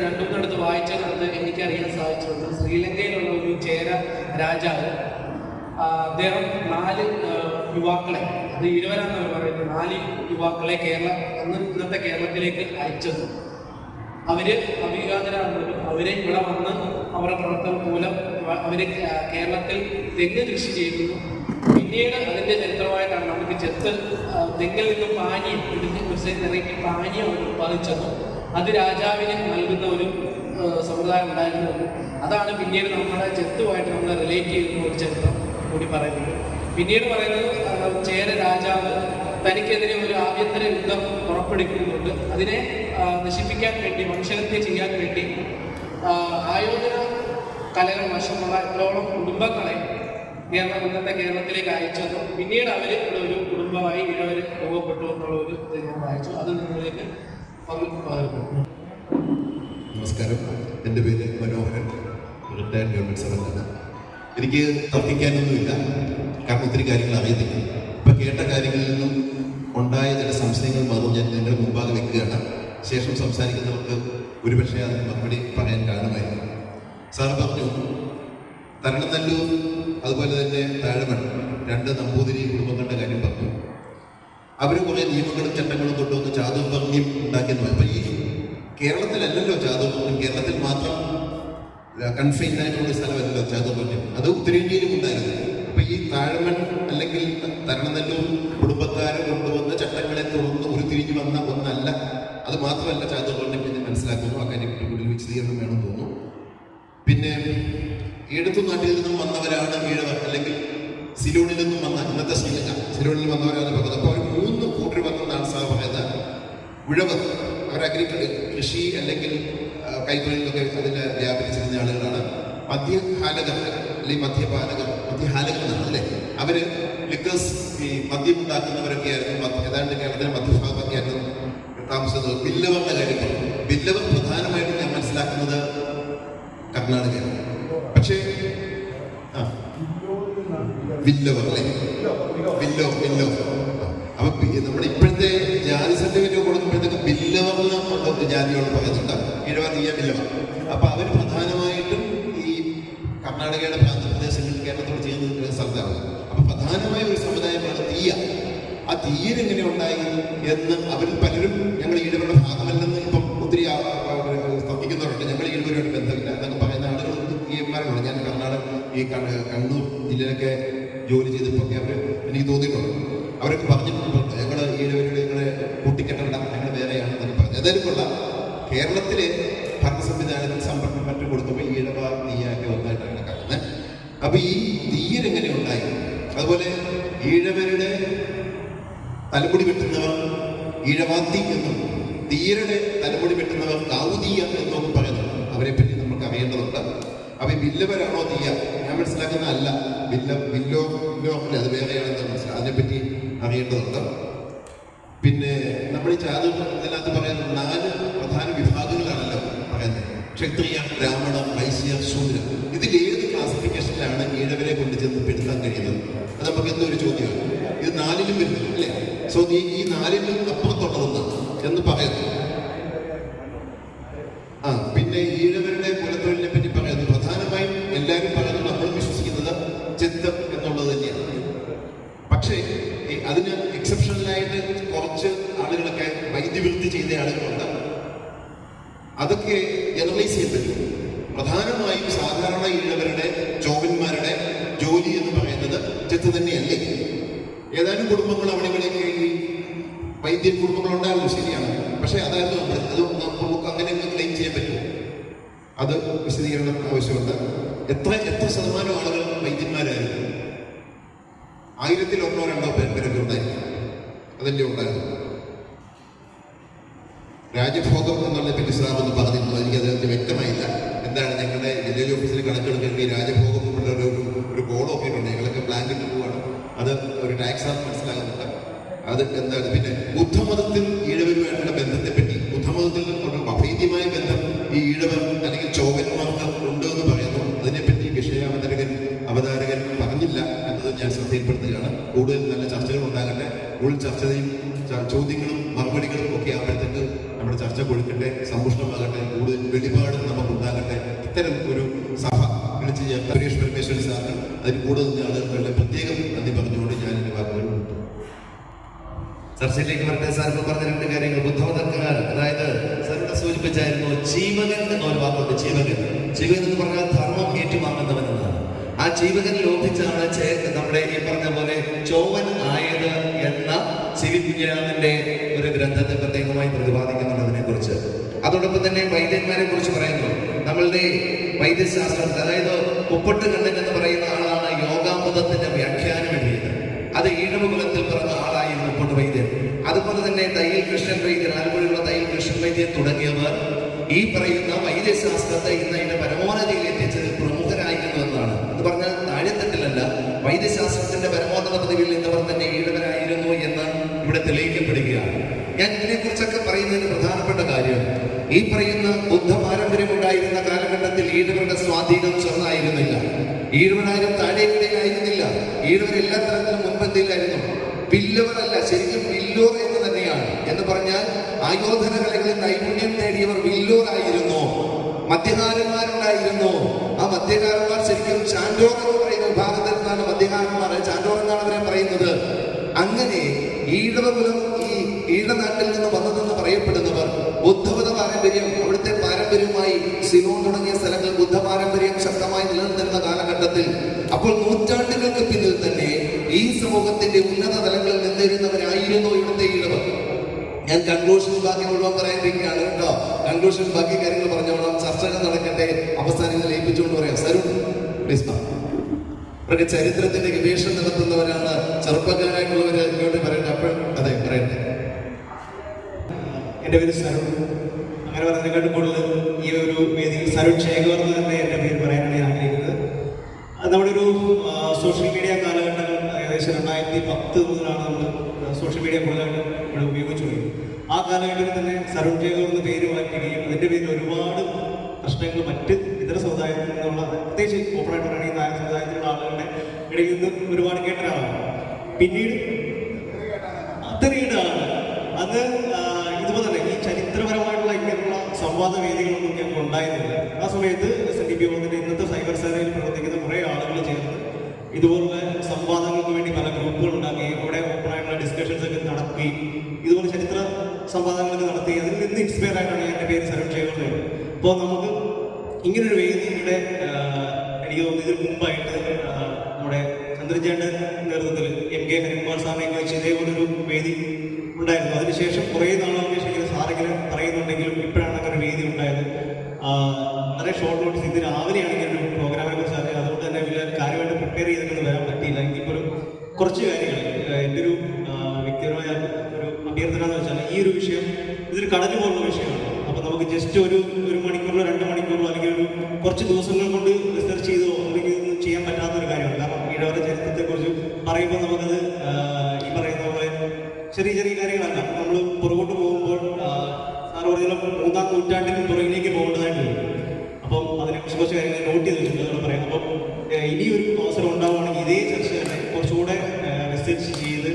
രണ്ടുമൂന്നിടത്ത് വായിച്ചതിനകത്ത് എനിക്കറിയാൻ സാധിച്ചിട്ടുണ്ട്, ശ്രീലങ്കയിലുള്ള ഒരു ചേര രാജാവ് അദ്ദേഹം 4 യുവാക്കളെ, അത് 20 പറയുന്നത്, 4 യുവാക്കളെ ഇന്നത്തെ കേരളത്തിലേക്ക് അയച്ചത്. അവര് അഭിഘാതരാകുന്നവരും അവരെ ഇവിടെ വന്ന് അവരുടെ പ്രവർത്തനം മൂലം അവര് കേരളത്തിൽ തെങ്ങ് കൃഷി ചെയ്യുന്നു. പിന്നീട് അതിന്റെ ചരിത്രമായിട്ടാണ് നമുക്ക് തെങ്ങിൽ നിന്നും പാനീയം, ഒരു സൈഡ് നിറയ്ക്ക് പാനീയം അവർ ഉത്പാദിച്ചത്. അത് രാജാവിന് നൽകുന്ന ഒരു സമ്പ്രദായം ഉണ്ടായിരുന്നത്. അതാണ് പിന്നീട് നമ്മുടെ ചെത്തുമായിട്ട് നമ്മൾ റിലേറ്റ് ചെയ്യുന്ന ഒരു ചരിത്രം കൂടി പറയുന്നത്. പിന്നീട് പറയുന്നത് ചേര രാജാവ് തനിക്കെതിരെ ഒരു ആഭ്യന്തര യുദ്ധം പുറപ്പെടുവിക്കുന്നുണ്ട്. അതിനെ നശിപ്പിക്കാൻ വേണ്ടി, വംശഹത്യ ചെയ്യാൻ വേണ്ടി ആയോധന കലകൾ വശമുള്ള എത്രയോളം കുടുംബങ്ങളെ ഇന്നത്തെ കേരളത്തിലേക്ക് അയച്ചത്. പിന്നീട് അവർ ഇവിടെ ഒരു കുടുംബമായി ഇവർ രൂപപ്പെട്ടു എന്നുള്ള ഒരു ഇത് ഞാൻ വായിച്ചു. അത് നിങ്ങളിലേക്ക് നമസ്കാരം, എൻ്റെ പേര് മനോഹരൻ, റിട്ടയർഡ് ഗവൺമെൻറ് സർവൻ്റാണ്. എനിക്ക് തർക്കിക്കാനൊന്നുമില്ല, കാരണം ഒത്തിരി കാര്യങ്ങൾ അറിയത്തില്ല. ഇപ്പം കേട്ട കാര്യങ്ങളിൽ നിന്നും ഉണ്ടായ ചില സംശയങ്ങൾ മാത്രം ഞാൻ നിങ്ങളുടെ മുമ്പാകെ വെക്കുകയാണ്. ശേഷം സംസാരിക്കുന്നവർക്ക് ഒരുപക്ഷെ അതിന് മറുപടി പറയാൻ കാണുമായിരുന്നു. സാറ് പറഞ്ഞു തരണനല്ലൂർ അതുപോലെ തന്നെ താഴമൺ 2 നമ്പൂതിരി കുടുംബങ്ങളുടെ കാര്യം പറഞ്ഞു. അവർ കുറേ നിയമങ്ങളും ചട്ടങ്ങളും കൊണ്ടുവന്ന് ചാതുർവർണ്ണ്യം ഉണ്ടാക്കിയെന്ന്. അപ്പം ഈ കേരളത്തിലല്ലല്ലോ ചാതുർവർണ്ണ്യം, കേരളത്തിൽ മാത്രം കൺഫൈൻഡ് ആയിട്ടുള്ള സ്ഥലമല്ലല്ലോ ചാതുർവർണ്ണ്യം, അത് ഉത്തരേന്ത്യയിലും ഉണ്ടായിരുന്നു. അപ്പം ഈ താഴമൺ അല്ലെങ്കിൽ തരണനല്ലൂർ കുടുംബക്കാരെ കൊണ്ടുവന്ന ചട്ടങ്ങളെ തുടർന്ന് ഉരുത്തിരിഞ്ഞു വന്ന ഒന്നല്ല. അത് മാത്രമല്ല ചാതുർവർണ്ണ്യം എന്ന് മനസ്സിലാക്കുന്നു. ആ കാര്യം കൂടുതൽ വിശദീകരണം വേണമെന്ന് തോന്നുന്നു. പിന്നെ ഈഴത്തു നാട്ടിൽ നിന്നും വന്നവരാണ് ഈഴവർ, അല്ലെങ്കിൽ സിലോണിൽ നിന്നും വന്ന, ഇന്നത്തെ സിലോണിൽ വന്നവരാണ് പറയുന്നത്. അപ്പോൾ അവർ 3 കൂട്ടർ വന്നെന്നാണ് സാർ പറയുന്നത്. ഉഴവർ, അവർ കൃഷി അല്ലെങ്കിൽ കൈത്തൊഴിലൊക്കെ അതിൽ വ്യാപരിച്ചിരുന്ന ആളുകളാണ്. മധ്യഹാലകർ അല്ലെങ്കിൽ മധ്യഹാലകർ അല്ലേ, അവര് ലിക്കേഴ്സ്, ഈ മദ്യം ഉണ്ടാക്കുന്നവരൊക്കെ ആയിരുന്നു. ഏതാണ്ട് കേരളത്തിലെ മധ്യഭാഗമൊക്കെ ആയിരുന്നു താമസിച്ചത്. ബില്ലവറിന്റെ കാര്യത്തിൽ ബില്ലവർ പ്രധാനമായിട്ടും ഞാൻ മനസ്സിലാക്കുന്നത് കർണാടകയാണ്. പക്ഷേ വില്ലവർ അല്ലേ, വില്ലോ അപ്പൊ നമ്മുടെ ഇപ്പോഴത്തെ ജാതി സർട്ടിഫിക്കറ്റ് കൊടുക്കുമ്പോഴത്തേക്ക് ബില്ലവർ എന്നുള്ള ജാതിയോട് പറയുന്നുണ്ട്, ഈഴവതീയ ബില്ലവർ. അപ്പൊ അവർ പ്രധാനമായിട്ടും ഈ കർണാടകയുടെ പ്രാന്തപ്രദേശങ്ങളിൽ കേരളത്തോട് ചെയ്യുന്ന സ്ഥലത്താണ്. അപ്പൊ പ്രധാനമായ ഒരു സമുദായമാണ് തീയ. ആ തീയരെങ്ങനെ ഉണ്ടായി എന്ന് അവരിൽ പലരും ഞങ്ങൾ ഈഴവരുടെ ഭാഗമല്ലെന്ന് ഇപ്പം ഒത്തിരി തർക്കിക്കുന്നവരുണ്ട്. ഞങ്ങൾ ഈഴവരുമായിട്ട് ബന്ധമില്ല എന്നൊക്കെ പറയുന്ന ആളുകൾ തീയന്മാരുണ്ട്. ഞാൻ കണ്ണൂർ ജില്ലയിലൊക്കെ ജോലി ചെയ്തപ്പോഴൊക്കെ അവർ എനിക്ക് തോന്നിയിട്ടുണ്ട്. അവരൊക്കെ പറഞ്ഞിട്ടുണ്ട് ഞങ്ങൾ ഈഴവരുടെ ഞങ്ങളെ കൂട്ടിക്കെട്ടണ്ട, ഞങ്ങൾ വേറെയാണെന്നൊക്കെ പറഞ്ഞു. ഏതായാലും കൊള്ളാം, കേരളത്തിലെ ഭരണ സംവിധാനത്തിൽ സംരംഭം മറ്റും കൊടുത്തപ്പോൾ ഈഴവ തീയൊക്കെ ഒന്നായിട്ട് കണക്കാക്കുന്നത്. അപ്പൊ ഈ തീയരെങ്ങനെ ഉണ്ടായി, അതുപോലെ ഈഴവരുടെ തലമുടി വെട്ടുന്നവർ ഈഴവാത്തി എന്നും തീയരുടെ തലമുടി വെട്ടുന്നവർ കാവുതീയ എന്നൊക്കെ പറയുന്നുണ്ട്. അവരെ പറ്റി നമുക്ക് അറിയേണ്ടതുണ്ട്. അപ്പൊ ബില്ലവരാണോ തീയ ഞാൻ മനസ്സിലാക്കുന്ന അല്ല, വില്ലോ അല്ലേ, അത് വേറെയാണെന്ന് മനസ്സിലാക്കുക. അതിനെപ്പറ്റി അറിയേണ്ടതുണ്ട്. പിന്നെ നമ്മൾ ഈ ഇതിനകത്ത് പറയുന്നത് 4 പ്രധാന വിഭാഗങ്ങളാണല്ലോ പറയുന്നത്: ക്ഷത്രിയ, ബ്രാഹ്മണ, വൈശ്യ, ശൂദ്ര. ഇതിലേത് ക്ലാസിഫിക്കേഷനിലാണ് ഈഴവരെ കൊണ്ട് ചെന്ന് പെടുത്താൻ കഴിയുന്നത്? അത് നമുക്ക് എന്തൊരു ചോദ്യമാണ്. ഇത് 4ലും വരുന്നു അല്ലേ? സോ ഈ 4ലും അപ്പുറത്തുള്ളതെന്ന് എന്ന് പറയുന്നു. പിന്നെ ഈഴവരുടെ കുലത്തൊഴിലിനെ പറ്റി പറയുന്നു. പ്രധാനമായും എല്ലാവരും പറയുന്നത്, നമ്മൾ വിശ്വസിക്കുന്നത് ചെത്തം എന്നുള്ളത് തന്നെയാണ്. പക്ഷേ അതിന് എക്സെപ്ഷണലായിട്ട് കുറച്ച് ആളുകളൊക്കെ വൈദ്യവൃത്തി ചെയ്ത ആളുകളുണ്ട്. അതൊക്കെ ജനറലൈസ് ചെയ്യാൻ പറ്റും. പ്രധാനമായും സാധാരണ ഈഴവരുടെ ചോവന്മാരുടെ ജോലി എന്ന് പറയുന്നത് ചെത്ത് തന്നെയല്ലേ. ഏതാനും കുടുംബങ്ങൾ അവിടെ ഇവിടെയൊക്കെ ഈ വൈദ്യൻ കുടുംബങ്ങളുണ്ടായിരുന്നു, ശരിയാണ്. പക്ഷെ അതായിരുന്നു അത് നമുക്ക് അങ്ങനെ ക്ലെയിം ചെയ്യാൻ പറ്റുമോ? അത് വിശദീകരണം ആവശ്യമുണ്ട്. എത്ര ശതമാനം ആളുകൾ വൈദ്യന്മാരായിരുന്നു? 1000-ൽ 1-2 പേരൊക്കെ ഉണ്ടായിരുന്നു. അതിൻ്റെ ഉണ്ടായിരുന്നു. രാജഭോഗം എന്നുള്ളതിനെ പറ്റി സാർ ഒന്ന് പറഞ്ഞിരുന്നു. എനിക്ക് അതിനകത്ത് വ്യക്തമായില്ല. എന്താണ് ഞങ്ങളുടെ വില്ലേജ് ഓഫീസിൽ കണക്കെടുക്കുന്ന ഈ രാജഭോഗം ഒരു ബോർഡൊക്കെ ഉണ്ട്. ഞങ്ങളൊക്കെ ബ്ലാങ്കറ്റ് പോവാണ്. അത് ഒരു ടാക്സ് ആണെന്ന് മനസ്സിലാകുന്നുണ്ട്. അത് എന്താണ്? പിന്നെ ബുദ്ധമതത്തിൽ ഈഴവരുമായിട്ടുള്ള ബന്ധത്തെപ്പറ്റി, ബുദ്ധമതത്തിൽ അഭേദ്യമായ ബന്ധം ഈ ഈഴവർ അല്ലെങ്കിൽ ചോവന്മാർക്ക് ഉണ്ട് എന്ന് പറയുന്നു. അതിനെപ്പറ്റി വിഷയാവതാരകൻ പറഞ്ഞില്ല എന്നത് ഞാൻ ശ്രദ്ധയിൽപ്പെടുത്തുകയാണ്. ചർച്ചയും ചോദ്യങ്ങളും മറുപടികളും ഒക്കെ ആകുമ്പോഴത്തേക്ക് നമ്മുടെ ചർച്ച കൊടുക്കട്ടെ, സമ്പുഷ്ടമാകട്ടെ, കൂടുതൽ വെളിപാട് നമുക്കുണ്ടാകട്ടെ. ഇത്തരം ഒരു സഭ വിളിച്ച് ഞാൻ സുരേഷ് പരമേശ്വരൻ സാറിന് അതിന് കൂടുതൽ ആളുകളുടെ പ്രത്യേകം നന്ദി പറഞ്ഞുകൊണ്ട് ഞാൻ എൻ്റെ വാക്കുകൾ കൊടുത്തു. ചർച്ചയിലേക്ക് വരട്ടെ. സാർ ഇപ്പോൾ പറഞ്ഞ രണ്ട് കാര്യങ്ങൾ ബുദ്ധമതക്കാർ, അതായത് സാറിനെ സൂചിപ്പിച്ചായിരുന്നു ജീവകൻ എന്നൊരു വാക്കുണ്ട്. ജീവകൻ എന്ന് പറഞ്ഞാൽ ധർമ്മം ഏറ്റുവാങ്ങുന്നവൻ എന്നാണ്. ആ ജീവകൻ ലോപിച്ചാണ് നമ്മുടെ ഈ പറഞ്ഞ പോലെ ചോവൻ ആയത് എന്ന CV കുഞ്ഞിരാമന്റെ ഒരു ഗ്രന്ഥത്തെ പ്രത്യേകമായി പ്രതിപാദിക്കുന്നുണ്ട് അതിനെ കുറിച്ച്. അതോടൊപ്പം തന്നെ വൈദ്യന്മാരെ കുറിച്ച് പറയുന്നു. നമ്മളുടെ വൈദ്യശാസ്ത്രത്തിൽ, അതായത് കുപ്പട്ട് കണ്ണൻ എന്ന് പറയുന്ന ആളാണ് യോഗാമൃതത്തിന്റെ വ്യാഖ്യാനം എഴുതിയത്. അത് ഈഴവ കുലത്തിൽ പിറന്ന ആളായിരുന്നു കുപ്പട്ട് വൈദ്യൻ. അതുപോലെ തന്നെ തയ്യൽ കൃഷ്ണൻ വൈദ്യൻ, ആലപ്പുഴയുള്ള തയ്യൽ കൃഷ്ണൻ വൈദ്യൻ തുടങ്ങിയവർ ഈ പറയുന്ന വൈദ്യശാസ്ത്രത്തെ ഇന്ന് അതിന്റെ പരമോന്നതയിൽ എത്തിച്ചത് പ്രമുഖരായിരുന്നു എന്നാണ്. എന്ന് പറഞ്ഞാൽ താഴെത്തട്ടിലല്ല, വൈദ്യശാസ്ത്രത്തിന്റെ പരമോന്നത പദവിയിൽ നിന്നവർ തന്നെ ഈഴവരായിരുന്നു എന്ന് ഇവിടെ തെളിയിക്കപ്പെടുകയാണ്. ഞാൻ ഇതിനെക്കുറിച്ചൊക്കെ പറയുന്നതിന് പ്രധാനപ്പെട്ട കാര്യം, ഈ പറയുന്ന ബുദ്ധ പാരമ്പര്യം ഉണ്ടായിരുന്ന കാലഘട്ടത്തിൽ ഈഴവരുടെ സ്വാധീനം ചെറുതായിരുന്നില്ല. ഈഴവരാരും താഴേക്കിടയിലായിരുന്നില്ല. ഈഴവർ എല്ലാ തരത്തിലും മുൻപന്തിയിലായിരുന്നു. വില്ലവരല്ല, ശരിക്കും വില്ലോർ എന്ന് തന്നെയാണ്. എന്ന് പറഞ്ഞാൽ ആയോധന കലകളിൽ നൈപുണ്യം നേടിയവർ വില്ലോറായിരുന്നു. മധ്യകാരന്മാരുണ്ടായിരുന്നു. ആ മധ്യകാരന്മാർ ശരിക്കും ചാൻഡോർ എന്ന് പറയുന്ന വിഭാഗത്തിൽ നിന്നാണ് മധ്യകാരന്മാർ, ചാൻഡോർ എന്നാണ് അവരെ പറയുന്നത്. അങ്ങനെ ഈഴവകുലം ഈ ഈഴനാട്ടിൽ നിന്ന് വന്നതെന്ന് പറയപ്പെടുന്നവർ ബുദ്ധമത പാരമ്പര്യം, അവിടുത്തെ പാരമ്പര്യമായി സിലോൺ തുടങ്ങിയ സ്ഥലങ്ങൾ ബുദ്ധ പാരമ്പര്യം ശക്തമായി നിലനിന്നിരുന്ന കാലഘട്ടത്തിൽ, അപ്പോൾ നൂറ്റാണ്ടുകൾക്ക് പിന്നിൽ തന്നെ ഈ സമൂഹത്തിന്റെ ഉന്നത തലങ്ങളിൽ നിന്നിരുന്നവരായിരുന്നു ഇവിടുത്തെ ഈഴവർ. ഞാൻ കൺക്ലൂഷൻ ബാക്കി മുഴുവൻ പറയാനിരിക്കുകയാണ് കേട്ടോ. കൺക്ലൂഷൻ ബാക്കി കാര്യങ്ങൾ പറഞ്ഞോളാം. ചർച്ചകൾ നടക്കട്ടെ. അവസാനം ലയിപ്പിച്ചുകൊണ്ട് പറയാം. സരുൺ പ്ലീസ്. അവർക്ക് ചരിത്രത്തിന്റെ ഗവേഷണം നടത്തുന്നവരാണ്. ചെറുപ്പക്കാരായിട്ടുള്ളവര് ഇങ്ങോട്ട് പറയട്ടെ. അപ്പോൾ അതെ പറയട്ടെ. എൻ്റെ പേര് സരുൺ. അങ്ങനെ പറഞ്ഞതിനെക്കാട്ടും കൂടുതൽ ഈ ഒരു വേദിയിൽ സരുൺ ശേഖർ എന്ന് തന്നെ എൻ്റെ പേര് പറയാനാണ് ഞാൻ ആഗ്രഹിക്കുന്നത്. നമ്മുടെ ഒരു സോഷ്യൽ മീഡിയ കാലഘട്ടങ്ങൾ ഏകദേശം 2010 മുതലാണ് നമ്മൾ സോഷ്യൽ മീഡിയ കൂടുതലായിട്ട് ഇവിടെ ഉപയോഗിച്ചു തുടങ്ങി. ആ കാലഘട്ടത്തിൽ തന്നെ സരുൺ ശേഖർ എന്ന പേര് മാറ്റുകയും അതിൻ്റെ പേരിൽ ഒരുപാട് പ്രശ്നങ്ങൾ മറ്റ് ഇതര സമുദായത്തിൽ നിന്നുള്ള, പ്രത്യേകിച്ച് ഓപ്പണായിട്ട് പറയുകയാണെങ്കിൽ നായർ സമുദായത്തിലുള്ള ആളുകളുടെ ഇടയിൽ നിന്ന് ഒരുപാട് കേട്ട ഒരാളാണ്. പിന്നീട് അത്രയാണ് അന്ന് ഇതുപോലെ തന്നെ ഈ ചരിത്രപരമായിട്ടുള്ള ഇങ്ങനെയുള്ള സംവാദ വേദികളൊന്നും ഞങ്ങൾക്ക് ഉണ്ടായിരുന്നില്ല. ആ സമയത്ത് SNDP യോഗത്തിന്റെ ഇന്നത്തെ സൈബർ സേനയിൽ പ്രവർത്തിക്കുന്ന കുറേ ആളുകൾ ചേർന്ന് ഇതുപോലുള്ള സംവാദങ്ങൾക്ക് വേണ്ടി പല ഗ്രൂപ്പുകൾ ഉണ്ടാക്കുകയും അവിടെ ഓപ്പണായിട്ടുള്ള ഡിസ്കഷൻസ് ഒക്കെ നടക്കുകയും ഇതുപോലെ ചരിത്ര സംവാദങ്ങളൊക്കെ നടത്തി അതിൽ നിന്ന് ഇൻസ്പയർ ആയിട്ടാണ് എൻ്റെ പേര് സരുൺ ശേഖർ. അപ്പോൾ നമുക്ക് ഇങ്ങനൊരു വേദിയുടെ എനിക്ക് തോന്നുന്നു ഇതിന് മുമ്പായിട്ട് നമ്മുടെ ചന്ദ്രചേട്ടൻ്റെ നേതൃത്വത്തിൽ MK ഹരികുമാർ സാറിനെ വെച്ച് ഇതേപോലൊരു വേദി ഉണ്ടായിരുന്നു. അതിനുശേഷം കുറേ നാളുകൾക്ക് ശേഷം സാറിങ്ങനെ പറയുന്നുണ്ടെങ്കിലും ഇപ്പോഴാണ് അങ്ങനെ ഒരു വേദി ഉണ്ടായത്. വളരെ ഷോർട്ട് നോട്ടീസ്, ഇന്ന് രാവിലെയാണ് ഇങ്ങനെ ഒരു പ്രോഗ്രാമിനെ കുറിച്ച് അറിയാം. അതുകൊണ്ട് തന്നെ വലിയ കാര്യമായിട്ട് പ്രിപ്പയർ ചെയ്തിട്ടൊന്നും വരാൻ പറ്റിയില്ല. എങ്കിൽ പോലും കുറച്ച് കാര്യങ്ങൾ എൻ്റെ ഒരു വ്യക്തിപരമായ ഒരു അഭ്യർത്ഥന എന്ന് വെച്ചാൽ, ഈ ഒരു വിഷയം ഇതൊരു കടല് പോലുള്ള വിഷയമാണ്. അപ്പം നമുക്ക് ജസ്റ്റ് ഒരു മണിക്കൂറിലോ 2 മണിക്കൂറിലോ അല്ലെങ്കിൽ ഒരു കുറച്ച് ദിവസങ്ങൾ കൊണ്ട് റിസർച്ച് ചെയ്തോ അല്ലെങ്കിൽ ഒന്നും ചെയ്യാൻ പറ്റാത്തൊരു കാര്യമാണ്. കാരണം ഈഴവരുടെ ചരിത്രത്തെക്കുറിച്ച് പറയുമ്പോൾ നമുക്കത് ഈ പറയുന്ന പോലെ ചെറിയ ചെറിയ കാര്യങ്ങളല്ല. നമ്മൾ പുറകോട്ട് പോകുമ്പോൾ സാറ് പറഞ്ഞാൽ 3-ാം നൂറ്റാണ്ടിന് പുറകിലേക്ക് പോകേണ്ടതായിട്ട് വരും. അപ്പം അതിനെക്കുറിച്ച് കുറച്ച് കാര്യങ്ങൾ നോട്ട് ചെയ്ത് വെച്ചിട്ടുണ്ട് പറയാം. അപ്പം ഇനിയൊരു അവസരം ഉണ്ടാവുകയാണെങ്കിൽ ഇതേ ചർച്ച തന്നെ കുറച്ചുകൂടെ റിസർച്ച് ചെയ്ത്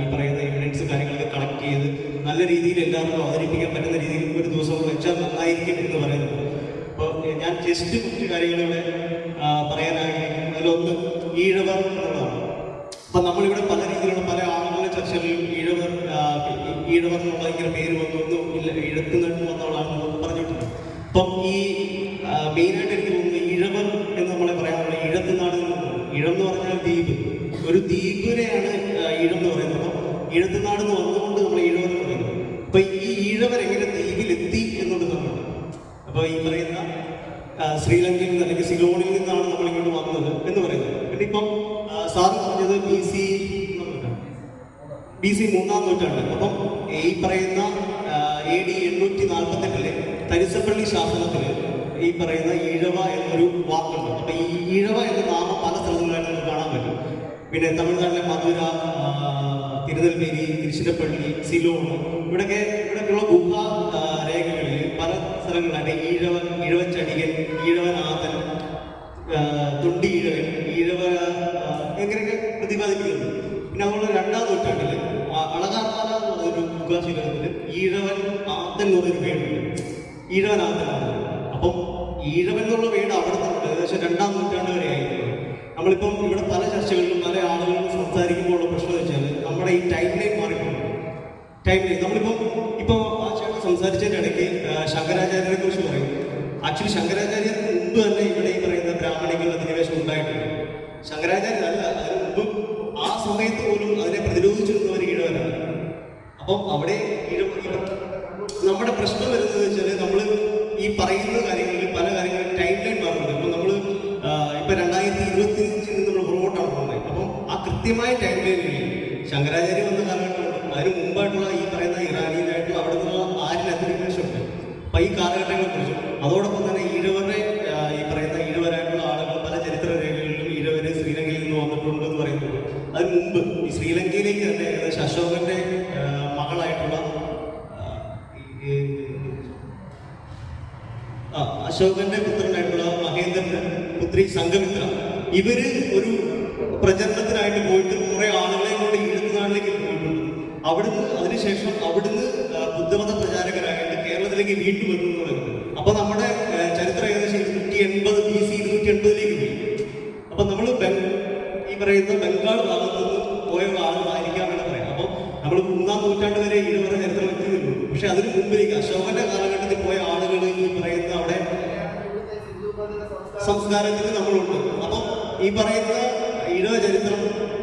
ഈ പറയുന്ന എവിഡൻസ് കാര്യങ്ങളൊക്കെ കളക്ട് ചെയ്ത് നല്ല രീതിയിൽ എല്ലാവർക്കും അവതരിപ്പിക്കാൻ പറ്റുന്ന രീതിയിൽ ഒരു ദിവസം വെച്ചാൽ നന്നായിരിക്കും എന്ന് പറയുന്നത്. അപ്പോൾ ഞാൻ ജസ്റ്റ് കുറച്ച് കാര്യങ്ങളിവിടെ പറയാനാഗ്രഹിക്കുന്നു. അതിലൊന്ന് ഈഴവർ എന്നുള്ളതാണ്. അപ്പം നമ്മളിവിടെ പല രീതിയിലുള്ള പല ആളുകളുടെ ചർച്ചകളിലും ഈഴവർ എന്നുള്ള ഇങ്ങനെ പേര് വന്നൊന്നും ഇല്ല, ഈഴത്തുനിന്ന് വന്നവളാണെന്ന് പറഞ്ഞിട്ടുണ്ട്. അപ്പം ഈ മെയിനായിട്ട് എനിക്ക് തോന്നുന്നു ഈഴവർ എന്ന് നമ്മളെ പറയാനുള്ള ഈഴത്തുനാട് ഈഴം എന്ന് പറഞ്ഞാൽ ദ്വീപ്, ഒരു ദ്വീപിനെയാണ് ഈഴം എന്ന് പറയുന്നത്. അപ്പം ഈഴത്തുനാട് എന്ന് വന്നുകൊണ്ട് നമ്മൾ ഈഴവർ എന്ന് പറയുന്നത്. അപ്പൊ ഈ ഈഴവർ എങ്ങനെ ദ്വീപിലെത്തി എന്നുള്ളത് നമ്മൾ, അപ്പൊ ഈ പറയുന്ന ശ്രീലങ്കയിൽ നിന്ന് അല്ലെങ്കിൽ സിലോണിൽ നിന്നാണ് നമ്മളിങ്ങോട്ട് വന്നത് എന്ന് പറയുന്നത്. പിന്നെ ഇപ്പം സാർ പറഞ്ഞത് BC 3-ാം നൂറ്റാണ്ട്. അപ്പം ഈ പറയുന്ന AD 848 തരിസപ്പള്ളി ശാസനത്തിൽ ഈ പറയുന്ന ഈഴവ എന്നൊരു വാക്കുണ്ട്. അപ്പൊ ഈ ഈഴവ എന്ന നാമം പല സ്ഥലങ്ങളിലായിട്ട് നമുക്ക് കാണാൻ പറ്റും. പിന്നെ തമിഴ്നാട്ടിലെ മധുര, തിരുനെൽവേലി, തിരുച്ചിറപ്പള്ളി, സിലോൺ, ഇവിടെയൊക്കെയുള്ള ഗുഹാ രേഖകളിൽ പല സ്ഥലങ്ങളിലായിട്ട് ഈഴവച്ചടികൻ, ഈഴവനാഥൻ, തൊണ്ടി ഈഴവൻ, ഈഴവ എങ്ങനെയൊക്കെ പ്രതിപാദിക്കുന്നുണ്ട്. പിന്നെ അതുപോലെ 2-ാം നൂറ്റാണ്ടിൽ അളകാർ മുഖാശിലകത്തിൽ ഈഴവൻ ആത്തൻ എന്ന് പറയുന്നൊരു വീടുണ്ട്. ഈഴവൻ ആത്തനാണ്. അപ്പം ഈഴവൻ എന്നുള്ള വീട് അവിടെ നിന്ന് ഏകദേശം 2-ാം നൂറ്റാണ്ട് വരെ ആയിരുന്നു. നമ്മളിപ്പം ഇവിടെ പല ചർച്ചകളിലും പല ആളുകളും സംസാരിക്കുമ്പോൾ ഉള്ള പ്രശ്നം വെച്ചാൽ നമ്മുടെ ഈ ടൈം ലൈൻ മാറിപ്പോകും. ടൈം ലൈൻ ഇപ്പം ആ ചേട്ടൻ സംസാരിച്ചതിൻ്റെ ഇടയ്ക്ക് ശങ്കരാചാര്യരെ കുറിച്ച് പറയും. ആക്ച്വലി ശങ്കരാചാര്യർ മുമ്പ് തന്നെ ഇവിടെ ഈ പറയുന്ന ബ്രാഹ്മണികളുടെ അധിനിവേശം ഉണ്ടായിട്ടുണ്ട്. ശങ്കരാചാര്യരല്ല, അതിന് മുമ്പ് ആ സമയത്ത് പോലും അതിനെ പ്രതിരോധിച്ചിരുന്നവർ ഈഴവരാണ്. അപ്പം അവിടെ നമ്മുടെ പ്രശ്നം വരുന്നത് വെച്ചാൽ നമ്മൾ ഈ പറയുന്ന കാര്യങ്ങളിൽ പല കാര്യങ്ങളും ടൈം ലൈൻ മാറുന്നുണ്ട്. ഇപ്പം നമ്മൾ ഇപ്പം 2025 നമ്മൾ പുറകോട്ടാണ് പോകുന്നത്. അപ്പം ആ കൃത്യമായ ടൈം ലൈനിൽ ശങ്കരാചാര്യ വന്ന കാലഘട്ടമുണ്ട്, അതിന് മുമ്പായിട്ടുള്ള ഈ പറയുന്ന ഇറാനിയിലായിട്ടുള്ള അവിടെ നിന്നുള്ള ആരിൽ അധിനിവേശമുണ്ട്. അപ്പം ഈ കാലഘട്ടങ്ങളെ കുറിച്ചും അതോടൊപ്പം തന്നെ ഈഴവരുടെ ഈ പറയുന്ന ഈഴവരായിട്ടുള്ള ആളുകൾ പല ചരിത്ര രേഖകളിലും ഈഴവര് ശ്രീലങ്കയിൽ നിന്ന് വന്നിട്ടുണ്ട് എന്ന് പറയുന്നത്. അതിന് മുമ്പ് ഈ ശ്രീലങ്കയിലേക്ക് തന്നെ ഏകദേശം അശോകന്റെ മകളായിട്ടുള്ള അശോകന്റെ പുത്രനായിട്ടുള്ള മഹേന്ദ്രന്റെ പുത്രി സംഘമിത്ര, ഇവര് ഒരു പ്രചരണത്തിനായിട്ട് പോയിട്ട് കുറെ ആളുകളെ കൊണ്ട് ഈഴനാട്ടിലേക്ക് പോയിട്ടുണ്ട്. അതിനുശേഷം അവിടുന്ന് ബുദ്ധമത പ്രചാരകരായിട്ട് കേരളത്തിലേക്ക് വീണ്ടും വരുന്നു എന്നുള്ളത്. അപ്പൊ നമ്മുടെ ചരിത്രം ഏകദേശം 280 BC 280ലേക്ക് പോയി. അപ്പൊ നമ്മൾ ഈ പറയുന്ന ബംഗാൾ ഭാഗത്തു നിന്ന് പോയ ആളുകളായിരിക്കാം എന്ന് പറയാം. അപ്പം നമ്മൾ 3-ാം നൂറ്റാണ്ട് വരെ ഈഴവരുടെ ചരിത്രം എത്തിയുള്ളൂ. പക്ഷെ അതിന് മുമ്പിലേക്ക് അശോകന്റെ കാലഘട്ടത്തിൽ പോയ ആളുകൾ ഈ പറയുന്ന അവിടെ സംസ്കാരത്തിൽ നമ്മളുണ്ട്. അപ്പം ഈ പറയുന്ന ഈഴവ ചരിത്രം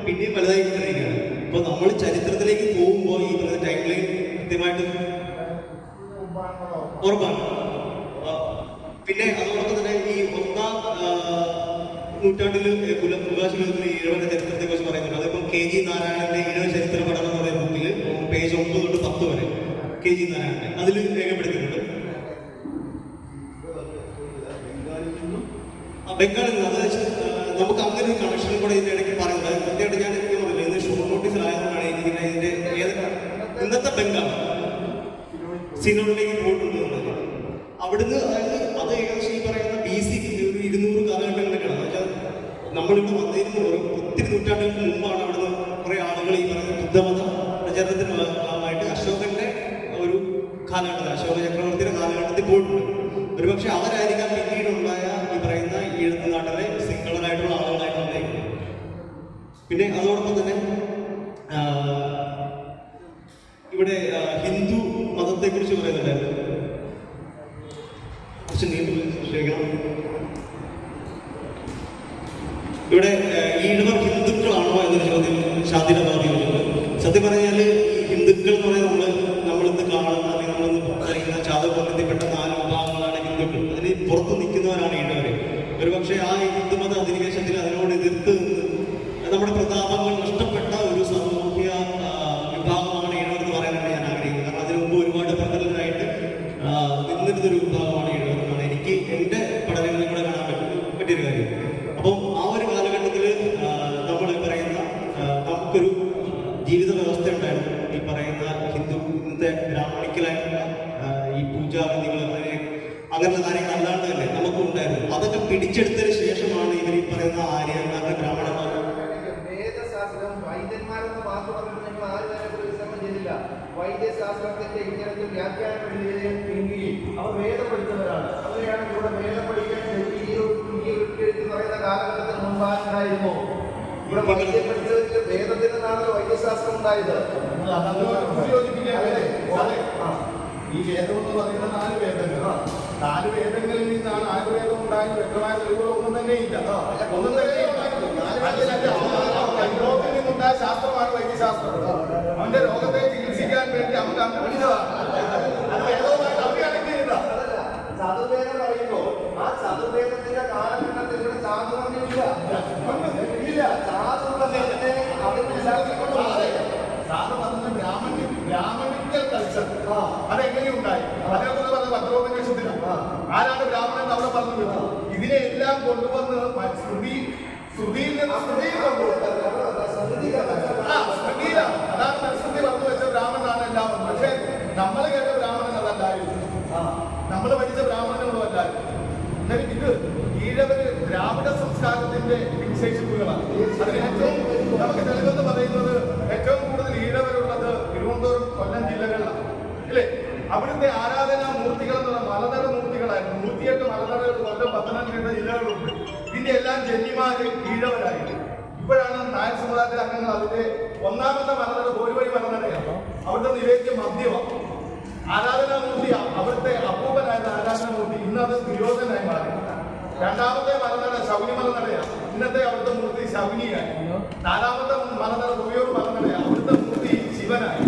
പിന്നെയും വലുതായി കൊണ്ടിരിക്കുകയാണ്. അപ്പൊ നമ്മൾ ചരിത്രത്തിലേക്ക് പോകുമ്പോൾ ഈ പറയുന്ന ടൈം ലൈൻ കൃത്യമായിട്ട് ഉറപ്പാണ്. പിന്നെ അതോടൊപ്പം തന്നെ ഈ 1-ാം നൂറ്റാണ്ടിൽ മുഖാശിലകത്തിൽ ഈഴവന്റെ ചരിത്രത്തെ കുറിച്ച് പറയുന്നുണ്ട്. അതിപ്പം KG നാരായണന്റെ ഈഴവ ചരിത്ര പഠനം എന്ന് പറയുന്ന ബുക്കിൽ പേജ് 9 തൊട്ട് 10 വരെ KG നാരായണന്റെ അതിൽ രേഖപ്പെടുത്തിയിട്ടുണ്ട്. ബംഗാളിൽ നിന്ന് അത് നമുക്ക് അങ്ങനെ ഒരു കണക്ഷനും കൂടെ ഇതിന്റെ ഇടയ്ക്ക് പറയുന്നത്. കൃത്യമായിട്ട് ഞാൻ എനിക്ക് പറഞ്ഞില്ല, ഇന്ന് ഷോർട്ട് നോട്ടീസിലായതുകൊണ്ടാണ് ഇരിക്കുന്നത്. ഇതിന്റെ ഇന്നത്തെ ബംഗാൾ സിനോഡിലേക്ക് പോയിട്ടുണ്ട് എന്നുള്ളത്. അവിടുന്ന് അത് ഏകദേശം ഈ പറയുന്ന BC 200 കാലഘട്ടങ്ങളിലേക്കാണ്. എന്നുവെച്ചാൽ നമ്മളിവിടെ വന്നിരുന്ന ഒത്തിരി നൂറ്റാണ്ടുകൾക്ക് മുമ്പാണ് അവിടുന്ന് കുറെ ആളുകൾ ഈ പറയുന്ന ബുദ്ധമത പ്രചരണത്തിന് ഭാഗമായിട്ട് അശോകന്റെ ഒരു കാലഘട്ടത്തിൽ, അശോക ചക്രവർത്തിയുടെ കാലഘട്ടത്തിൽ പോയിട്ടുണ്ട്. ഒരുപക്ഷെ അവരായിരിക്കാം പിന്നീടുണ്ടായ ഈ പറയുന്ന ഈഴനാട്ടിലെ സിംഗിളറായിട്ടുള്ള ആളുകളായിട്ട് വന്നേക്കുന്നത്. പിന്നെ അതോടൊപ്പം തന്നെ ഇവിടെ ഹിന്ദു മതത്തെ കുറിച്ച് പറയുന്നുണ്ടായിരുന്നു. കുറച്ച് നീണ്ടു ക്ഷമിക്കണം. ഇവിടെ ഈഴവർ ഹിന്ദുക്കളാണോ എന്നൊരു ചോദ്യം ശാന്തിയുടെ ചോദിച്ചിട്ടുണ്ട്. സത്യം പറഞ്ഞാൽ ഹിന്ദുക്കൾ എന്ന് പറയുന്നത് നമ്മളിന്ന് കാണുന്ന അല്ലെങ്കിൽ നമ്മളിന്ന് പറയുന്ന ചാതകബന്ധത്തിൽപ്പെട്ട 4 വിഭാഗങ്ങളാണ് ഹിന്ദുക്കൾ. അതിന് പുറത്ത് നിൽക്കുന്നവരാണ് ഈഴവര്. ഒരുപക്ഷെ ആ ഹിന്ദുമത അധിനിവേശത്തിൽ അതിനോട് എതിർത്ത് നമ്മുടെ പ്രതാപങ്ങൾ നഷ്ടപ്പെട്ട ഒരു സാമൂഹ്യ വിഭാഗമാണ് ഈഴവർ എന്ന് പറയാനാണ് ഞാൻ ആഗ്രഹിക്കുന്നത്. കാരണം അതിനു മുമ്പ് ഒരുപാട് പ്രബലരായിട്ട് നിന്നിരുന്നൊരു വിഭാഗമാണ് ഈഴവർ എന്നാണ് എനിക്ക് എൻ്റെ പഠനങ്ങളിൽ കൂടെ കാണാൻ പറ്റിയൊരു കാര്യം. അപ്പം ആ ഒരു കാലഘട്ടത്തിൽ നമ്മൾ പറയുന്ന നമുക്കൊരു ജീവിത വ്യവസ്ഥ ഉണ്ടായിരുന്നു. ഈ പറയുന്ന ഹിന്ദു ഇന്നത്തെ ബ്രാഹ്മണിക്കലായിട്ടുള്ള ഈ പൂജാവിധികൾ അങ്ങനെയുള്ള കാര്യങ്ങൾ അല്ലാണ്ട് തന്നെ നമുക്കും ഉണ്ടായിരുന്നു. അതൊക്കെ പിടിച്ചെടുത്തതിന് ശേഷമാണ് ഇവർ ഈ പറയുന്ന ആര്യന്മാരുടെ ബ്രാഹ്മണന്മാർ വൈദ്യന്മാരെന്ന വാക്ക് പറഞ്ഞിട്ട് നിങ്ങൾ ആരും തന്നെ വിശ്രമം ചെയ്തില്ല. വൈദ്യശാസ്ത്രത്തിന്റെ ഇത്തരത്തിൽ വ്യാഖ്യാനം എഴുതുകയും അവർ വേദം പഠിച്ചവരാണ്. അവരെയാണ് ഇവിടെ വേദം പഠിക്കാൻ എന്ന് പറയുന്ന കാലഘട്ടത്തിന് മുമ്പായിരുന്നു. ഇവിടെ വൈദ്യം പഠിച്ചവർക്ക് വേദത്തിൽ നിന്നാണല്ലോ വൈദ്യശാസ്ത്രം ഉണ്ടായത്. ഈ വേദം എന്ന് പറയുന്ന 4 വേദങ്ങൾ, 4 വേദങ്ങളിൽ നിന്നാണ് ആയുർവേദം ഉണ്ടായത്. വ്യക്തമായ തെളിവുകളൊന്നും തന്നെയില്ല. ഒന്നും തന്നെയില്ല. യൂറോപ്പിൽ നിന്നുണ്ടായ ശാസ്ത്രമാണ് വൈദ്യശാസ്ത്രം. അവന്റെ രോഗത്തെ ചികിത്സിക്കാൻ വേണ്ടി അവൻ കണ്ടുപിടിച്ചതാണ്. അത് വേദവുമായിട്ട് അവ്യാഖ്യാനിക്കില്ല. ചതുർവേദം പറയുമ്പോൾ ആ ചതുർവേദത്തിന്റെ കാലഘട്ടത്തിൽ ഇവിടെ ചാതുർവർണ്ണമില്ല. ചാതുർവർണ്ണത്തെ ബ്രാഹ്മണിക്കൽ കൾച്ചർ അതെങ്ങനെയുണ്ടായി? അതേക്കുറിച്ച് പറഞ്ഞ പത്രോപനിഷത്തിലാണ്. ആരാണ് ബ്രാഹ്മണൻ അവിടെ പറഞ്ഞു. ഇതിനെ എല്ലാം കൊണ്ടുവന്ന് ശ്രുതിയിൽ നിന്ന് ശ്രുതിയിലാണ്. അതാണ് മനസ്സിൽ പറഞ്ഞു വെച്ച ബ്രാഹ്മണനാണ് എല്ലാം. പക്ഷെ നമ്മൾ കേട്ട ബ്രാഹ്മണൻ അതല്ലായിരുന്നു. നമ്മൾ പഠിച്ച ബ്രാഹ്മണനും അല്ലായിരുന്നു. എന്നാലും ഇത് ഈഴവര് ദ്രാവിഡ സംസ്കാരത്തിന്റെ വിശേഷിപ്പുകളാണ്. അതിന് ഏറ്റവും നമുക്ക് തെളിവെന്ന് പറയുന്നത് ഏറ്റവും കൂടുതൽ ഈഴവരുള്ളത് തിരുവനന്തപുരം, കൊല്ലം ജില്ലകളിലാണ്. അവിടുത്തെ ആരാധനാ മൂർത്തികൾ എന്ന് പറഞ്ഞാൽ മലനട മൂർത്തികളായിരുന്നു. 108 മലനടകൾ കൊല്ലം, പത്തനംതിട്ട ജില്ലകളുണ്ട്. ഇതിന്റെ എല്ലാം ജന്മിമാര് ഈഴവരായിരുന്നു. ഇപ്പോഴാണ് നായർ സമുദായത്തിലെ അംഗങ്ങൾ അതിന്റെ ഒന്നാമത്തെ മലനട പോരുവഴി മലനടയാണ്. അവിടുത്തെ നിവേദ്യം മദ്യമാണ്. ആരാധനാമൂർത്തി അവിടുത്തെ അപ്പൂപ്പനായിരുന്ന ആരാധനാമൂർത്തി ഇന്നത് ദുര്യോധനായി മാറി. രണ്ടാമത്തെ മലനട ശൗനി മലനടയാണ്. ഇന്നത്തെ അവിടുത്തെ മൂർത്തി ശൗനിയായി. നാലാമത്തെ മലനട തുറിയൂർ മലനടയാണ്. അവിടുത്തെ മൂർത്തി ശിവനായി.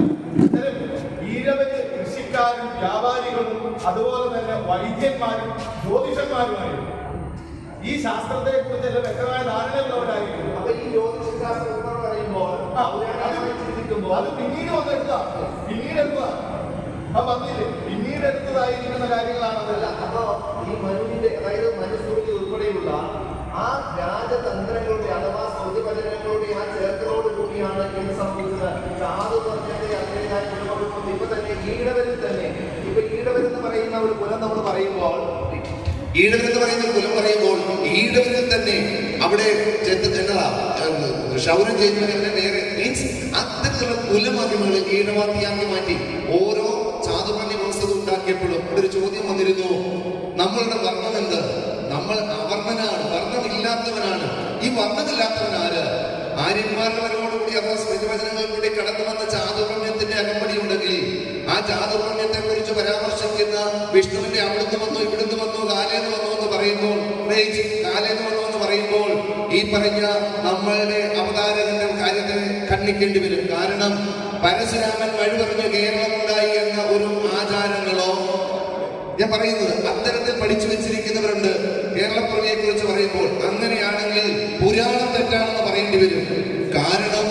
ഈഴവര് കൃഷിക്കാരും വ്യാപാരികളും അതുപോലെ തന്നെ വൈദ്യന്മാരും ജ്യോതിഷന്മാരുമായിരുന്നു. ഈ ശാസ്ത്രത്തെ കുറിച്ച് എല്ലാം വ്യക്തമായ ധാരണയുള്ളവരായിരുന്നു. അപ്പൊ ഈ ജ്യോതിഷ ശാസ്ത്രം എന്ന് പറയുമ്പോൾ അത് പിന്നീട് വന്നെടുത്തതാണ്. അത് പറഞ്ഞില്ലേ, പിന്നീട് എടുത്തതായിരിക്കുന്ന കാര്യങ്ങളാണ് അതല്ല. അപ്പൊ ഈ മനുവിന്റെ അതായത് മനുസ്മൃതി ഉൾപ്പെടെയുള്ള ആ രാജതന്ത്രങ്ങളുടെ അഥവാ സ്മൃതിപചനങ്ങളുടെ ആ ചേർക്കലോട് കൂടിയാണ് എന്ന് സംഭവിച്ചത്. ചാതു പറഞ്ഞതിന്റെ അതിൻ്റെതായ കുലപക്ഷം ഇപ്പൊ തന്നെ ഈഴവരിൽ തന്നെ ഇപ്പൊ ഈഴവരെന്ന് പറയുന്ന ഒരു കുലം നമ്മൾ പറയുമ്പോൾ ഈഴവരെന്ന് പറയുന്ന കുലം പറയുമ്പോൾ ഈഴവരിൽ തന്നെ അവിടെ ക്ഷൗരം ചെയ്യുന്നവരെ നേരെ മീൻസ് അത്തരത്തിലുള്ള കുലമാധ്യമങ്ങളിൽ ഈഴവാദിയാക്കി മാറ്റി. ഓരോ ചാതുപണ്യ വ്യവസ്ഥകൾ ഉണ്ടാക്കിയപ്പോഴും ഇവിടെ ഒരു ചോദ്യം വന്നിരുന്നു, നമ്മളുടെ വർണ്ണം എന്ത്? നമ്മൾ അവർണ്ണനാണ്, വർണ്ണമില്ലാത്തവനാണ്. ഈ വർണ്ണമില്ലാത്തവനാര്? ആര്യന്മാരോടുകൂടി അഥവാ സ്മൃതിവചനങ്ങളിലൂടെ കടന്നു വന്ന ചാതുർണ്യത്തിന്റെ അകമ്പടി ഉണ്ടെങ്കിൽ ആ ചാതുർണ്യത്തെ കുറിച്ച് പരാമർശിക്കുന്ന വിഷ്ണുവിന്റെ അവിടുന്ന് വന്നു, ഇവിടുന്ന് വന്നു, കാലേന്ന് വന്നു എന്ന് പറയുമ്പോൾ കാലേന്ന് വന്നു എന്ന് പറയുമ്പോൾ ഈ പറഞ്ഞ നമ്മളുടെ അവതാരകന്റെ കാര്യത്തെ ഖണ്ഡിക്കേണ്ടി വരും. കാരണം പരശുരാമൻ വഴി പറഞ്ഞു കേരളം ഉണ്ടായി എന്ന ഒരു ആചാരങ്ങളോ ഞാൻ പറയുന്നത് അത്തരത്തിൽ പഠിച്ചു വെച്ചിരിക്കുന്നവരുണ്ട്. കേരളപ്പിറവിയെ കുറിച്ച് പറയുമ്പോൾ അങ്ങനെയാണെങ്കിൽ പുരാണം തെറ്റാണെന്ന് പറയേണ്ടി വരും. കാരണം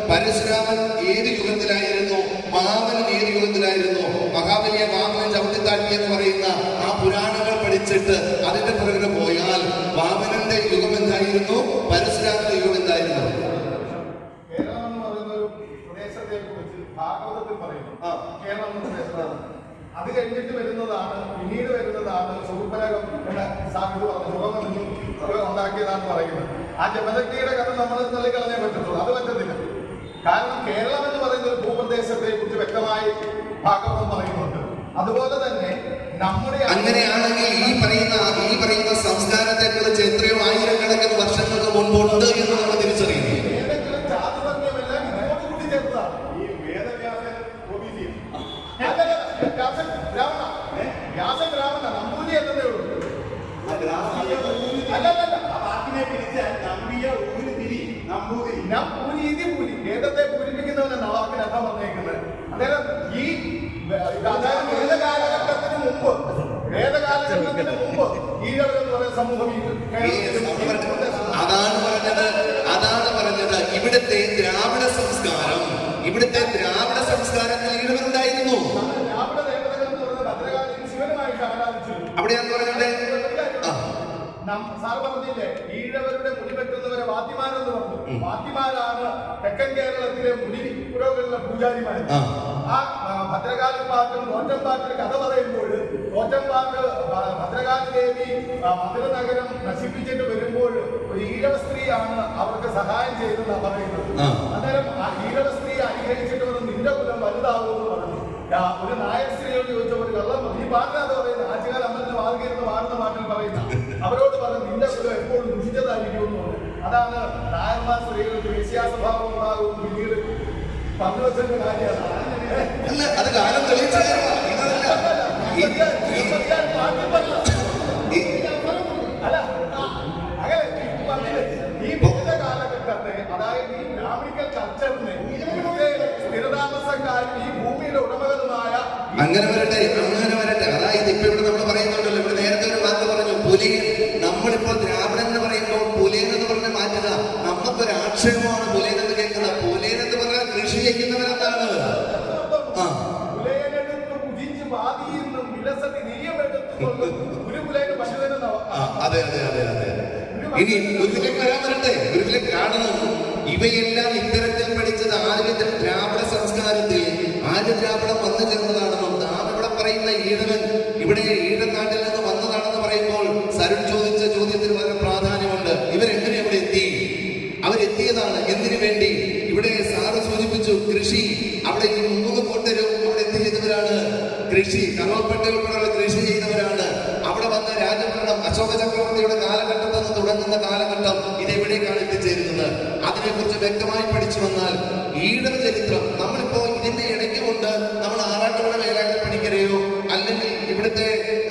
പരശുരാമൻ ഏത് യുഗത്തിലായിരുന്നു, വാമനൻ ഏത് യുഗത്തിലായിരുന്നു, മഹാബലിയെ വാമനൻ ചവിട്ടിത്താഴ്ത്തി എന്ന് പറയുന്ന ആ പുരാണങ്ങൾ പഠിച്ചിട്ട് അതിന്റെ പുറകെ പോയാൽ വാമനന്റെ യുഗം എന്തായിരുന്നു, പരശുരാമന്റെ യുഗം എന്തായിരുന്നു? കേരളം എന്ന് പറയുന്ന ഒരു പ്രദേശത്തെ കുറിച്ച് ഭാഗവതത്തിൽ പറയുന്നു. കേരളം എന്ന പ്രദേശത്താണ്. അത് കഴിഞ്ഞിട്ട് വരുന്നതാണ്, പിന്നീട് വരുന്നതാണ് സുഖപരകം എന്ന സാഹിത്യം പറഞ്ഞു സുഖം നിന്നും ഉണ്ടാക്കിയതാണെന്ന് പറയുന്നത്. ആ ജപശക്തിയുടെ കഥ നമ്മൾ തള്ളിക്കളഞ്ഞേ പറ്റത്തുള്ളൂ. അത് പറ്റത്തില്ല. കാരണം കേരളം എന്ന് പറയുന്ന ഒരു ഭൂപ്രദേശത്തെ കുറിച്ച് വ്യക്തമായി ഭാഗവതം പറയുന്നുണ്ട്. അതുപോലെ തന്നെ നമ്മുടെ അങ്ങനെയാണെങ്കിൽ ഈ പറയുന്ന സംസ്കാരത്തെ കുറിച്ച് എത്രയോ ആയിരക്കണക്കിന് വർഷങ്ങൾക്ക് മുൻപുണ്ട് എന്ന് നമ്മൾ തിരിച്ചറിയുന്നു. ചാതുപണ്യമെല്ലാം ഇതിനോട് കൂടി ചേർത്തതാണ്. ഈ വേദവ്യാസൻ വ്യാസൻ രാവണ നമ്പൂരി എന്നതേ ഉള്ളൂ. വേദത്തെ പൂരിപ്പിക്കുന്നവനാണ് വാക്കിന് അർത്ഥം വന്നേക്കുന്നത്. അന്നേരം ഈ വേദകാലഘട്ടത്തിന് മുമ്പ് ഈഴവരെന്ന് പറയുന്ന സമൂഹം അതാണ് പറഞ്ഞത് ഇവിടുത്തെ ദ്രാവിഡ സംസ്കാരത്തിൽ ഈഴവരുണ്ടായിരുന്നു. ദ്രാവിഡ ദേവതകൾ എന്ന് പറയുന്നത് ഭദ്രകാളി ശിവനുമായിട്ട് ആരാധിച്ചിരുന്നു. അവിടെയാണ് പറഞ്ഞത് സാർ പറഞ്ഞില്ലേ, ഈഴവരുടെ മുടി വെട്ടുന്നവരെ വാത്തിമാരെന്ന് പറഞ്ഞു. വാത്തിമാരാണ് തെക്കൻ കേരളത്തിലെ മുടി പുരോഗതിയുള്ള പൂജാരിമാർ. ആ ഭദ്രകാളി പാട്ടും തോറ്റംപാട്ടിൽ കഥ പറയുമ്പോൾ തോറ്റംപാട്ട് ഭദ്രകാളി ദേവി മധുരനഗരം നശിപ്പിച്ചിട്ട് വരുമ്പോൾ ഒരു ഈഴവ സ്ത്രീയാണ് അവർക്ക് സഹായം ചെയ്തെന്നാണ് പറയുന്നത്. അന്നേരം ആ ഈഴവ സ്ത്രീ അനുഗ്രഹിച്ചിട്ട് വന്ന് നിന്റെ കുലം വലുതാവുമെന്ന് പറഞ്ഞു. ഒരു നായർ സ്ത്രീയോട് ചോദിച്ച ഒരു കള്ളം ഈ പാട്ടിനകത്ത് പറയുന്നത് ആറ്റുകാൽ അമ്മന്റെ വാർഗിരുന്ന് വാടുന്ന പാട്ടിൽ പറയുന്ന അവരോട് പറഞ്ഞു നിന്റെ കുലം എപ്പോഴും ദുഷിച്ചതായിരിക്കുമെന്ന് പറഞ്ഞു. അതാണ് നായർമാർ സ്ത്രീകൾക്ക് വേശ്യാസ്വഭാവം ഉണ്ടാകും പിന്നീട് പങ്കുവച്ചൊരു കാര്യമാണ്. അത് കാലം തെളിയിച്ച അല്ല അങ്ങനെ ഈ വിവിധ കാലഘട്ടത്തെ അതായത് ഈ ബ്രാഹ്മണിക്കൽ കൾച്ചറിനെ സ്ഥിരതാമസക്കാരും ഈ ഭൂമിയുടെ ഉടമകളുമായ അങ്ങനെ വരട്ടെ. അതായത് ഇപ്പൊ ഇവിടെ നമ്മൾ പറയുന്നുണ്ടല്ലോ, ഇവിടെ നേരത്തെ ഒരു വാക്ക് പറഞ്ഞു പുലിയൻ. നമ്മളിപ്പോൾ ദ്രാവിഡൻ എന്ന് പറയുമ്പോൾ പുലിയൻ എന്ന് പറഞ്ഞ് മാറ്റുക. നമുക്കൊരു ആക്ഷേപമാണ് പുലിയൻ എന്ന് കേൾക്കുന്നത്. പുലിയൻ എന്ന് പറഞ്ഞാൽ കൃഷി ചെയ്യുന്നവരെന്താണ്? അതെ. ഇനി ഗുരുവിലേക്ക് വരാൻ വരട്ടെ, ഗുരുവിലേക്ക് കാണണം. ഇവയെല്ലാം ഇത്തരത്തിൽ പഠിച്ചത് ദ്രാവിഡ സംസ്കാരത്തിൽ ദ്രാവിഡം വന്നു ചേർന്നതാണെന്നും നാം ഇവിടെ പറയുന്ന ഈഴവൻ ഇവിടെ ഈഴൻ നാട്ടിൽ നിന്ന് വന്നതാണെന്ന് പറയുമ്പോൾ സരുൺ ചോദിച്ച ചോദ്യത്തിന് വളരെ പ്രാധാന്യമുണ്ട്. ഇവരെങ്ങനെ ഇവിടെ എത്തി? അവരെത്തിയതാണ് എന്തിനു വേണ്ടി? ഇവിടെ സാറ് സൂചിപ്പിച്ചു കൃഷി. അവിടെ ഈ 3 കൂട്ടരും അവിടെ എത്തിച്ചവരാണ്. കൃഷി കറുവപ്പട്ട ഉൾപ്പെടെയുള്ള കൃഷി ചെയ്തവരാണ്. അവിടെ വന്ന രാജഭരണം അശോക ചക്രവർത്തിയുടെ കാലഘട്ടത്തിൽ നിന്ന് തുടങ്ങുന്ന കാലഘട്ടം ഇതെവിടേക്കാണ് എത്തിച്ചേരുന്നത്? അതിനെക്കുറിച്ച് വ്യക്തമായി പഠിച്ചു വന്നാൽ ഈഴവ ചരിത്രം നമ്മളിപ്പോ ഇതിന്റെ ഇടയ്ക്ക് കൊണ്ട് നമ്മൾ ആറാട്ടുപുഴ വേലായുധ പണിക്കരെയോ അല്ലെങ്കിൽ ഇവിടുത്തെ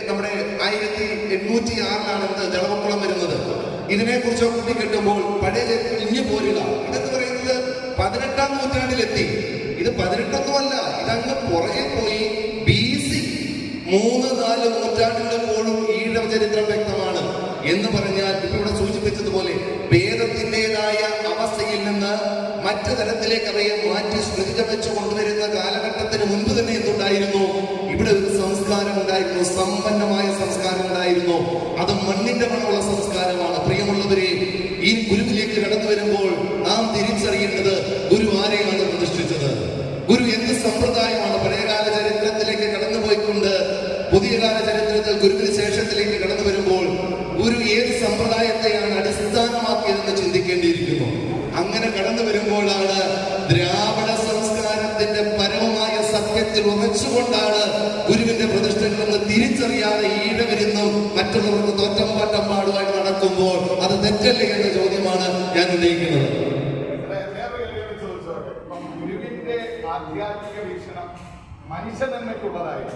നമ്മുടെ 1806 എന്ത് ജളവക്കുളം വരുന്നത്, ഇതിനെക്കുറിച്ചോ കൂട്ടിക്കെട്ടുമ്പോൾ പഴയ ചരിത്രം ഇഞ്ഞു പോരുക. ഇതെന്ന് പറയുന്നത് 18-ാം നൂറ്റാണ്ടിലെത്തി. ഇത് 18ഒന്നുമല്ല, ഇതങ്ങ് പുറകെ പോയി BC 3-4 നൂറ്റാണ്ടുകളെപ്പോഴും ഈഴവ ചരിത്രം വ്യക്തമാണ് എന്ന് പറഞ്ഞാൽ ഇപ്പൊ ഇവിടെ സൂചിപ്പിച്ചതുപോലെ വേദത്തിൻ്റെതായ അവസ്ഥയിൽ നിന്ന് മറ്റു തരത്തിലേക്ക് അവയെ മാറ്റി സ്മൃതി വെച്ച് കൊണ്ടുവരുന്ന കാലഘട്ടത്തിന് മുൻപ് തന്നെ എന്തുണ്ടായിരുന്നു? ഇവിടെ ഒരു സംസ്കാരം ഉണ്ടായിരുന്നു, സമ്പന്നമായ സംസ്കാരം ഉണ്ടായിരുന്നു. അത് മണ്ണിന്റെ മണമുള്ള സംസ്കാരമാണ്. പ്രിയമുള്ളവരെ, ഈ ഗുരുവിലേക്ക് കടന്നു വരുമ്പോൾ നാം തിരിച്ചറിയേണ്ടത് ഗുരു ആരെയാണ് പ്രതിഷ്ഠിച്ചത്, ഗുരു എന്ത് സമ്പ്രദായമാണ്. പഴയകാല ചരിത്രത്തിലേക്ക് കടന്നുപോയിക്കൊണ്ട് പുതിയ കാല ചരിത്രത്തിൽ ഗുരുവിന് ശേഷത്തിലേക്ക് കടന്നു വരുമ്പോൾ ഗുരു ഏത് സമ്പ്രദായത്തെയാണ് അടിസ്ഥാനമാക്കിയതെന്ന് ചിന്തിക്കേണ്ടിയിരിക്കുന്നു. അങ്ങനെ കടന്നു വരുമ്പോഴാണ് ദ്രാവിഡ സംസ്കാരത്തിന്റെ പരമമായ സത്യത്തിൽ ഉറച്ചുകൊണ്ടാണ് ഗുരുവിന്റെ പ്രതിഷ്ഠകളെന്ന് തിരിച്ചറിയാതെ ഈഴവരിന്നും മറ്റുള്ളവർക്ക് തോറ്റം പാട്ടം പാടുവായിട്ട് നടക്കുമ്പോൾ അത് തെറ്റല്ലേ എന്ന ചോദ്യമാണ് ഞാൻ ഉന്നയിക്കുന്നത്. ഗുരുവിന്റെ ആധ്യാത്മിക വീക്ഷണം മനുഷ്യ നന്മയ്ക്കുള്ളതായി,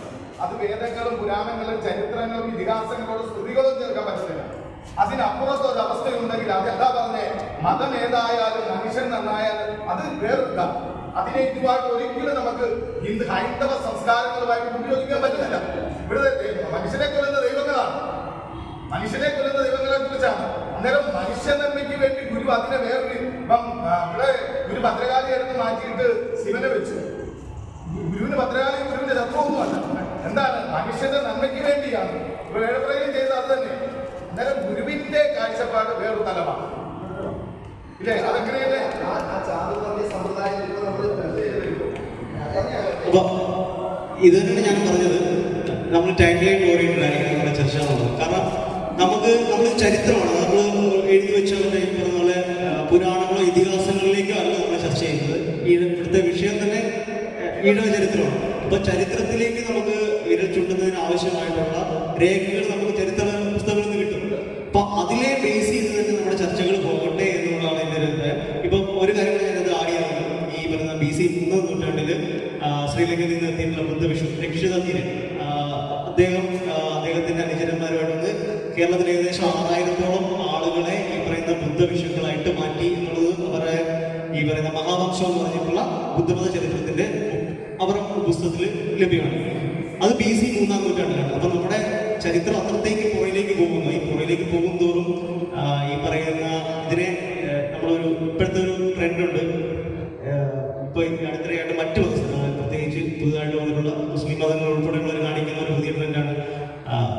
അത് വേദങ്ങളും പുരാണങ്ങളും ചരിത്രങ്ങളും ഇതിഹാസങ്ങളോടും സ്മൃതികളും ചേർക്കാൻ പറ്റില്ല. അതിനപ്പുറത്തൊരു അവസ്ഥയുണ്ടെങ്കിൽ അത് എന്താ പറഞ്ഞേ, മതം ഏതായാലും മനുഷ്യൻ നന്നായാലും അത് വേറില്ല. അതിനെ ഇതുമായിട്ട് ഒരിക്കലും നമുക്ക് ഹൈന്ദവ സംസ്കാരങ്ങളുമായിട്ട് ഉപയോഗിക്കാൻ പറ്റുന്നില്ല. ഇവിടെ മനുഷ്യനെ കൊല്ലുന്ന ദൈവങ്ങളാണ്, മനുഷ്യനെ കൊല്ലുന്ന ദൈവങ്ങളെ കുറിച്ചാണ്. അന്നേരം മനുഷ്യ നന്മയ്ക്ക് വേണ്ടി ഗുരു അതിനെ വേറൊരു ഇവിടെ ഗുരു ഭദ്രകാളി എടുത്ത് മാറ്റിയിട്ട് ശിവനെ വെച്ചു. ഗുരുവിന് ഭദ്രകാളി ഗുരുവിന്റെ തത്വമൊന്നുമല്ല. എന്താണ്? മനുഷ്യന്റെ നന്മയ്ക്ക് വേണ്ടിയാണ് വേഴപ്രയം ചെയ്ത് അത് തന്നെ. അന്നേരം ഗുരുവിന്റെ കാഴ്ചപ്പാട് വേറൊരു തലമാണ് ഇല്ലേ? അതെങ്ങനെയല്ലേ അപ്പൊ ഇത് തന്നെയാണ് ഞാൻ പറഞ്ഞത്. നമ്മൾ ടൈം ലൈൻ ഓറിയന്റഡായിരിക്കും നമ്മുടെ ചർച്ച എന്നുള്ളത്. കാരണം നമ്മൾ ചരിത്രമാണ് നമ്മൾ എഴുതി വെച്ചവരുടെ ഈ പറഞ്ഞ പോലെ പുരാണങ്ങളോ ഇതിഹാസങ്ങളിലേക്കോ അല്ല നമ്മൾ ചർച്ച ചെയ്യുന്നത്. ഇവിടുത്തെ വിഷയം തന്നെ ഈഴവ ചരിത്രമാണ്. അപ്പൊ ചരിത്രത്തിലേക്ക് നമുക്ക് വിരൽ ചൂണ്ടുന്നതിന് ആവശ്യമായിട്ടുള്ള രേഖകൾ നമുക്ക് ചരിത്ര പുസ്തകങ്ങളിൽ നിന്ന് കിട്ടും. അപ്പൊ അതിലെ ബേസ് ചെയ്ത് തന്നെ നമ്മുടെ ചർച്ചകൾ പോകട്ടെ എന്നുള്ളതാണ് എൻ്റെ ഒരു അഭിപ്രായം. ഇപ്പൊ ഒരു കാര്യം ഞാനത് ആടിയാണ്, ഈ പറയുന്ന BC 3-ാം നൂറ്റാണ്ടില് ശ്രീലങ്കയിൽ നിന്ന് എത്തിയിട്ടുള്ള ബുദ്ധവിഷു രക്ഷിതീരൻ അദ്ദേഹത്തിന്റെ അനുചരന്മാരുമായിട്ട് കേരളത്തിൽ ഏകദേശം 6000-ഓളം ആളുകളെ ഈ പറയുന്ന ബുദ്ധവിഷുക്കളായിട്ട് മാറ്റി എന്നുള്ളത് അവരുടെ ഈ പറയുന്ന മഹാവംശം എന്ന് പറഞ്ഞിട്ടുള്ള ബുദ്ധമത ചരിത്രത്തിന്റെ അവരുടെ പുസ്തകത്തിൽ ലഭ്യമാണ്. അത് BC 3-ാം നൂറ്റാണ്ടിലാണ്. അപ്പൊ നമ്മുടെ ചരിത്രം അത്രത്തേക്ക് പുറയിലേക്ക് പോകുന്നു. ഈ പുറയിലേക്ക് പോകും തോറും ഈ പറയുന്ന ഇതിനെ നമ്മളൊരു ഇപ്പോഴത്തെ ഒരു ട്രെൻഡ് ഉണ്ട്. ഇപ്പൊ അടുത്തിടെയായിട്ട് മറ്റു പ്രത്യേകിച്ച് പുതുതായിട്ട് വന്നിട്ടുള്ള മുസ്ലിം മതങ്ങൾ ഉൾപ്പെടെയുള്ളവർ കാണിക്കുന്ന ഒരു പുതിയ ട്രെൻഡാണ്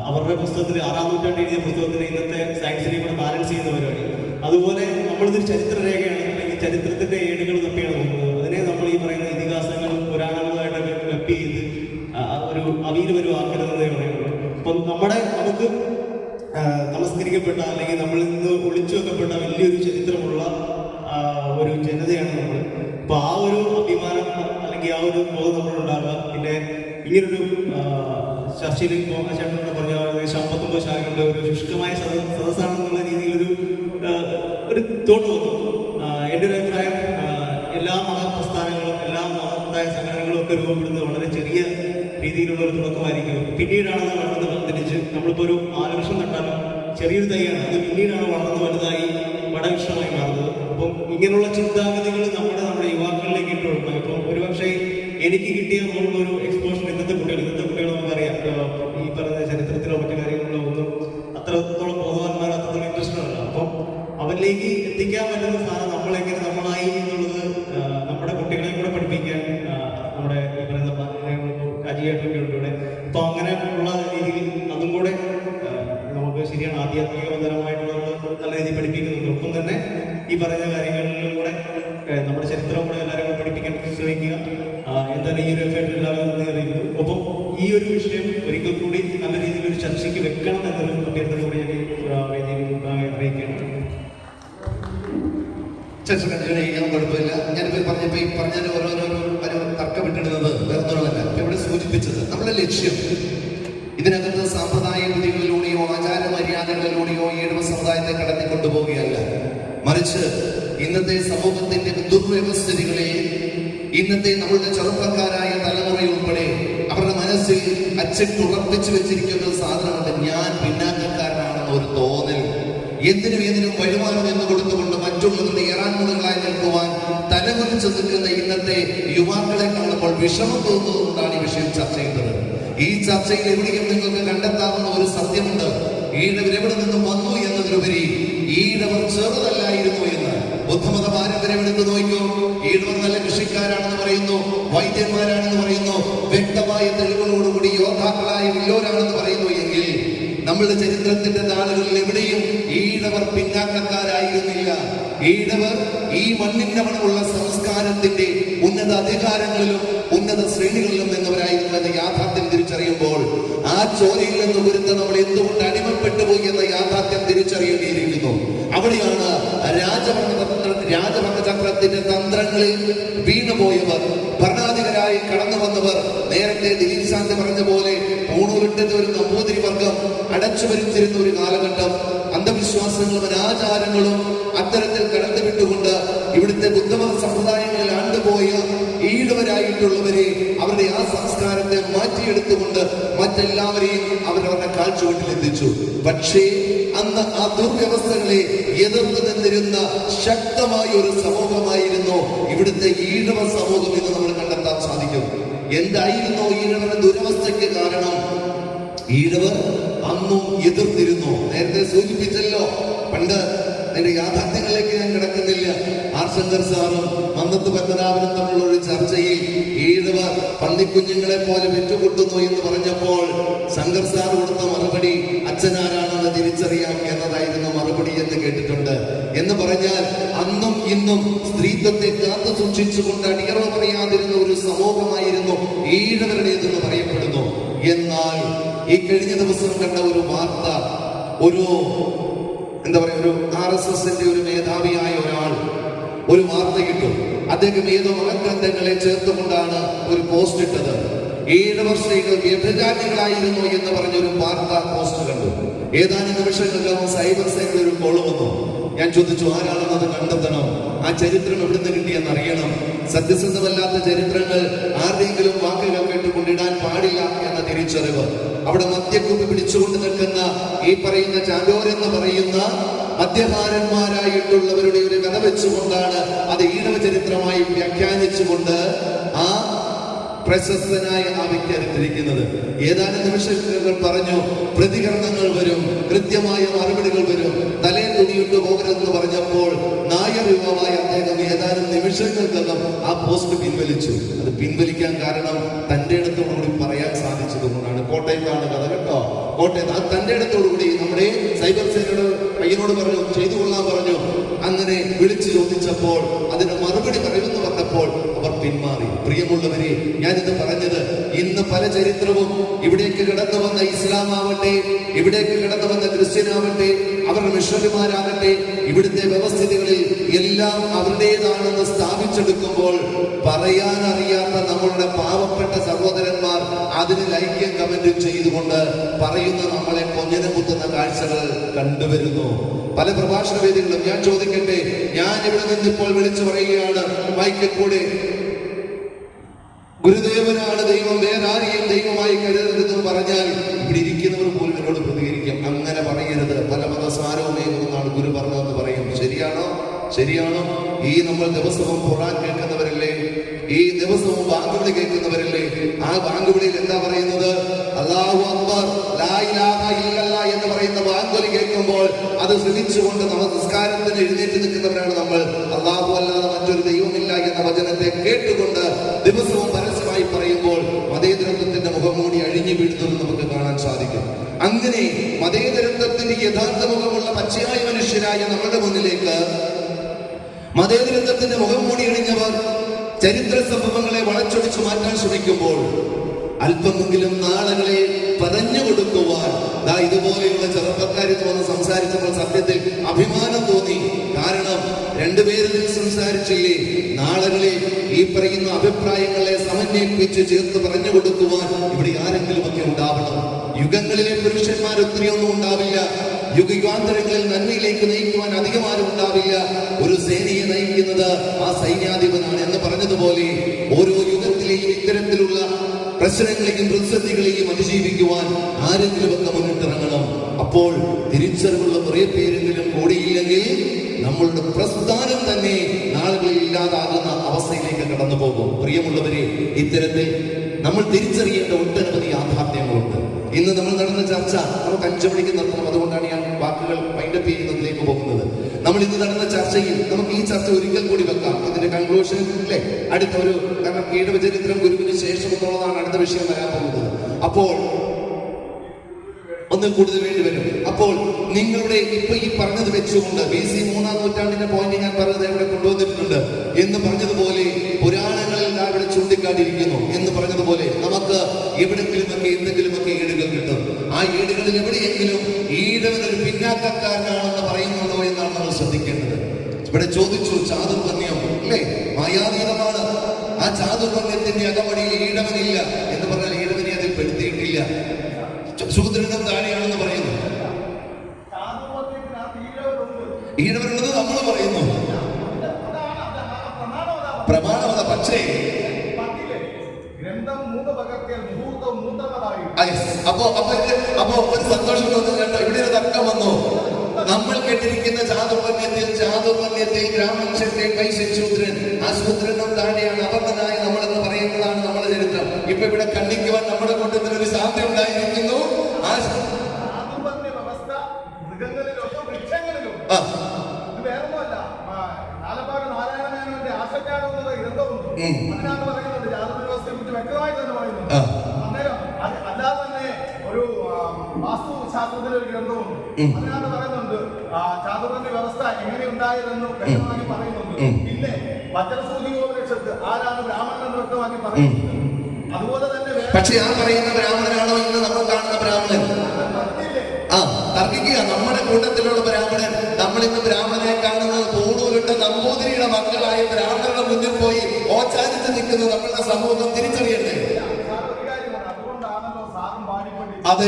അവരുടെ പുസ്തകത്തിൽ 6-ാം നൂറ്റാണ്ട് എഴുതിയ പുസ്തകത്തിന് ഇന്നത്തെ സയൻസിനെ കൂടെ ബാലൻസ് ചെയ്യുന്ന പരിപാടി. അതുപോലെ നമ്മളിതൊരു ചരിത്രരേഖയാണ്, അല്ലെങ്കിൽ ചരിത്രത്തിന്റെ ഏടുകൾ തപ്പിയാണ് നോക്കുന്നത്. അതിനെ നമ്മൾ ഈ പറയുന്ന ഇതിഹാസങ്ങളും പുരാണങ്ങളുമായിട്ടൊക്കെ ക്ലബ് ചെയ്ത് ഒരു അവിയിൽ വരുവാക്കരുതെന്നേ പറയുള്ളൂ. അപ്പം നമുക്ക് നമസ്കരിക്കപ്പെട്ട അല്ലെങ്കിൽ നമ്മളിൽ നിന്ന് ഒളിച്ചു വെക്കപ്പെട്ട വലിയൊരു ചരിത്രമുള്ള ഒരു ജനതയാണ് നമ്മൾ. അപ്പൊ ആ ഒരു അഭിമാനം അല്ലെങ്കിൽ ആ ഒരു ബോധം നമ്മളുണ്ടാകുക. പിന്നെ ഇങ്ങനൊരു ചർച്ചയിൽ ചേട്ടനോട് പറഞ്ഞ 59 ശാഖകളുടെ ഒരു ശുഷ്കമായ സദസ്സാണെന്നുള്ള രീതിയിലൊരു തോട്ട് വന്നു. എൻ്റെ ഒരു അഭിപ്രായം, എല്ലാ മതപ്രസ്ഥാനങ്ങളും എല്ലാ മതത്തായ സംഘടനകളും ഒക്കെ രൂപപ്പെടുന്നത് വളരെ ചെറിയ രീതിയിലുള്ള ഒരു തുടക്കമായിരിക്കും. പിന്നീടാണ് അത് വളർന്ന് വർദ്ധിച്ച് നമ്മളിപ്പോൾ ഒരു 4 വർഷം നട്ടാലും ചെറിയൊരു തൈയാണ്, അത് പിന്നീടാണ് വളർന്ന് വലുതായി വടവൃക്ഷമായി മാറുന്നത്. അപ്പം ഇങ്ങനെയുള്ള ചിന്താഗതികൾ നമ്മുടെ യുവാക്കളിലേക്ക് ഇട്ട് കൊടുക്കണം. ഇപ്പം ഒരുപക്ഷെ എനിക്ക് കിട്ടിയ ഒരു എക്സ്പോഷർ ഇന്നത്തെ കുട്ടികൾ നമുക്കറിയാം, ഈ പറഞ്ഞ ചരിത്രത്തിലോ മറ്റു കാര്യങ്ങളിലോ ഒന്നും അത്രത്തോളം ബോധവാന്മാർ അത്രത്തോളം ഇൻട്രസ്റ്റ് ഉണ്ടല്ലോ. അപ്പം അവരിലേക്ക് എത്തിക്കാൻ പറ്റുന്ന സാധനം നമ്മളെങ്ങനെ നമ്മളായി എന്നുള്ളത് നമ്മുടെ കുട്ടികളെ കൂടെ പഠിപ്പിക്കാൻ നമ്മുടെ ഈ പറയുന്ന രാജിയായിട്ടൊക്കെ ഉണ്ട് ഇവിടെ. അപ്പൊ അങ്ങനെ ഉള്ള രീതിയിൽ അതും കൂടെ നമുക്ക് ശരിയാണ്, ആധ്യാത്മികപരമായിട്ടുള്ള നല്ല രീതിയിൽ പഠിപ്പിക്കുന്നുണ്ട്. ഒപ്പം തന്നെ ഈ പറയുന്ന കാര്യങ്ങളിലും കൂടെ നമ്മുടെ ചരിത്രം കൂടെ എല്ലാവരും കൂടെ പഠിപ്പിക്കാൻ ശ്രമിക്കുക. എന്തായാലും ഈ ഒരു എഫേർട്ട് എല്ലാവരും നന്ദി അറിയിക്കുന്നു. ഒപ്പം ഈ ഒരു വിഷയം ഒരിക്കൽ കൂടി നല്ല രീതിയിൽ ഒരു ചർച്ചയ്ക്ക് വെക്കണം എന്നൊരു അഭ്യർത്ഥന കൂടി ഞാൻ വേദിയിൽ അറിയിക്കുകയാണ്. ശേഷം കണ്ടിന്യൂ ചെയ്യാൻ കുഴപ്പമില്ല. ഞാനിപ്പോൾ പറഞ്ഞപ്പോൾ ഈ പറഞ്ഞ ഓരോരോ തർക്കമിട്ടിടുന്നത് വേറൊന്നുമല്ല. ഇവിടെ സൂചിപ്പിച്ചത് നമ്മുടെ ലക്ഷ്യം ഇതിനകത്ത് സാമ്പ്രദായ വിധികളിലൂടെയോ ആചാര മര്യാദകളിലൂടെയോ ഈഴവ സമുദായത്തെ കടത്തിക്കൊണ്ടുപോവുകയല്ല, മറിച്ച് ഇന്നത്തെ സമൂഹത്തിന്റെ ദുർവ്യവസ്ഥിതികളെ ഇന്നത്തെ നമ്മളുടെ ചെറുപ്പക്കാരായ തലമുറയുൾപ്പെടെ അവരുടെ മനസ്സിൽ അച്ചിട്ടുറപ്പിച്ചു വെച്ചിരിക്കുന്ന ഒരു സാധനമുണ്ട്. ഞാൻ പിന്നാക്കക്കാരനാണെന്ന ഒരു തോന്നൽ, എന്തിനും ഏതിനും വരുമാനം എന്ന് കൊടുത്തുകൊണ്ട് മറ്റുള്ളവരുടെ ഇറാൻമുതലായി നിൽക്കുവാൻ തലകുറിച്ച് നിൽക്കുന്ന ഇന്നത്തെ യുവാക്കളെ കാണുമ്പോൾ വിഷമം തോന്നുന്നതുകൊണ്ടാണ് ഈ വിഷയം ചർച്ച ചെയ്യുന്നത്. ഈ ചർച്ചയിൽ എവിടെയും നിങ്ങൾക്ക് കണ്ടെത്താവുന്ന ഒരു സത്യമുണ്ട്. ഈഴവർ എവിടെ നിന്നും വന്നു എന്നതിലുപരി ഈഴവർ ചെറുതല്ലായിരുന്നു എന്ന് ബുദ്ധമത പാരമ്പര്യം എടുത്ത് നോക്കൂ. ഈഴവർ നല്ല കൃഷിക്കാരാണെന്ന് പറയുന്നു, വൈദ്യന്മാരാണെന്ന് പറയുന്നു, വ്യക്തമായ തെളിവുകളോടുകൂടി യോദ്ധാക്കളായ വില്ലോരാണെന്ന് പറയുന്നു. എങ്കിൽ നമ്മളുടെ ചരിത്രത്തിന്റെ നാളുകളിൽ എവിടെയും ഈഴവർ പിന്നാക്കക്കാരായിരുന്നില്ല. ഈഴവർ ഈ മണ്ണിന്റെ മണമുള്ള സംസ്കാരത്തിന്റെ ഉന്നത അധികാരങ്ങളിലും ഉന്നത ശ്രേണികളിലും നിന്നവരായിരുന്നു എന്ന യാഥാർത്ഥ്യം തിരിച്ചറിയുമ്പോൾ ആ ചോരയിൽ നിന്ന് ഒരുത്ത നമ്മൾ എന്തുകൊണ്ട് അടിമപ്പെട്ടു പോയി എന്ന യാഥാർത്ഥ്യം തിരിച്ചറിയേണ്ടിയിരിക്കുന്നു. അവിടെയാണ് രാജഭരണചക്രത്തിന്റെ തന്ത്രങ്ങളിൽ വീണുപോയവർ, ഭരണാധികാരായി കടന്നു വന്നവർ, നേരത്തെ ദിലീപ് ശാന്തി പറഞ്ഞ പോലെ പൂണൂരിട്ടത് ഒരു നമ്പൂതിരി വർഗം അടച്ചു ഭരിച്ചിരുന്ന ഒരു കാലഘട്ടം, അന്ധവിശ്വാസങ്ങളും അനാചാരങ്ങളും അത്തരത്തിൽ കടന്നു വിട്ടുകൊണ്ട് ഇവിടുത്തെ ബുദ്ധമത സമുദായങ്ങളിൽ ആണ്ടുപോയ ഈഴവരായിട്ടുള്ളവരെ അവരുടെ ആ സംസ്കാരത്തെ മാറ്റിയെടുത്തുകൊണ്ട് മറ്റെല്ലാവരെയും അവരവരുടെ കാഴ്ചവെട്ടിലെത്തിച്ചു. പക്ഷേ അന്ന് ആ ദുർവ്യവസ്ഥകളെ എതിർത്ത് നിന്നിരുന്ന ശക്തമായ ഒരു സമൂഹമായിരുന്നു ഇവിടുത്തെ ഈഴവ സമൂഹം എന്ന് നമ്മൾ കണ്ടെത്താൻ സാധിക്കും. എന്തായിരുന്നു ഈഴവരുടെ ദുരവസ്ഥയ്ക്ക് കാരണം? ഈഴവർ അന്നും എതിർത്തിരുന്നു. നേരത്തെ സൂചിപ്പിച്ചല്ലോ, പണ്ട് അതിന്റെ യാഥാർത്ഥ്യങ്ങളിലേക്ക് ഞാൻ കിടക്കുന്നില്ല. ആർ ശങ്കർ സാറും മന്നത്ത് പത്മനാഭനും തമ്മിലുള്ള ഒരു ചർച്ചയിൽ ഈഴവർ പന്നിക്കുഞ്ഞുങ്ങളെ പോലെ വിറ്റുകൊട്ടുന്നു എന്ന് പറഞ്ഞപ്പോൾ ശങ്കർ സാർ കൊടുത്ത മറുപടി അച്ഛനാരാണെന്ന് തിരിച്ചറിയാം എന്നതായിരുന്നു മറുപടി എന്ന് കേട്ടിട്ടുണ്ട്. എന്ന് പറഞ്ഞാൽ അന്നും ഇന്നും സ്ത്രീത്വത്തെ കാത്തു സൂക്ഷിച്ചുകൊണ്ട് അടിയറവ് പറയാതിരുന്ന ഒരു സമൂഹമായിരുന്നു ഈഴവരുടേതെന്ന് പറയപ്പെടുന്നു. എന്നാൽ ഈ കഴിഞ്ഞ ദിവസം കണ്ട ഒരു വാർത്ത, ഒരു ഒരു RSSന്റെ ഒരു മേധാവിയായ ഒരാൾ ഒരു വാർത്ത കിട്ടും. അദ്ദേഹം ഏതോ മതഗ്രന്ഥങ്ങളെ ചേർത്തുകൊണ്ടാണ് ഒരു പോസ്റ്റ് ഇട്ടത്. 7 വർഷങ്ങൾ വ്യഭിചാരികളായിരുന്നു എന്ന് പറഞ്ഞൊരു വാർത്താ പോസ്റ്റ് കണ്ടു. ഏതാനും നിമിഷങ്ങൾക്കകം സൈബർ സൈക്കിൾ ഒരു കോൾ വന്നു. ഞാൻ ചോദിച്ചു, ആരാണെന്ന് അത് കണ്ടെത്തണം, ആ ചരിത്രം എവിടുന്ന് കിട്ടിയെന്ന് അറിയണം. സത്യസന്ധമല്ലാത്ത ചരിത്രങ്ങൾ ആരുടെയെങ്കിലും വാക്കുകൾ കേട്ടുകൊണ്ടിടാൻ പാടില്ല എന്ന തിരിച്ചറിവ്. അവിടെ മദ്യക്കുപ്പി പിടിച്ചുകൊണ്ട് നിൽക്കുന്ന ഈ പറയുന്ന ചാണ്ടോരെന്ന് പറയുന്ന മദ്യപാരന്മാരായിട്ടുള്ളവരുടെ ഒരു കഥ വെച്ചുകൊണ്ടാണ് അത് ഈഴവ ചരിത്രമായി വ്യാഖ്യാനിച്ചുകൊണ്ട് ആ പ്രശസ്തനായ ആ വ്യക്തി എടുത്തിരിക്കുന്നത്. ഏതാനും നിമിഷങ്ങൾ പറഞ്ഞു, പ്രതികരണങ്ങൾ വരും, കൃത്യമായ മറുപടികൾ വരും, തലേ തുണിയിട്ട് പോകരുതെന്ന് പറഞ്ഞപ്പോൾ നായർ യുവാവായ അദ്ദേഹം ഏതാനും നിമിഷങ്ങൾക്കകം ആ പോസ്റ്റ് പിൻവലിച്ചു. അത് പിൻവലിക്കാൻ കാരണം തന്റെ ഇടത്തോടുകൂടി പറയാൻ സാധിച്ചതുകൊണ്ടാണ്. കോട്ടയത്താണ് കഥ കേട്ടോ. കോട്ടയത്ത് ആ തന്റെ ഇടത്തോടുകൂടി നമ്മുടെ സൈബർ സേനയുടെ പയ്യനോട് പറഞ്ഞു, ചെയ്തു കൊള്ളാൻ പറഞ്ഞു. അങ്ങനെ വിളിച്ചു ചോദിച്ചപ്പോൾ അതിന് മറുപടി പറയുമെന്ന് പറഞ്ഞപ്പോൾ അവർ പിന്മാറി. പ്രിയമുള്ളവരെ, ഞാനിത് പറഞ്ഞത് ഇന്ന് പല ചരിത്രവും ഇവിടേക്ക് കടന്നു വന്ന ഇസ്ലാം ആവട്ടെ, ഇവിടേക്ക് കടന്നു വന്ന ക്രിസ്ത്യൻ ആവട്ടെ, അവരുടെ മിഷണറിമാരാകട്ടെ, ഇവിടുത്തെ വ്യവസ്ഥിതികളിൽ എല്ലാം അവരുടേതാണെന്ന് സ്ഥാപിച്ചെടുക്കുമ്പോൾ പറയാനറിയാത്ത നമ്മളുടെ പാവപ്പെട്ട സഹോദരന്മാർ അതിന് ലൈക്കും കമന്റും ചെയ്തുകൊണ്ട് പറയുന്ന നമ്മളെ കൊഞ്ഞനം കുത്തുന്ന കാഴ്ചകൾ കണ്ടുവരുന്നു പല പ്രഭാഷണ വേദികളും. ഞാൻ ചോദിക്കട്ടെ, ഞാൻ ഇവിടെ നിന്നിപ്പോൾ വിളിച്ചു പറയുകയാണ് മൈക്കിൽ കൂടെ, ഗുരുദേവനാണ് ദൈവം, വേറെ ആരെയും ദൈവമായി കരുതരുതെന്ന് പറഞ്ഞാൽ ഇവിടെ ഇരിക്കുന്നവർ പോലും എന്നോട് പ്രതികരിക്കും. അങ്ങനെ പറയരുത്, പല മതസാരവുമേകുമെന്നാണ് ഗുരു പറഞ്ഞതെന്ന് പറയും. ശരിയാണോ? ശരിയാണോ? ഈ നമ്മൾ ദിവസവും ഖുർആൻ കേൾക്കുന്നവരല്ലേ? ഈ ദിവസവും ബാങ്കുവിളി കേൾക്കുന്നവരല്ലേ? ആ ബാങ്കുവിളിയിൽ എന്താ പറയുന്നത്? അല്ലാഹു അക്ബർ, ലാ ഇലാഹ ഇല്ലല്ലാഹ് എന്ന് പറയുന്ന ബാങ്കുവിളി കേൾക്കുമ്പോൾ അത് ശ്രമിച്ചുകൊണ്ട് നമസ്കാരത്തിന് എഴുന്നേറ്റ് നിൽക്കുന്നവരാണ് നമ്മൾ. അല്ലാഹു അല്ലാതെ മറ്റൊരു ദൈവമില്ല എന്ന വചനത്തെ കേട്ടുകൊണ്ട് ദിവസവും പരസ്യമായി പറയുമ്പോൾ മതേതരത്വത്തിന്റെ മുഖംമൂടി അഴിഞ്ഞു വീഴുന്നത് നമുക്ക് കാണാൻ സാധിക്കും. അങ്ങനെ മതേതരത്വത്തിന്റെ യഥാർത്ഥ മുഖമുള്ള പച്ചയായ മനുഷ്യരായ നമ്മുടെ മുന്നിലേക്ക് മതേതരത്വത്തിന്റെ മുഖം മൂടി അണിഞ്ഞവർ ചരിത്ര സംഭവങ്ങളെ വളച്ചൊടിച്ചു മാറ്റാൻ ശ്രമിക്കുമ്പോൾ അല്പമെങ്കിലും നാളുകളെ പറഞ്ഞു കൊടുക്കുവാൻ ഇതുപോലെയുള്ള ചെറുപ്പക്കാരിൽ വന്ന് സംസാരിച്ചപ്പോൾ സത്യത്തിൽ അഭിമാനം തോന്നി. കാരണം രണ്ടുപേരിൽ സംസാരിച്ചില്ലേ? നാളുകളിൽ ഈ പറയുന്ന അഭിപ്രായങ്ങളെ സമന്വയിപ്പിച്ച് ചേർത്ത് പറഞ്ഞു കൊടുക്കുവാൻ ഇവിടെ ആരെങ്കിലും ഒക്കെ ഉണ്ടാവണം. യുഗങ്ങളിലെ പുരുഷന്മാർ ഒത്തിരിയൊന്നും ഉണ്ടാവില്ല. യുഗാന്തരങ്ങളിൽ നന്മയിലേക്ക് നയിക്കുവാൻ അധികമാരും ഉണ്ടാവില്ല. ഒരു സേനയെ നയിക്കുന്നത് ആ സൈന്യാധിപനാണ് എന്ന് പറഞ്ഞതുപോലെ ഓരോ യുഗത്തിലെയും ഇത്തരത്തിലുള്ള പ്രശ്നങ്ങളെയും പ്രതിസന്ധികളെയും അതിജീവിക്കുവാൻ ആരെങ്കിലും ഒക്കെ മുന്നിട്ടിറങ്ങണം. അപ്പോൾ തിരിച്ചറിവുള്ള കുറെ പേരെങ്കിലും കൂടിയില്ലെങ്കിൽ നമ്മളുടെ പ്രസ്ഥാനം തന്നെ നാളുകളിൽ ഇല്ലാതാകുന്ന അവസ്ഥയിലേക്ക് കടന്നു പോകും. പ്രിയമുള്ളവരെ, ഇത്തരത്തിൽ നമ്മൾ തിരിച്ചറിയേണ്ട ഒട്ടനവധി യാഥാർത്ഥ്യങ്ങളുണ്ട്. ഇന്ന് നമ്മൾ നടന്ന ചർച്ച നമുക്ക് 5 മണിക്ക് നടത്തണം. അതുകൊണ്ടാണ് ഞാൻ വാക്കുകൾ വൈൻഡപ്പ് ചെയ്യുന്നതിലേക്ക് പോകുന്നത്. നമ്മൾ ഇന്ന് നടന്ന ചർച്ചയിൽ നമുക്ക് ഈ ചർച്ച ഒരിക്കൽ കൂടി വെക്കാം. ഇതിന്റെ കൺക്ലൂഷൻ അല്ലേ അടുത്ത ഒരു, കാരണം ഈഴവ ചരിത്രം ഗുരുവിന് ശേഷം എന്നുള്ളതാണ് അടുത്ത വിഷയം വരാൻ പോകുന്നത്. അപ്പോൾ ഒന്ന് കൂടുതൽ വേണ്ടി വരും. അപ്പോൾ നിങ്ങളുടെ ഇപ്പൊ ഈ പറഞ്ഞത് വെച്ചുകൊണ്ട് BC 3-ാം നൂറ്റാണ്ടിന്റെ പോയിന്റ് ഞാൻ പറഞ്ഞത് ഇവിടെ കൊണ്ടുവന്നിട്ടുണ്ട് എന്ന് പറഞ്ഞതുപോലെ പുരാണങ്ങളിൽ ഇവിടെ ചൂണ്ടിക്കാട്ടിയിരിക്കുന്നു എന്ന് പറഞ്ഞതുപോലെ നമുക്ക് എവിടെങ്കിലുമൊക്കെ എന്തെങ്കിലുമൊക്കെ ഏടുകൾ കിട്ടും. ആ ഏടുകളിൽ എവിടെയെങ്കിലും ഈഴവനൊരു പിന്നാക്കക്കാരനാണെന്ന് പറയുന്നുണ്ടോ എന്നാണ് നമ്മൾ ശ്രദ്ധിക്കേണ്ടത്. ഇവിടെ ചോദിച്ചു ചാതുർവർണ്ണ്യം അല്ലേ മായാതീതമാണ്. ആ ചാതുർവർണ്ണ്യത്തിന്റെ അകമടിയിൽ ഈഴവനില്ല എന്ന് പറഞ്ഞാൽ ഈഴവനെ അതിൽ പെടുത്തിയിട്ടില്ല. ശൂദ്രനും താഴെയാണെന്ന് പറയുന്നു. ഈഴവരുള്ളത് നമ്മൾ പറയുന്നു പ്രമാണമത. പക്ഷേ അപ്പോ ഒരു സന്തോഷം തോന്നുന്നു കേട്ടോ. ഇവിടെ ഒരു തർക്കം വന്നു. നമ്മൾ കേട്ടിരിക്കുന്ന ചാതുർവർണ്ണ്യത്തിൽ ഗ്രാമക്ഷത്തെ ശൂദ്രൻ, ആ ശൂദ്രനും താഴെയാണ് അവർണനായ നമ്മളെന്ന് പറയുന്നതാണ് നമ്മുടെ ചരിത്രം. ഇപ്പൊ ഇവിടെ ഖണ്ഡിക്കുവാൻ നമ്മുടെ കൂട്ടത്തിൽ ഒരു ശാന്തി ഉണ്ടായിരിക്കുന്നു. ആ വാസ്തുശാസ്ത്രത്തിലെ ഒരു ഗ്രന്ഥമുണ്ട്. അതിനകത്ത് പറയുന്നുണ്ട് ചാതുർവർണ്ണ്യ വ്യവസ്ഥ എങ്ങനെ ഉണ്ടായതെന്ന് വ്യക്തമാക്കി പറയുന്നുണ്ട്. പിന്നെ വജ്രസൂചികോപനിഷത്ത് ആരാണ് ബ്രാഹ്മണൻ എന്ന് വ്യക്തമാക്കി പറയുന്നുണ്ട്. അതുപോലെ തന്നെ പക്ഷെ ആ പറയുന്ന ബ്രാഹ്മണനാണോ ഇന്ന് നമ്മൾ കാണുന്ന ബ്രാഹ്മണൻ? തർക്കിക്കുക. നമ്മുടെ കൂട്ടത്തിലുള്ള ബ്രാഹ്മണൻ, നമ്മൾ ഇന്ന് ബ്രാഹ്മണനെ കാണുന്നത് പൂണൂരിട്ട നമ്പൂതിരിയുടെ മക്കളായ ബ്രാഹ്മണരുടെ മുന്നിൽ പോയി ഓച്ചാരിച്ച് നിൽക്കുന്നത് നമ്മളുടെ സമൂഹം തിരിച്ചറിയണ്ടേ? അതെ,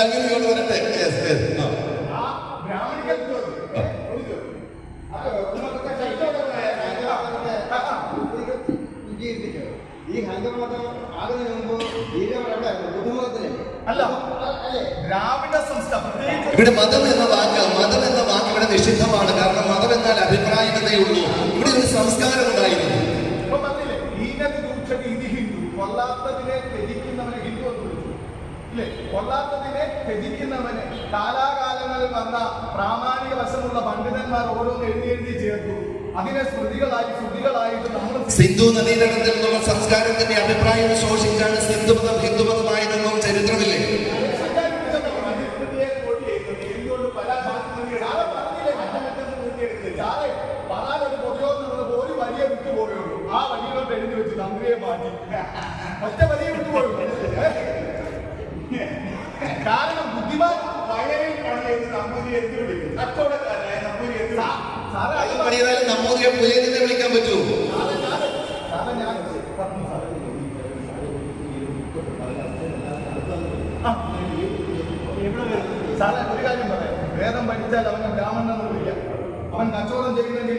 അങ്ങനെയോട് വരട്ടെ. ഈ ഹൈന്ദവമതം ആകുന്നതിന് മുമ്പ് അല്ല ദ്രാവിഡ സംസ്കാരം. ഇവിടെ മതം എന്ന വാക്ക് ഇവിടെ നിഷിദ്ധമാണ്. കാരണം മതം എന്നാൽ അഭിപ്രായമേ ഉള്ളൂ. ഇവിടെ ഒരു സംസ്കാരം ഉണ്ടായിരുന്നു. കൊള്ളാത്തതിനെ ത്യജിക്കുന്നവനെ ഹിന്ദു എന്ന് വിളിച്ചു ഇല്ലേ? കൊള്ളാത്തതിനെ ത്യജിക്കുന്നവനെ കാലാകാലങ്ങളിൽ വന്ന പ്രാമാണിക വശമുള്ള പണ്ഡിതന്മാർ ഓരോന്ന് എഴുതി ചേർത്തു. അതിനെ ശ്രുതികളായി ശ്രുതികളായിട്ട് നമ്മൾ സിന്ധു നദീതടത്തിൽ നിന്നുള്ള സംസ്കാരത്തിന്റെ അഭിപ്രായം ശോഷിച്ചാണ് ഹിന്ദുമതം ഹിന്ദുമതമായതെന്നും ചരിത്രമില്ലേ? ഒരു വലിയ വിട്ടുപോയുള്ളൂ. ആ വഴിയിലോട്ട് എഴുതി വെച്ച് തന്ത്രിയെ മാറ്റി ഒറ്റ വലിയ വിട്ടുപോയുള്ളൂ. കാരണം ബുദ്ധിമാൻ വയലിൽ പണിയെന്ന് നമ്പൂതിരി എന്ത് വിളിക്കും? കച്ചവടക്കാരനായ നമ്പൂതിരി നമ്പൂതിരിയെ പുലയനെ വിളിക്കാൻ പറ്റൂ? സാറേ ഒരു കാര്യം പറയാം. വേദം പഠിച്ചാൽ അവനെ ബ്രാഹ്മണൻ എന്ന് വിളിക്കാം. അവൻ കച്ചവടം ചെയ്യുന്നെങ്കിൽ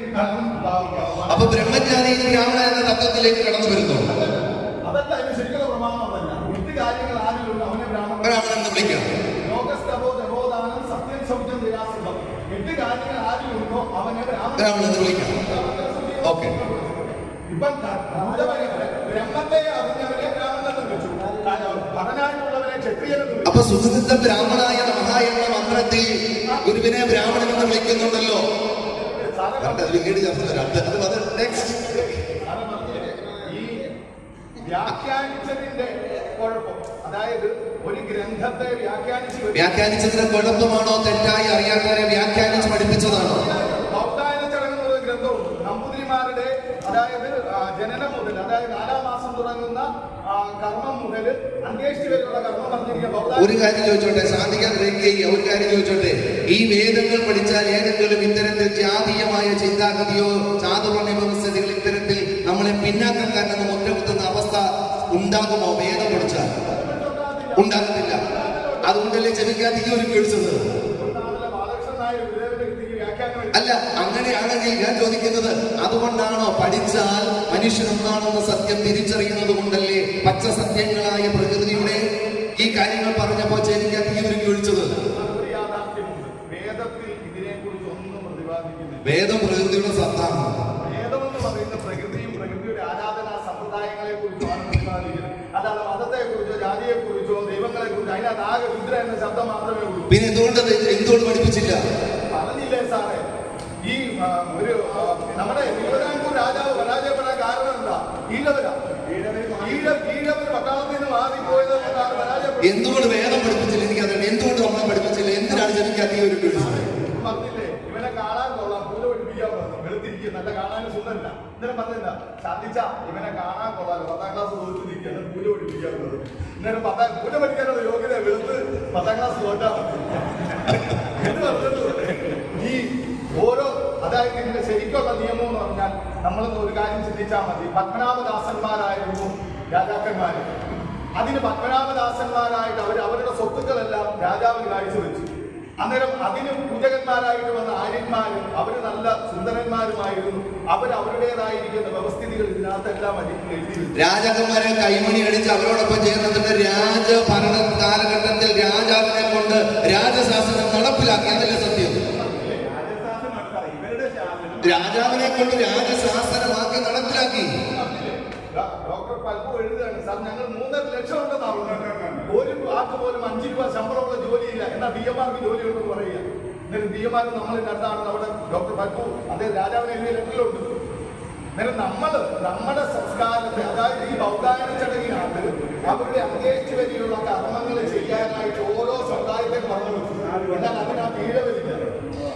അപ്പൊ ബ്രഹ്മജ്ഞാനി ബ്രാഹ്മണൻ എന്ന തത്വത്തിലേക്ക് കടന്നു വരുന്നു. അതല്ല അതിന് ശരിക്കുള്ള പ്രമാണമല്ല. 8 കാര്യങ്ങൾ ആരിലുണ്ട് അവനെ ബ്രാഹ്മണൻ എന്ന് വിളിക്കാം. ലോകസ്തവോ ദേവോദാനം സത്യം ശൗചം നിരാസംഭം. 8 കാര്യങ്ങൾ ആരിലുണ്ടോ അവനെ ബ്രാഹ്മണൻ എന്ന് വിളിക്കാം. ഓക്കെ. ഇപ്പം ബ്രഹ്മത്തെ അറിഞ്ഞവനെ ബ്രാഹ്മണൻ എന്ന് വിളിച്ചു. പഠനായിട്ടുള്ളവനെ ക്ഷത്രിയനെന്ന് വിളിച്ചു. അപ്പൊ സുഹൃത്ത ബ്രാഹ്മണായ നമഃ എന്ന മന്ത്രത്തിൽ ഗുരുവിനെ ബ്രാഹ്മണൻ എന്ന് വിളിക്കുന്നുണ്ടല്ലോ. വ്യാഖ്യാനിച്ചതിന്റെ കുഴപ്പം, അതായത് ഒരു ഗ്രന്ഥത്തെ വ്യാഖ്യാനിച്ചതിന്റെ കുഴപ്പമാണോ തെറ്റായി അറിയാത്തവരെ വ്യാഖ്യാനിച്ച് പഠിപ്പിച്ചതാണോ? ബൗദ്ധായന ചടങ്ങ് ഗ്രന്ഥവും നമ്പൂതിരിമാരുടെ അതായത് ജനനം മുതൽ, അതായത് 4-ാം മാസം തുടങ്ങുന്ന കർമ്മം മുതൽ അന്ത്യേഷ്ടി വരെയുള്ള കർമ്മം പറഞ്ഞിരിക്കുന്ന ഒരു കാര്യം ചോദിച്ചോട്ടെ, ശാന്തിക്കാൻ ഒരു കാര്യം ചോദിച്ചോട്ടെ. ഈ വേദങ്ങൾ പഠിച്ചാൽ ഏതെങ്കിലും ഇത്തരത്തിൽ ജാതീയമായ ചിന്താഗതിയോ ചാതുർവർണ്ണ വ്യവസ്ഥകൾ ഇത്തരത്തിൽ നമ്മളെ പിന്നാക്കക്കാരനെന്ന് മുദ്രകുത്തുന്ന അവസ്ഥ ഉണ്ടാകുമോ? വേദം പഠിച്ചാൽ ഉണ്ടാകത്തില്ല. അതുകൊണ്ടല്ലേ ചെവിക്കാത്ത ഈ ഒരു കേൾച്ചത്. അല്ല, അങ്ങനെയാണെങ്കിൽ ഞാൻ ചോദിക്കുന്നത്, അതുകൊണ്ടാണോ പഠിച്ചാൽ മനുഷ്യൻ ഒന്നാണെന്ന സത്യം തിരിച്ചറിയുന്നത് കൊണ്ടല്ലേ പച്ച സത്യങ്ങളായ പ്രകൃതിയുടെ ഈ കാര്യങ്ങൾ പറഞ്ഞപ്പോ ചെവിക്കാത്ത ഈ ഒരു കേൾച്ചത്? വേദം പ്രകൃതിയുടെ സത്താണ്. വേദമെന്ന് പറയുന്ന പ്രകൃതിയും പ്രകൃതിയുടെ ആരാധനാ സമ്പ്രദായങ്ങളെ കുറിച്ചാണ് പ്രതിപാദിക്കുന്നത്. അല്ലാതെ മതത്തെ കുറിച്ചോ ജാതിയെ കുറിച്ചോ ദൈവങ്ങളെ കുറിച്ചോ അതിനകത്ത് ആകെ രുദ്ര എന്ന ശബ്ദം മാത്രമേ ഉള്ളൂ. പിന്നെ എന്തുകൊണ്ട് പഠിപ്പിച്ചില്ല? പറഞ്ഞില്ലേ സാറേ, ഈ ഒരു നമ്മുടെ തിരുവിതാംകൂർ രാജാവ് പരാജയപ്പെടാൻ കാരണം എന്താ? ഈഴവർ പട്ടാളത്തിൽ നിന്ന് മാറിപ്പോയത് കൊണ്ടാണ് പരാജയപ്പെട്ടത്. എന്തുകൊണ്ട് വേദം പഠിപ്പിച്ചില്ല? എനിക്കറിയാം. എന്തുകൊണ്ട് നമ്മളെ പഠിപ്പിച്ചില്ല? എന്തിനാണ് ജനിക്കാത്ത ഈ ഒരു പറഞ്ഞില്ലേ, ഇവനെ കാണാൻ കൊള്ളാം, പൂല പഠിപ്പിക്കാൻ പറഞ്ഞു, വെളുത്തിരിക്കും, നല്ല കാണാനും സുന്ദരല്ല. ഇന്നലെ പറഞ്ഞില്ല, ശ്രദ്ധിച്ച ഇവനെ കാണാൻ കൊള്ളാലോ, 10ാം ക്ലാസ് തോറ്റു നിൽക്കുകയാണ്, പൂല പഠിപ്പിക്കാൻ പറഞ്ഞു. ഇന്നലെ പൂല പഠിക്കാനുള്ള യോഗ്യത വെളുത്ത് 10ാം ക്ലാസ് തോറ്റാ മതി എന്ന് പറഞ്ഞിട്ടുണ്ട്. ഈ ഓരോ, അതായത് ഇതിന്റെ ശരിക്കുള്ള നിയമം എന്ന് പറഞ്ഞാൽ നമ്മളൊന്ന് ഒരു കാര്യം ചിന്തിച്ചാൽ മതി. പത്മനാഭദാസന്മാരായിരുന്നു രാജാക്കന്മാര്. അതിന് പത്മനാഭദാസന്മാരായിട്ട് അവരുടെ സ്വത്തുക്കളെല്ലാം രാജാവിന് കാഴ്ചവെച്ചു. അന്നേരം അതിന് പൂജകന്മാരായിട്ട് വന്ന ആര്യന്മാരും അവര് നല്ല സുന്ദരന്മാരുമായിരുന്നു. അവരുടേതായിരിക്കുന്ന വ്യവസ്ഥിതികൾ ഇതിനകത്തെല്ലാം എഴുതി. രാജാക്കന്മാരെ കൈമണി അടിച്ച് അവരോടൊപ്പം ചേർന്നിട്ട് രാജഭരണ കാലഘട്ടത്തിൽ രാജാവിനെ കൊണ്ട് രാജശാസനം നടപ്പിലാക്കി. അതല്ലേ സത്യം? രാജാവിനെ കൊണ്ട് രാജശാസനമാക്കി നടപ്പിലാക്കി. ഡോക്ടർ പൽപ്പു എഴുതുകയാണ്, സാർ ഞങ്ങൾ 3.5 ലക്ഷം ഉണ്ടെന്നാണ്. ഒരു ആൾക്ക് പോലും 5 രൂപ ശമ്പളമുള്ള ജോലിയില്ല, എന്നാൽ DMമാർക്ക് ജോലിയുണ്ടെന്ന് പറയുക. എന്നിട്ട് DMമാർ നമ്മളിന്റെ അടുത്താണ് നമ്മുടെ ഡോക്ടർ പൽപ്പു അദ്ദേഹം രാജാവിനെ എഴുതിയ ലെറ്ററിലുണ്ട്. അന്നേരം നമ്മുടെ സംസ്കാരത്തെ, അതായത് ഈ ബൗദ്ധായന ചടങ്ങിനകത്ത് അവരുടെ അന്ത്യേഷ്ടി വരെയുള്ള കർമ്മങ്ങൾ ചെയ്യാനായിട്ട് ഓരോ സമുദായത്തെ പറഞ്ഞു വെച്ചു. എന്നാൽ അതിനകത്ത് ഈഴവരില്ല.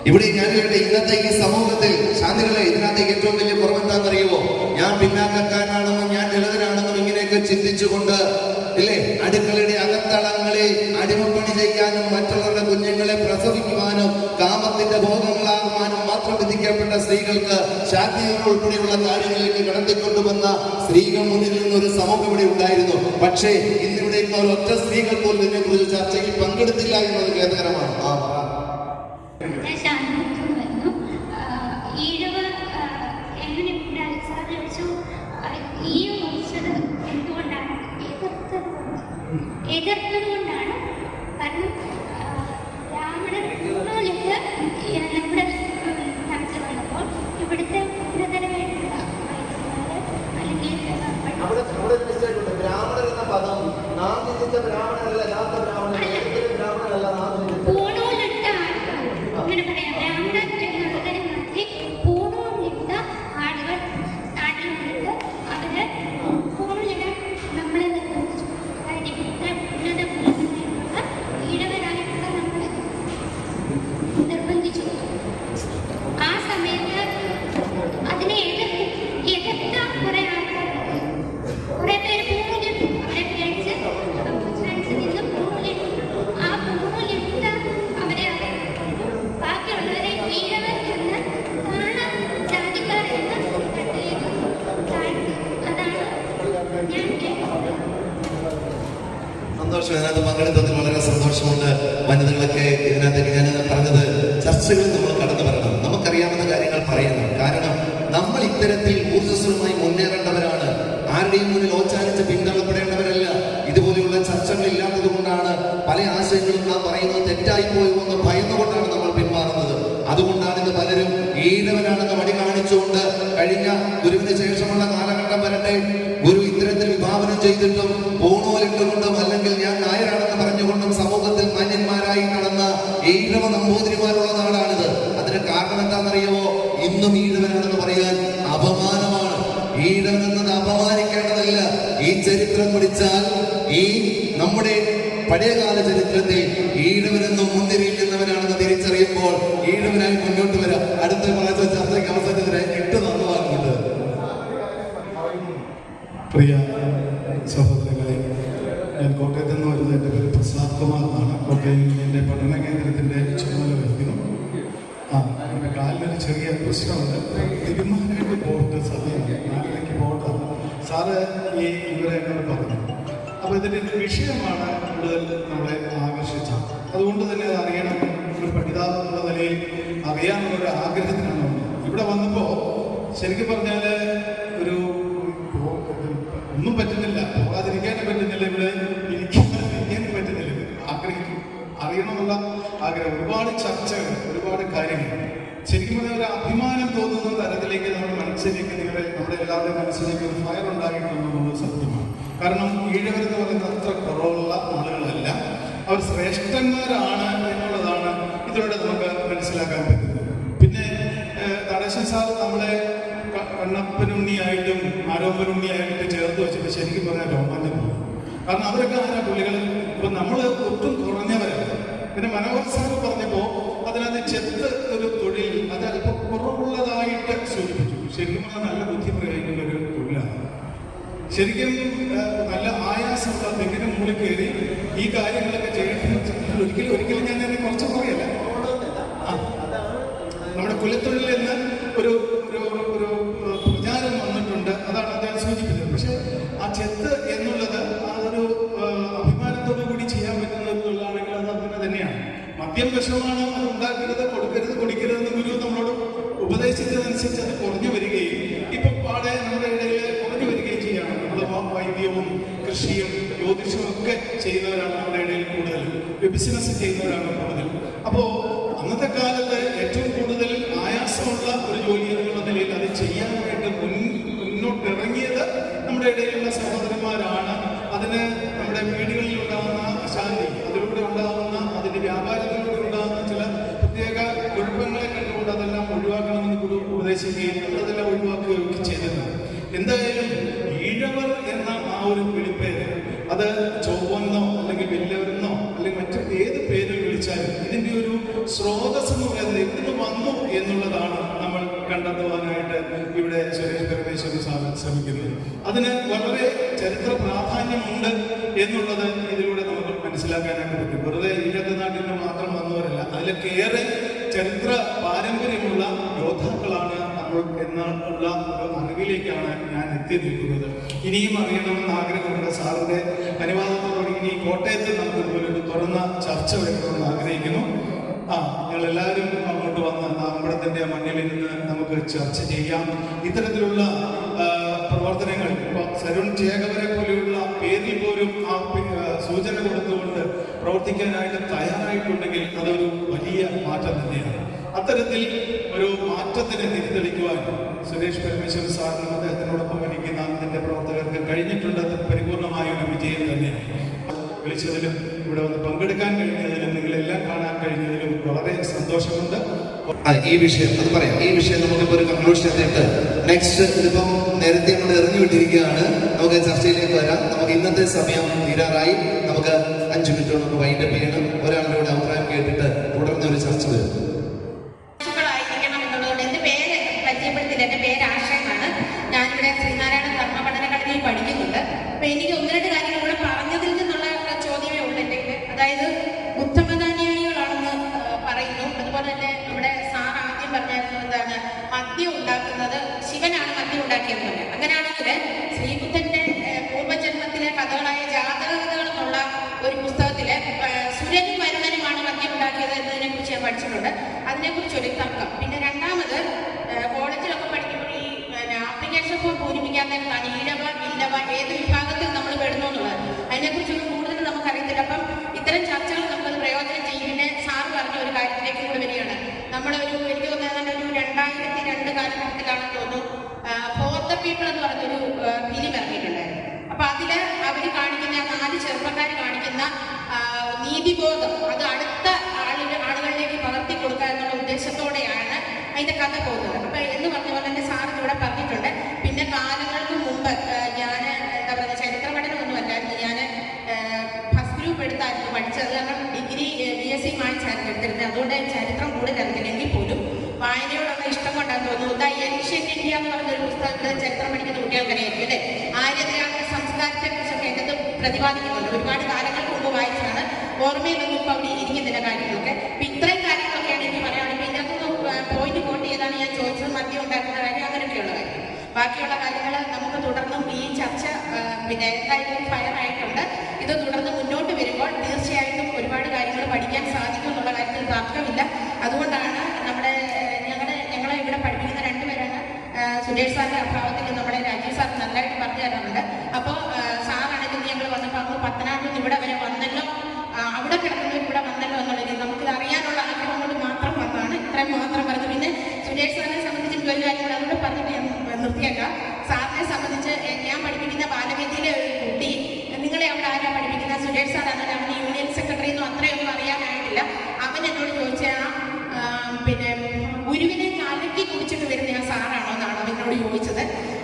ഇവിടെ ഞാൻ ഇന്നത്തെ ഈ സമൂഹത്തിൽ ശാന്തികളെ ഇതിനകത്തേക്ക് ഏറ്റവും വലിയ കുറവെന്താണെന്നറിയുമോ? ഞാൻ പിന്നാക്കക്കാരനാണെന്നും ഞാൻ ദളിതനാണെന്നും ഇങ്ങനെയൊക്കെ ചിന്തിച്ചുകൊണ്ട് ഇല്ലേ അടുക്കളയുടെ അകത്തളങ്ങളിൽ അടിമപ്പണി ചെയ്യാനും മറ്റുള്ളവരുടെ കുഞ്ഞുങ്ങളെ പ്രസവിക്കുവാനും കാമത്തിന്റെ ഭോഗങ്ങളാകുവാനും മാത്രം വിധിക്കപ്പെട്ട സ്ത്രീകൾക്ക് ശാക്തീകരണം ഉൾപ്പെടെയുള്ള കാര്യങ്ങളിലേക്ക് കടത്തിക്കൊണ്ടുവന്ന സ്ത്രീകൾ മുന്നിൽ നിന്നൊരു സമൂഹം ഇവിടെ ഉണ്ടായിരുന്നു. പക്ഷേ ഇന്നിവിടെ ഒരു ഒറ്റ സ്ത്രീകൾ പോലും ഇതിനെക്കുറിച്ച് ചർച്ചയിൽ പങ്കെടുത്തില്ല എന്നത് ഖേദകരമാണ്. എതിർത്തതുകൊണ്ടാണ്. കാരണം ബ്രാഹ്മണർ നമ്മുടെ നാട്ടിൽ വന്നപ്പോൾ ഇവിടുത്തെ ഉന്നതരമായിട്ടുള്ള അല്ലെങ്കിൽ ബ്രാഹ്മണർ എന്ന പദം നാം ചിന്തിച്ച ബ്രാഹ്മണരല്ല, യഥാർത്ഥ ബ്രാഹ്മണരല്ല, പൂണൂലിട്ട അങ്ങനെ പറയാം. ബ്രാഹ്മണർ എന്നുള്ളതിനെ മാറ്റി പൂണൂലിട്ട ആളുകൾ നാട്ടിൽ വന്നിട്ട് അവര് പൂണൂലിടാൻ നമ്മളെ നിർബന്ധിച്ചു. ഈഴവരായിട്ടുള്ള നമ്മളെ നിർബന്ധിച്ചു. ആ സമയത്ത് അതിനെ എതിർത്ത കുറെ ആൾക്കാരുണ്ട്. കുറെ പേര് പൂണൂലിട്ടു, അവരെ പേടിച്ച് നിന്ന് പൂണൂലിട്ടു. ആ പൂണൂലിട്ട അവരെ ബാക്കിയുള്ളവരെ ഈഴവർ എന്ന് ജാതിക്കാർ എന്ന് താഴ്ത്തി. അതാണ് ഞാൻ കേട്ടത്. സന്തോഷം. ഇതിനകത്ത് പങ്കെടുത്തതിൽ വളരെ സന്തോഷമുണ്ട്. വനിതകളൊക്കെ ഇതിനകത്തേക്ക് ഞാൻ പറഞ്ഞത് ചർച്ചകളിൽ നമ്മൾ കടന്നു വരണം, നമുക്കറിയാവുന്ന കാര്യങ്ങൾ പറയണം. കാരണം നമ്മൾ ഇത്തരത്തിൽ ഊർജ്ജസ്വലമായി മുന്നേറേണ്ടവരാണ്. ആരുടെയും മുന്നിൽ ഓച്ചാനിച്ച് പിന്തള്ളപ്പെടേണ്ടവരല്ല. ഇതുപോലെയുള്ള ചർച്ചകൾ ഇല്ലാത്തത് കൊണ്ടാണ് പല ആശയങ്ങളും നാം പറയുന്നത് തെറ്റായി പോയെന്ന് ഭയന്നുകൊണ്ടാണ് നമ്മൾ പിന്മാറുന്നത്. അതുകൊണ്ടാണ് ഇന്ന് പലരും ഈഴവനാണെന്ന് വഴി കാണിച്ചുകൊണ്ട് കഴിഞ്ഞ ഗുരുവിന് ശേഷമുള്ള കാലഘട്ടം വരട്ടെ ഗുരു ഇത്തരത്തിൽ വിഭാവനം ചെയ്തിട്ടും പൂണൂലിട്ടുകൊണ്ടും അല്ലെങ്കിൽ ഞാൻ നായരാണെന്ന് പറഞ്ഞുകൊണ്ടും സമൂഹത്തിൽ മാന്യന്മാരായി നടന്ന ഈഴവ നമ്പൂതിരിമാരുള്ള നാടാണിത്. അതിന് കാരണം എന്താണെന്നറിയുമോ? ഇന്നും ഈഴവനാണെന്ന് പറയാൻ അപമാനമാണ്. ഈഴവൻ എന്നത് അപമാനിക്കേണ്ടതല്ല. ഈ ചരിത്രം പഠിച്ചാൽ ഈ നമ്മുടെ പഴയകാല ചരിത്രത്തിൽ ഈഴവനെന്നും മുൻനിരയിൽ നിന്നവനാണെന്ന് തിരിച്ചറിയുമ്പോൾ ഈഴവനായി മുന്നോട്ട് വരാം. അടുത്ത ചർച്ചയ്ക്ക് അവസരത്തിന് 8 തന്നു. കാലിനൊരു ചെറിയ പ്രശ്നമുണ്ട്. തീരുമാനമായിട്ട് പോയിട്ട് സദ്യയാണ് 4:30 പോകേണ്ടതാണ്. സാറ് ഇവരെ എന്നോട് പറഞ്ഞു. അപ്പോൾ ഇതിൻ്റെ ഒരു വിഷയമാണ് കൂടുതൽ നമ്മളെ ആകർഷിച്ചത്. അതുകൊണ്ട് തന്നെ അത് അറിയണം, ഒരു പഠിതാവ് എന്നുള്ള നിലയിൽ അറിയാനുള്ളൊരു ആഗ്രഹത്തിനാണ് വന്നത്. ഇവിടെ വന്നപ്പോൾ ശരിക്കും പറഞ്ഞാൽ ഒന്നും പറ്റുന്നില്ല, പോകാതിരിക്കാനും പറ്റുന്നില്ല, ഇവിടെ ഇരിക്കാനും പറ്റുന്നില്ല. ആഗ്രഹിക്കും, അറിയണമെന്നുള്ള ആഗ്രഹം, ഒരുപാട് ചർച്ചകൾ, ഒരുപാട് കാര്യങ്ങൾ. ശരിക്കും പറഞ്ഞാൽ ഒരു അഭിമാനം തോന്നുന്ന തരത്തിലേക്ക് നമ്മുടെ മനസ്സിലേക്ക്, നമ്മുടെ എല്ലാവരുടെയും മനസ്സിലേക്ക് ഒരു ഫയർ ഉണ്ടായിട്ടുണ്ടെന്നുള്ളത് സത്യമാണ്. കാരണം ഈഴവരെന്ന് പറയുന്നത് അത്ര കുറവുള്ള ആളുകളല്ല, അവർ ശ്രേഷ്ഠന്മാരാണ് എന്നുള്ളതാണ് ഇതിലൂടെ നമുക്ക് മനസ്സിലാക്കാൻ പറ്റുന്നത്. പിന്നെ നടേശൻ സാർ നമ്മളെ കണ്ണപ്പനുണ്ണിയായിട്ടും ആരോപനുണ്ണിയായിട്ടും ചേർത്ത് വെച്ചിട്ട് ശരിക്കും പറഞ്ഞാൽ രോമാഞ്ചം തോന്നും. കാരണം അവരൊക്കെ ആരാ പുള്ളികൾ, ഇപ്പം നമ്മൾ ഒട്ടും കുറഞ്ഞവരല്ല. പിന്നെ മനോഹർ സാർ പറഞ്ഞപ്പോൾ അതിനകത്ത് ചെത്ത് ഒരു തൊഴിൽ അത് അല്പം കുറവുള്ളതായിട്ട് സൂചിപ്പിച്ചു. ശരിക്കും പറഞ്ഞാൽ നല്ല ബുദ്ധി പ്രയോഗിക്കുന്ന ഒരു തൊഴിലാണ്. ശരിക്കും നല്ല ആയാസമുള്ള തെങ്ങിന് മുകളിൽ കയറി ഈ കാര്യങ്ങളൊക്കെ ചെയ്യണമെന്ന് ഒരിക്കലും ഞാൻ അതിനെ കുറച്ച് പറയല്ല. നമ്മുടെ കുലത്തൊഴിൽ എന്ന് ഒരു പ്രചാരം വന്നിട്ടുണ്ട്, അതാണ് അദ്ദേഹം സൂചിപ്പിച്ചത്. പക്ഷെ ആ ചെത്ത് എന്നുള്ളത് അതൊരു അഭിമാനത്തോടു കൂടി ചെയ്യാൻ പറ്റുന്നതാണെങ്കിൽ അത് അങ്ങനെ തന്നെയാണ്. മദ്യം വിഷമാണ്, അത് ഉണ്ടാക്കരുത്, കൊടുക്കരുത്, കുടിക്കരുതെന്ന് ഗുരു നമ്മളോട് ഉപദേശിച്ചതനുസരിച്ച് അത് കുറഞ്ഞു വരികയും ഇപ്പൊ പാടെ നമ്മുടെ ഇടയിൽ കുറഞ്ഞു വരികയും ചെയ്യാണ്. നമ്മൾ വൈദ്യവും കൃഷിയും ജ്യോതിഷവും ഒക്കെ ചെയ്യുന്നവരാണ് നമ്മുടെ ഇടയിൽ കൂടുതൽ, ബിസിനസ് ചെയ്യുന്നവരാണ് കൂടുതൽ. അപ്പോ അന്നത്തെ കാലത്ത് ഏറ്റവും കൂടുതൽ ആയാസമുള്ള ഒരു ജോലി എന്നുള്ള നിലയിൽ അത് ചെയ്യാനായിട്ട് മുന്നോട്ടിറങ്ങിയത് നമ്മുടെ ഇടയിലുള്ള സഹോദരന്മാരാണ്. അതിന് നമ്മുടെ വീടുകളിൽ ഉണ്ടാകുന്ന അശാന്തി, അതിലൂടെ ഉണ്ടാകുന്ന അതിന്റെ വ്യാപാരത്തിലൂടെ ഉണ്ടാകുന്ന ചില പ്രത്യേക കുഴപ്പങ്ങളെ കണ്ടുകൊണ്ട് അതെല്ലാം ഒഴിവാക്കണമെന്ന് ഗുരു ഉപദേശിക്കുകയും നമ്മളതെല്ലാം ഒഴിവാക്കുകയൊക്കെ ചെയ്തിരുന്നു. എന്തായാലും ഈഴവർ എന്ന ആ ഒരു വിളിപ്പേര് അത് ചൊവ്വെന്നോ അല്ലെങ്കിൽ വലിയവരെന്നോ അല്ലെങ്കിൽ മറ്റു ഏത് പേരിൽ വിളിച്ചാലും ഇതിന്റെ ഒരു സ്രോതസ് എന്ന് പറയുന്നത് എവിടെ വന്നു എന്നുള്ളതാണ് നമ്മൾ കണ്ടെത്തുവാനായിട്ട് ഇവിടെ സുരേഷ് പരമേശ്വരൻ ശ്രമിക്കുന്നത്. അതിന് വളരെ ചരിത്ര പ്രാധാന്യമുണ്ട് എന്നുള്ളത് ഇതിലൂടെ നമുക്ക് മനസ്സിലാക്കാനായിട്ട് പറ്റും. വെറുതെ ഈഴത്ത് നാട്ടിൽ നിന്ന് മാത്രം വന്നവരല്ല, അതിലൊക്കെ ഏറെ ചരിത്ര പാരമ്പര്യമുള്ള യോദ്ധാക്കളാണ് നമ്മൾ എന്നുള്ള ഒരു അറിവിലേക്കാണ് ഞാൻ എത്തി നിൽക്കുന്നത്. ഇനിയും അറിയണമെന്ന് ആഗ്രഹമുണ്ട്. സാറിന്റെ അനുവാദത്തോടുകൂടി ഇനി കോട്ടയത്ത് നമുക്ക് ഇതുപോലൊരു തുറന്ന ചർച്ച വരണമെന്ന് ആഗ്രഹിക്കുന്നു. ഞങ്ങളെല്ലാവരും അങ്ങോട്ട് വന്ന് അമ്പലത്തിന്റെ മണ്ണിൽ നിന്ന് നമുക്ക് ചർച്ച ചെയ്യാം. ഇത്തരത്തിലുള്ള പ്രവർത്തനങ്ങൾ ഇപ്പൊ സരുൺ ചേകവരെ പോലെയുള്ള പേരിൽ പോലും ആ സൂചന കൊടുത്തുകൊണ്ട് പ്രവർത്തിക്കാനായിട്ട് തയ്യാറായിട്ടുണ്ടെങ്കിൽ അതൊരു വലിയ മാറ്റം തന്നെയാണ്. അത്തരത്തിൽ ഒരു മാറ്റത്തിന് തിരിതെളിക്കുവാൻ സുരേഷ് പരമേശ്വരൻ സാറിനും അദ്ദേഹത്തിനോടൊപ്പം ഇരിക്കുന്ന അതിന്റെ പ്രവർത്തകർക്ക് കഴിഞ്ഞിട്ടുണ്ട്. അത് പരിപൂർണമായ ഒരു വിജയം തന്നെയാണ്. വിളിച്ചതിലും ഇവിടെ വന്ന് പങ്കെടുക്കാൻ കഴിഞ്ഞതിലും നിങ്ങളെല്ലാം കാണാൻ കഴിഞ്ഞതിലും വളരെ സന്തോഷമുണ്ട്. ഈ വിഷയം അത് പറയാം. ഈ വിഷയം നമുക്കിപ്പോൾ ഒരു കൺക്ലൂഷൻ എത്തിയിട്ട് നെക്സ്റ്റ് ഇതിപ്പം നേരത്തെ നമ്മൾ എറിഞ്ഞു വിട്ടിരിക്കുകയാണ്. നമുക്ക് ചർച്ചയിലേക്ക് വരാം. നമുക്ക് ഇന്നത്തെ സമയം തീരാറായി. നമുക്ക് 5 മിനിറ്റ് നമുക്ക് വൈൻഡപ്പ് ചെയ്യണം. ഒരാളുടെ അഭിപ്രായം കേട്ടിട്ട് തുടർന്ന് ഒരു ചർച്ച വരും. എന്റെ പേര് ആശയമാണ്. ഞാനിവിടെ ശ്രീനാരായണ ധർമ്മ പഠന ഘടനയിൽ പഠിക്കുന്നുണ്ട്. അപ്പൊ എനിക്ക് 1-2 കാര്യങ്ങൾ ഇവിടെ പറഞ്ഞതിൽ നിന്നുള്ള ചോദ്യമേ ഉള്ളൂ എൻ്റെ. അതായത് ബുദ്ധമതാനുയായികളാണെന്ന് പറയുന്നു. അതുപോലെ തന്നെ നമ്മുടെ സാർ ആദ്യം പറഞ്ഞായിരുന്നു എന്താണ്, മദ്യം ഉണ്ടാക്കുന്നത് ശിവനാണ് മദ്യം ഉണ്ടാക്കിയെന്ന് പറയാം. അങ്ങനെയാണെങ്കിൽ ശ്രീബുദ്ധന്റെ പൂർവ്വജന്മത്തിലെ കഥകളായ ജാതക കഥകൾ എന്നുള്ള ഒരു പുസ്തകത്തില് സുരനും വരുണനുമാണ് മദ്യം ഉണ്ടാക്കിയത് എന്നതിനെ കുറിച്ച് ഞാൻ പഠിച്ചിട്ടുണ്ട്. അതിനെക്കുറിച്ച് ഒരു തർക്കം. പിന്നെ രണ്ടാമത് കോളേജിലൊക്കെ പഠിക്കുമ്പോൾ ഈ ആപ്ലിക്കേഷൻ ഫോം പൂരിപ്പിക്കാൻ നേരത്താണ് ഈഴവ ഇല്ലവ ഏത് വിഭാഗത്തിൽ നമ്മൾ പെടുന്നു എന്നുള്ളത്. അതിനെക്കുറിച്ചൊന്നും കൂടുതൽ നമുക്കറിയത്തില്ല. അപ്പം ഇത്തരം ചർച്ചകൾ നമുക്കത് പ്രയോജനം ചെയ്യും. പിന്നെ സാർ പറഞ്ഞ ഒരു കാര്യത്തിലേക്ക് കൂടെ വരികയാണ്. നമ്മളൊരു എനിക്ക് തോന്നുന്നത് ഒരു 2002 കാലഘട്ടത്തിലാണെന്ന് തോന്നുന്നു ഫോർ ദ പീപ്പിൾ എന്ന് പറഞ്ഞൊരു ഫിലിം ഇറങ്ങിയിട്ടുണ്ടായിരുന്നു. അപ്പൊ അതില് അവര് കാണിക്കുന്ന 4 ചെറുപ്പക്കാർ കാണിക്കുന്ന നീതിബോധം അത് അടുത്ത ആളുകളിലേക്ക് പകർത്തി കൊടുക്കുക എന്നുള്ള ഉദ്ദേശത്തോടെയാണ് അതിന്റെ കഥ പോകുന്നത്. അപ്പൊ എന്ന് പറഞ്ഞ പോലെ തന്നെ സാർ ഇവിടെ പറഞ്ഞിട്ടുണ്ട്. പിന്നെ കാലങ്ങൾക്ക് മുമ്പ് ഞാൻ എന്താ പറയുക, ചരിത്ര പഠനമൊന്നുമല്ലായിരുന്നു. ഞാൻ ഫസ്റ്റ് ഗ്രൂപ്പ് എടുത്തായിരുന്നു പഠിച്ചത്. കാരണം ഡിഗ്രി BSc മാത്സായിരുന്നു എടുത്തിരുന്നത്. അതുകൊണ്ട് ചരിത്രം കൂടുതൽ അറിഞ്ഞില്ലെങ്കിൽ പോലും വായനയോടുള്ള ഇഷ്ടം കൊണ്ടാന്ന് തോന്നുന്നു. ഏൻഷ്യന്റ് ഇന്ത്യ എന്ന് പറഞ്ഞൊരു പുസ്തകത്തിൽ ചരിത്രം പഠിക്കുന്ന കുട്ടികൾക്കറിയായിരിക്കും അല്ലേ. ആര്യദ്രാവിഡ സംസ്കാരത്തെ കുറിച്ചൊക്കെ എൻ്റെ പ്രതിപാദിക്കുന്നുണ്ട്. ഒരുപാട് കാലങ്ങൾക്ക് മുമ്പ് വായിച്ചാണ്. ഓർമ്മയിലൊന്നും ഇപ്പൊ അവിടെ ഇരിക്കുന്നില്ല കാര്യങ്ങളൊക്കെ. ഇത്രയും കാര്യങ്ങളൊക്കെയാണ് എനിക്ക് പറയാനുള്ളത്. ഇതിനകത്ത് പോയിന്റ് ബാക്കിയുള്ള കാര്യങ്ങൾ നമുക്ക് തുടർന്നും ഈ ചർച്ച പിന്നെ എന്തായാലും ഫയറായിട്ടുണ്ട്. ഇത് തുടർന്ന് മുന്നോട്ട് വരുമ്പോൾ തീർച്ചയായിട്ടും ഒരുപാട് കാര്യങ്ങൾ പഠിക്കാൻ സാധിക്കും എന്നുള്ള കാര്യത്തിൽ തർക്കമില്ല. അതുകൊണ്ടാണ് ഞങ്ങളെ ഇവിടെ പഠിപ്പിക്കുന്ന രണ്ടുപേരാണ് സുരേഷ് സാറിന്റെ അഭാവത്തിൽ നമ്മുടെ രാജീവ് സാർ നല്ലതായിട്ട് പറഞ്ഞു തരാറുണ്ട്. അപ്പോൾ സാറാണെങ്കിൽ ഞങ്ങൾ വന്നപ്പോൾ അന്ന് പത്തനാട്ടിൽ നിന്ന് ഇവിടെ വരെ വന്നല്ലോ, അവിടെ കിടക്കുന്നവർ ഇവിടെ വന്നല്ലോ എന്നുള്ളത് നമുക്കിത് അറിയാനുള്ള ആഗ്രഹം കൊണ്ട് മാത്രം വന്നതാണ്. ഇത്രയും മാത്രം പറഞ്ഞു. പിന്നെ സുരേഷ് സാറിനെ സംബന്ധിച്ച് ഒരു കാര്യം കൂടെ അതുകൂടെ പറഞ്ഞിട്ട് ഞാൻ നിർത്തിയേക്കാം. സാറിനെ സംബന്ധിച്ച് ഞാൻ പഠിപ്പിക്കുന്ന ബാലവേദിയിലെ ഒരു കുട്ടി, നിങ്ങളെ അവിടെ ആരാ പഠിപ്പിക്കുന്ന സുരേഷ് സാർ അങ്ങനെ അവന് യൂണിയൻ സെക്രട്ടറി ഒന്നും അത്രയൊന്നും അറിയാനായിട്ടില്ല. അവൻ എന്നോട് ചോദിച്ച പിന്നെ ഗുരുവിനെ കലക്കി കുടിച്ചിട്ട് വരുന്ന ആ സാറാണോ എന്നാണ് അവനോട് ചോദിച്ചത്.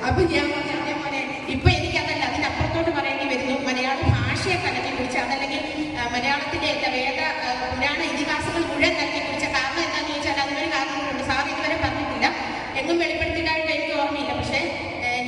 അപ്പൊ ഞാൻ പറഞ്ഞ പോലെ ഇപ്പൊ എനിക്കതല്ല, അതിനപ്പുറത്തോട്ട് പറയേണ്ടി വരുന്നു. മലയാള ഭാഷയെ കലക്കി കുടിച്ച, അതല്ലെങ്കിൽ മലയാളത്തിന്റെ വേദ പുരാണ ഇതിഹാസങ്ങൾ മുഴുവൻ കലക്കി കുടിച്ച കാരണം എന്താണെന്ന് ചോദിച്ചാൽ അതിനൊരു കാരണങ്ങളുണ്ട്. സാർ ഇതുവരെ പറഞ്ഞിട്ടില്ല, എങ്ങും വെളിപ്പെടുത്തിയതായിട്ട് എനിക്ക് ഓർമ്മയില്ല. പക്ഷേ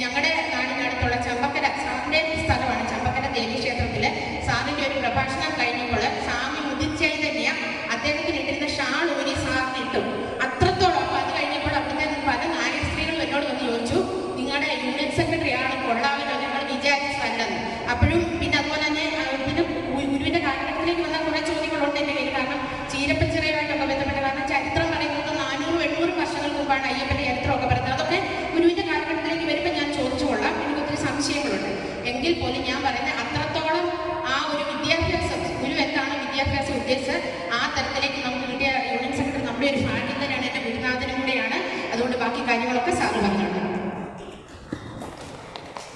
ഞങ്ങളുടെ നാടിനടുത്തുള്ള ചമ്പക്കര സാറിന്റെ സ്ഥലമാണ്, ചമ്പക്കര ദേവീക്ഷേത്രത്തില് സാറിന്റെ ഒരു പ്രഭാഷണം കഴിഞ്ഞപ്പോൾ സ്വാമി മുതിച്ചൈതന്യ അദ്ദേഹത്തിന് ഇട്ടിരുന്ന ഷാൾ ഊരി സാറിന് ഇട്ടു. അത്രത്തോളം. അപ്പൊ അത് കഴിഞ്ഞപ്പോൾ അവിടുത്തെ പല നായക സ്ത്രീകളും എന്നോട് വന്ന് ചോദിച്ചു, നിങ്ങളുടെ യൂണിയൻ സെക്രട്ടറി ആണ് കൊള്ളാമല്ലോ, ഞങ്ങൾ വിചാരിച്ചതല്ലെന്ന്. അപ്പോഴും പിന്നെ അതുപോലെ തന്നെ പിന്നെ ഗുരുവിന്റെ കാലഘട്ടത്തിലേക്ക് വന്ന കുറെ ചോദ്യങ്ങളുണ്ട് എന്റെ കയ്യിൽ. കാരണം ചീരപ്പച്ചിറയുമായിട്ടൊക്കെ ബന്ധപ്പെട്ട, കാരണം ചരിത്രം പറയുന്നത് 400-800 വർഷങ്ങൾക്ക് മുമ്പാണ് അയ്യപ്പന്റെ ചരിത്രമൊക്കെ പറയുന്നത്. അതൊക്കെ ഗുരുവിന്റെ കാലഘട്ടത്തിലേക്ക് വരുമ്പോൾ ഞാൻ ചോദിച്ചു കൊള്ളാം, എനിക്ക് ഒത്തിരി സംശയങ്ങളുണ്ട്. എങ്കിൽ പോലും ഞാൻ പറയുന്നത് അത്രത്തോളം ആ ഒരു വിദ്യാഭ്യാസം, ഗുരു എന്താണ് വിദ്യാഭ്യാസം ഉദ്ദേശിച്ചത്, ആ തരത്തിലേക്ക് നമുക്ക് കിട്ടിയ യൂണിയൻ സെക്രട്ടറി നമ്മുടെ ഒരു ഭാഗ്യം തന്നെയാണ്, എന്റെ ഗുരുനാഥനും കൂടെയാണ്. അതുകൊണ്ട് ബാക്കി കാര്യങ്ങളൊക്കെ സാറ് പറഞ്ഞോളൂ.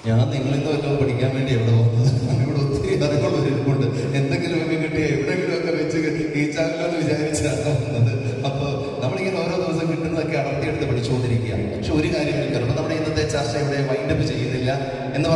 ഞാൻ നിങ്ങളിൽ നിന്ന് വല്ലതും പഠിക്കാൻ വേണ്ടി എവിടെ വന്നത്? ഇവിടെ ഒത്തിരി അറിവുള്ളവരുണ്ട്.